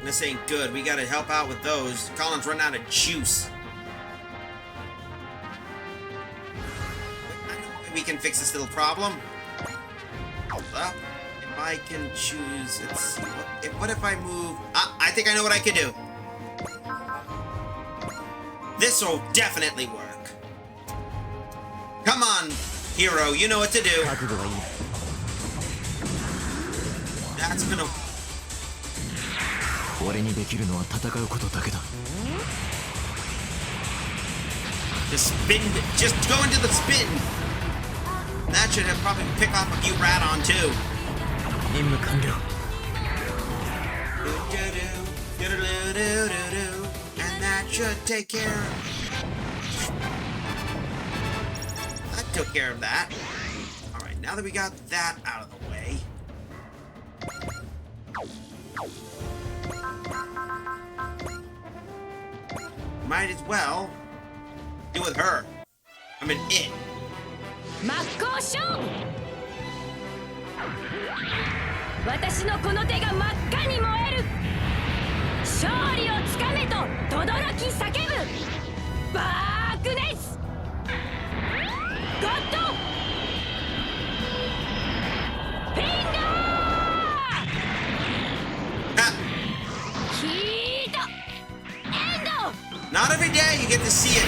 This ain't good. We gotta help out with those. Colin's run out of juice. We can fix this little problem. Hold up. If I can choose... Let's see. What if I move... I think I know what I can do. This will definitely work. Come on, hero. You know what to do. That's gonna... Just spin... Just go into the spin. That should have probably picked off a few Radon too. And that should take care of... That took care of that. Alright, now that we got that out of the way... Might as well deal with her. I mean, it. 真っ向勝負。私のこの手が真っ赤に燃える。勝利をつかめと轟き叫ぶ。バークネスゴッドフィンガーヒートエンド。 Not every day you get to see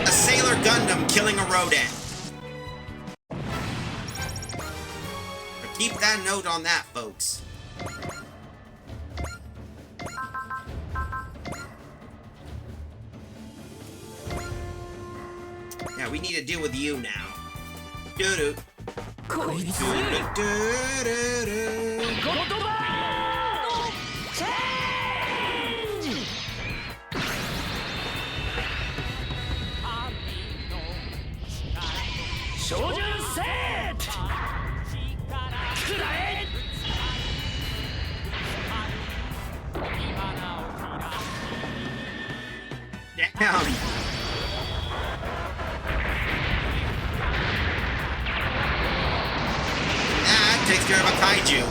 a Sailor Gundam killing a rodent. Keep that note on that, folks. Yeah, we need to deal with you now. Doo-doo. Doo-doo-doo-doo-doo. 照準セットくらえ Damn. That takes care of a kaiju.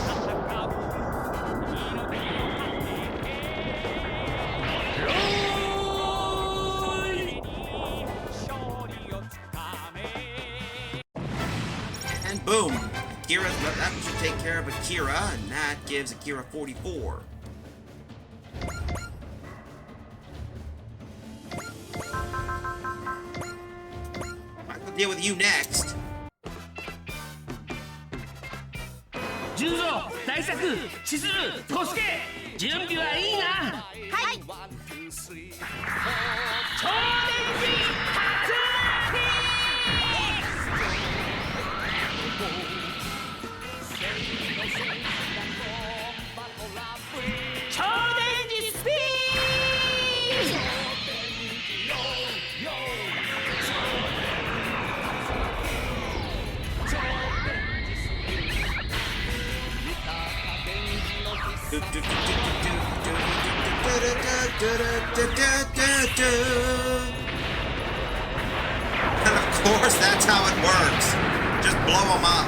And boom. That should take care of Akira, and that gives Akira 44. I'll deal with you next. 順蔵大作千鶴小助準備はいいな。はい。超電磁発超電磁スピAnd of course, that's how it works. Just blow them up.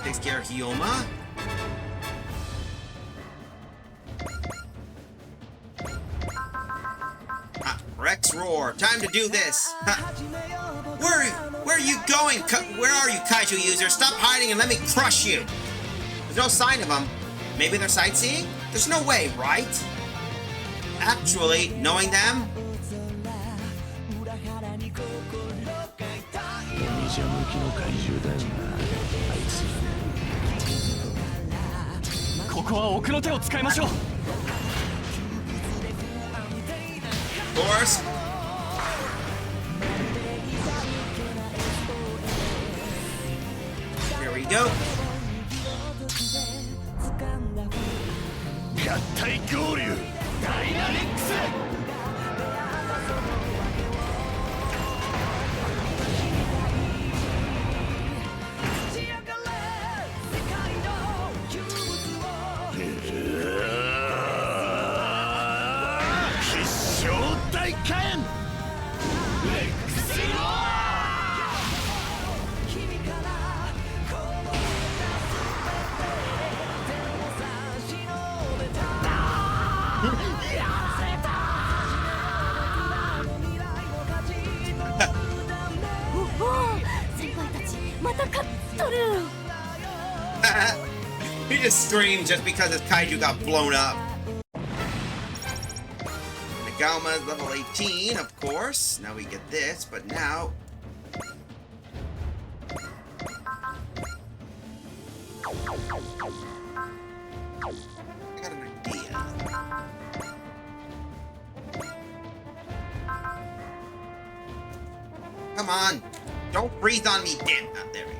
Takes care of Hyoma. Rex Roar. Time to do this. Where are you going? Where are you, Kaiju user? Stop hiding and let me crush you. There's no sign of them. Maybe they're sightseeing? There's no way, right? Actually, knowing them? ここは奥の手を使いましょう。 Of course. Here we go. 合体合流ダイナミックス 必勝大火炎レックスロー He just screamed just because his kaiju got blown up. Nagauma's level 18, of course. Now we get this, but now... I got an idea. Come on! Don't breathe on me, damn! Oh, there we go.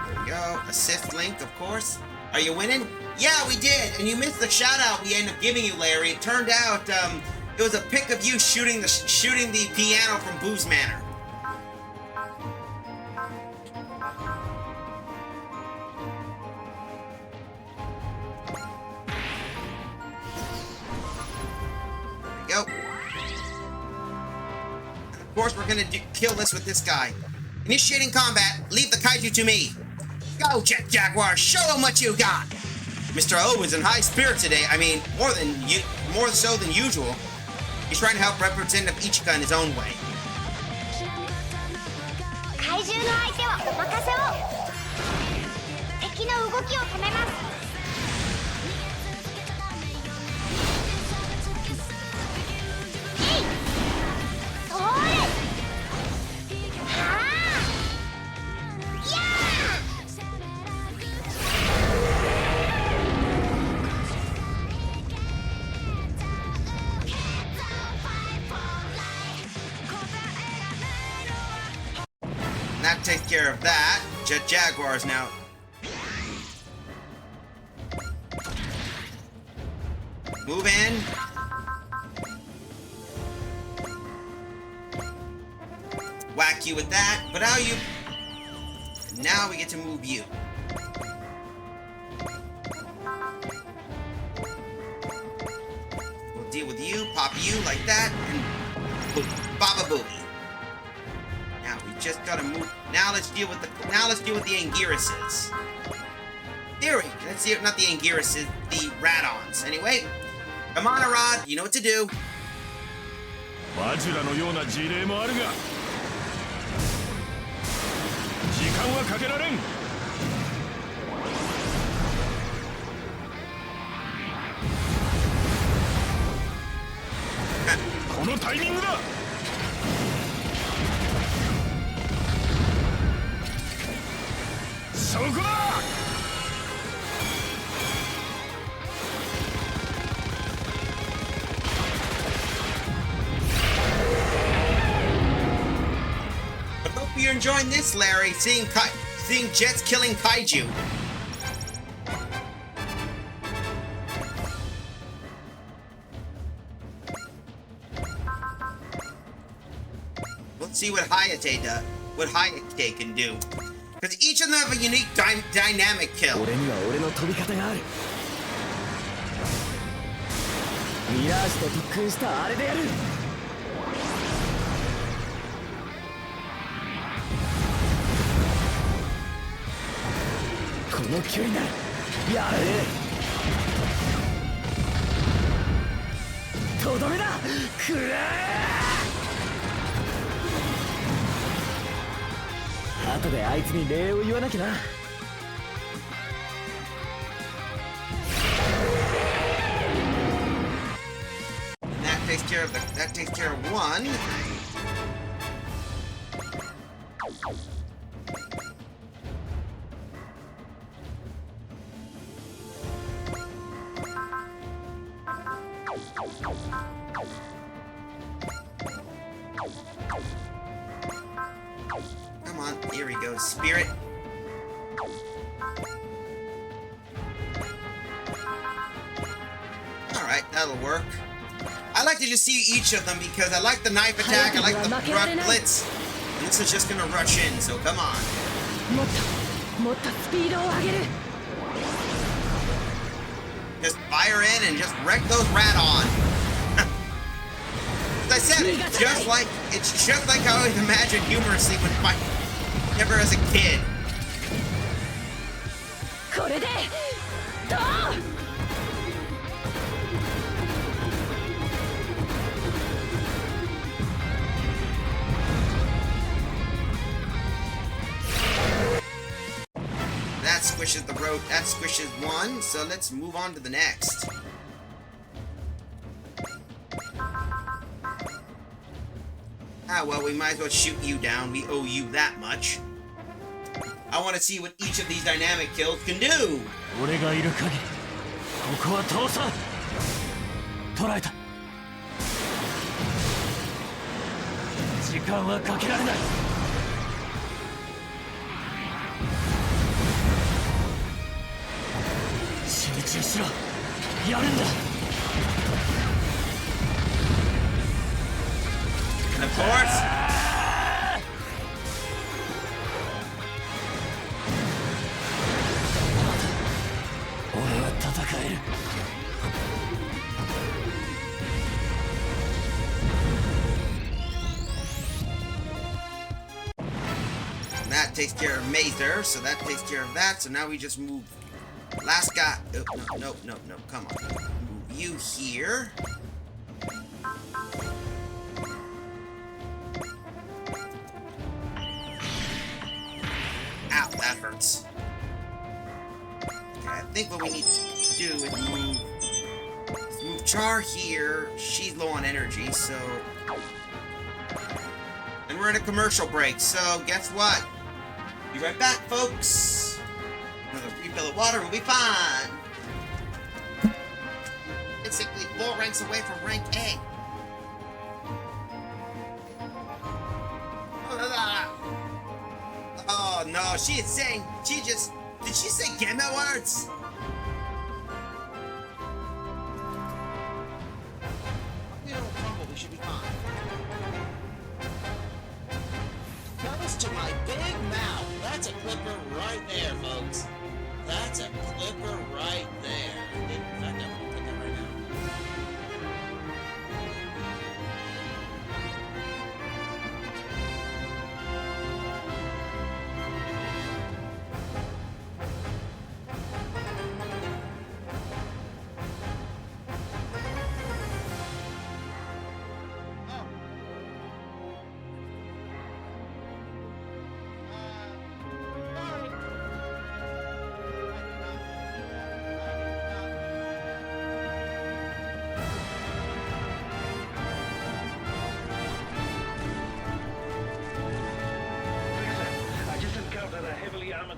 There we go. Assist Link, of course. Are you winning? Yeah, we did! And you missed the shout-out we ended up giving you, Larry. It turned out, it was a pic of you shooting the piano from Boo's Manor. Of course, we're gonna kill this with this guy. Initiating combat. Leave the kaiju to me. Go, Jet Jaguar. Show him what you got. Mr. O is in high spirits today. I mean, more so than usual. He's trying to help Representative Ichika in his own way. 怪獣の相手はお任せを。敵の動きを止めます。えい、それ。はあ。やあ。That takes care of that. Jet Jaguars now. Move in. Whack you with that. But how you... Now we get to move you. We'll deal with you, pop you like that, and boom, baba booey. Now we just gotta move. Now let's deal with the Angirises. Theory. Let's see, not the Angirises, the Radons. Anyway, come on, Arad. You know what to do. バジュラのような事例もあるが時間はかけられん。このタイミングだ。そこだ。I hope you're enjoying this, Larry. Seeing jets killing kaiju. Let's see what Hayate does. What Hayate can do. Because each of them have a unique dynamic kill. 俺には俺の飛び方がある。ミラージュと特訓したあれでやる。この距離ならやれ。とどめだ。くらー。後であいつに礼を言わなきゃな。That takes care of one. Come on, here we go, Spirit. Alright, that'll work. I like to just see each of them because I like the knife attack, I like the front blitz. And this is just gonna rush in, so come on. Just fire in and just wreck those Radon. As I said, it's just like how I imagined humorously when never as a kid. That squishes the road. That squishes one. So let's move on to the next. Ah, well, we might as well shoot you down. We owe you that much. I want to see what each of these dynamic kills can do. 俺がいる限りここは倒さん。捕らえた。時間はかけられない。集中しろ。やるんだ。And of course. that takes care of Mather, so that takes care of that. So now we just move last guy. Oh, no, come on. Move you here. Ow, that hurts. Okay, I think what we need to do is move Char here. She's low on energy, so... And we're in a commercial break, so guess what? Be right back, folks. Another refill of water will be fine. Basically 4 ranks away from rank A. Oh no, she is saying, did she say Gemma words? We don't crumble, we should be fine. Comes to my big mouth. That's a clipper right there, folks. That's a clipper right there. In fact, I'm gonna put that right now.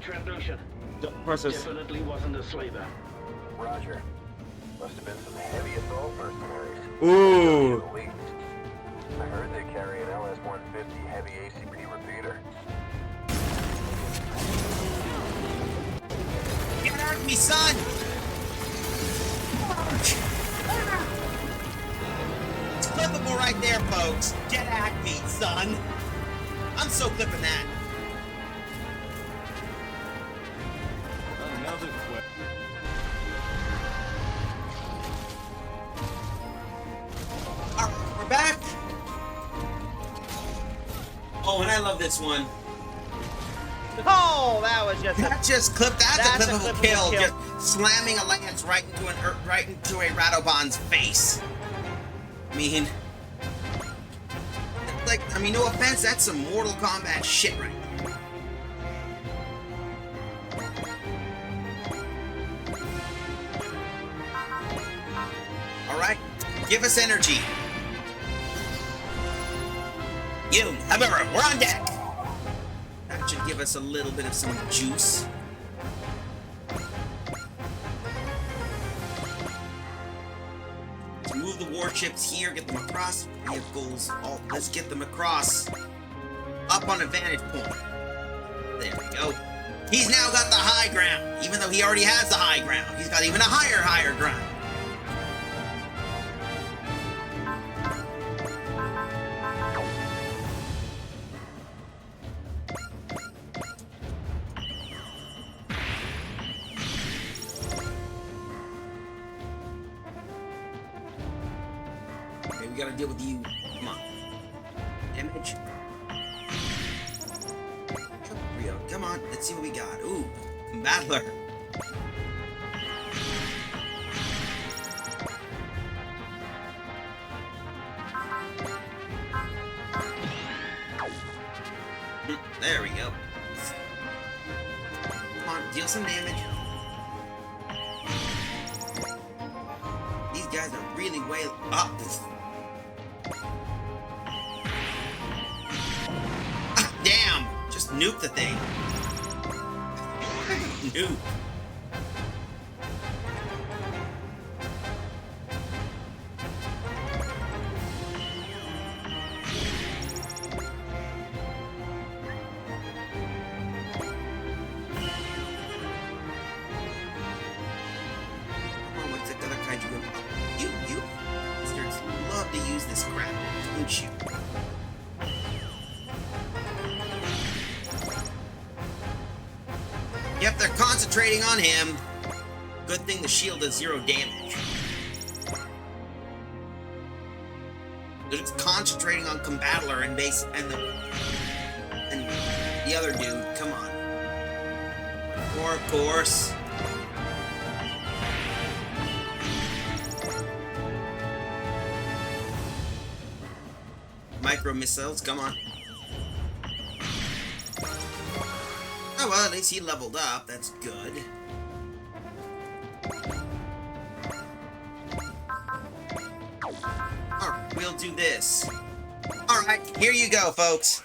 Transduction. Process. Definitely wasn't a slaver. Roger. Must have been some heavy assault mercenaries. Ooh. I heard they carry an LS-150 heavy ACP repeater. Get hurt me, son! It's clippable right there, folks. Get at me, son. I'm so clipping that. Alright, we're back. Oh, and I love this one. Oh, that was just That just clipped. That's a clippable kill. Just slamming a lance right into a Radobon's face. I mean, no offense, that's some Mortal Kombat shit right there. All right, give us energy. You, Hammer, we're on deck. That should give us a little bit of some juice. Let's move the warships here, get them across vehicles. Oh, let's get them across. Up on a vantage point. There we go. He's now got the high ground, even though he already has the high ground. He's got even a higher ground. Okay, we gotta deal with you. Come on. Damage. Rio, come on. Let's see what we got. Ooh, Battler. There we go. Come on, deal some damage. These guys are really way up. Ah, damn! Just nuke the thing. Nuke. You bastards love to use this crap, don't you? Yep, they're concentrating on him. Good thing the shield does 0 damage. They're just concentrating on Combattler and the other dude. Come on. Or, of course. Micro missiles, come on. Oh well, at least he leveled up. That's good. Alright, we'll do this. Alright, here you go, folks.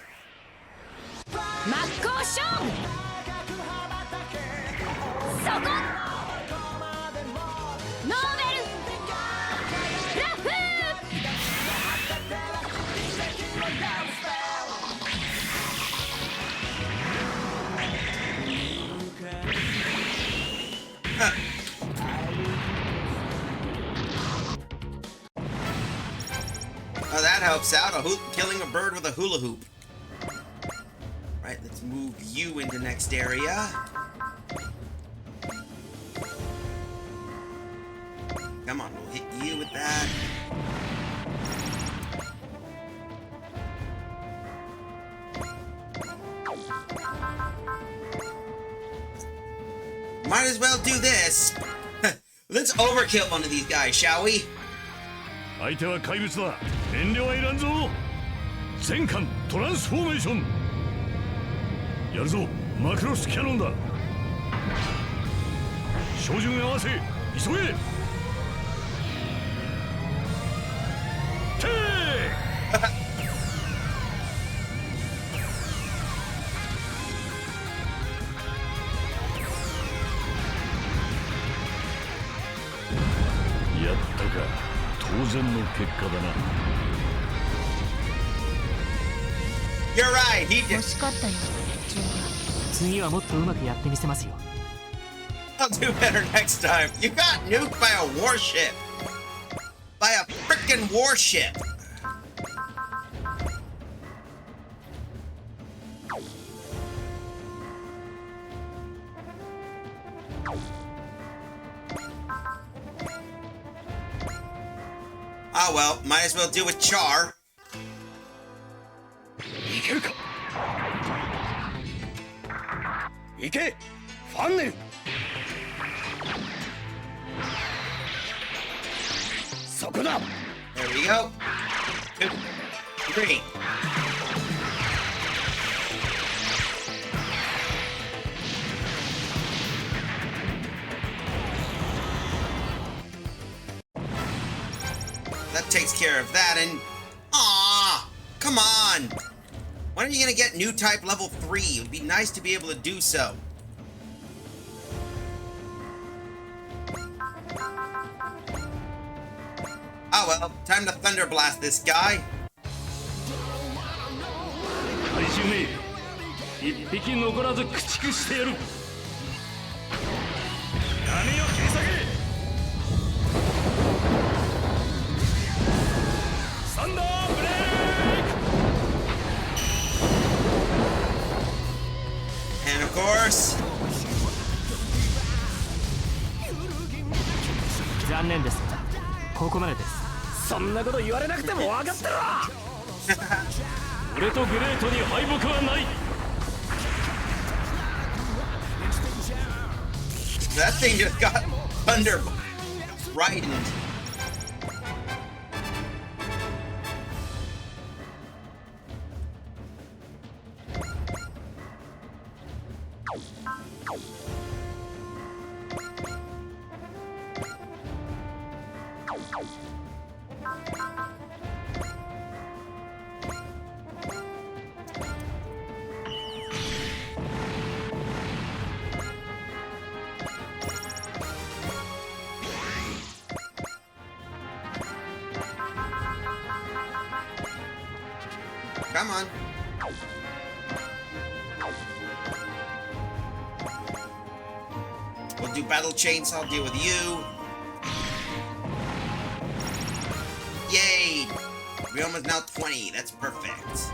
真っ向勝負そこノーベルラフOh, that helps out. Killing a bird with a hula hoop. Right, let's move you into next area. Come on, we'll hit you with that. Might as well do this. Let's overkill one of these guys, shall we? 相手は怪物だ。遠慮はいらんぞ。全艦トランスフォーメーション。やるぞ、マクロスキャノンだ。照準合わせ、急げ。てやったか。当然の結果だな。You're right, he did. 惜しかったよ。次はもっとうまくやってみせますよ。I'll do better next time. You got nuked by a warship. By a frickin' warship. Ah well, might as well do with Char. いけるか。いけ、ファンネル。そこだ。 There we go. 2, 3. That takes care of that, and ah, come on! When are you gonna get new type level 3? It would be nice to be able to do so. Oh well, time to Thunder Blast this guy. 怪獣め、一匹残らず駆逐してやる。波を切り裂け。サンダーブレイク。 And of course, 残念です。ここまでです。そんなこと言われなくても分かってるわ。俺とグレートに敗北はない。 that thing just got Thunder frightened. Come on. We'll do Battle Chainsaw, deal with you. Yay! Realm is now 20. That's perfect.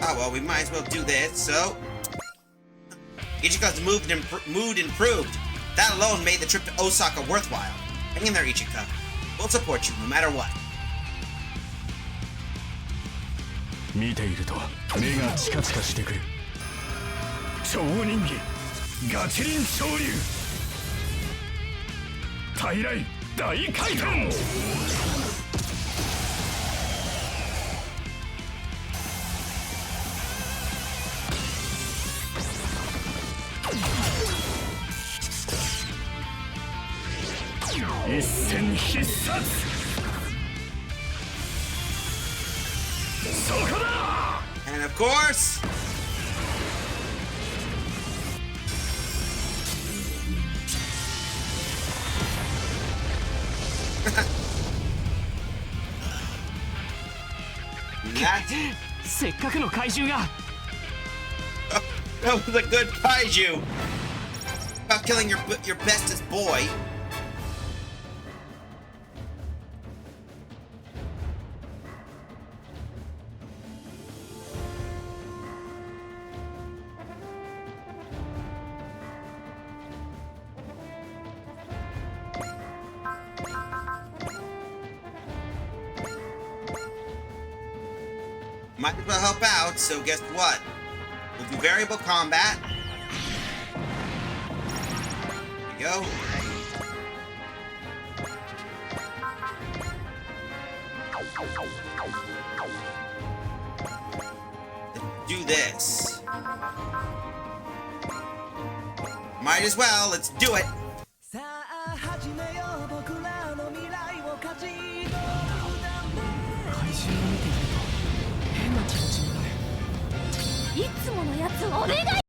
Oh well, we might as well do this, so Ichika's mood improved. That alone made the trip to Osaka worthwhile. Hang in there, Ichika. We'll support you no matter what. 見ていると目がチカチカしてくる。超人気ガチリン潮流大雷大回転。一戦必殺。そこだ。 And of course, that せっかくの怪獣が that was a good kaiju. About killing your bestest boy. Might as well help out, so guess what? We'll do variable combat. There you go. Let's do this. Might as well, let's do it. さあ始めよう僕らの未来を勝ち取る怪獣を見ていると変な気持ちになる。いつものやつお願い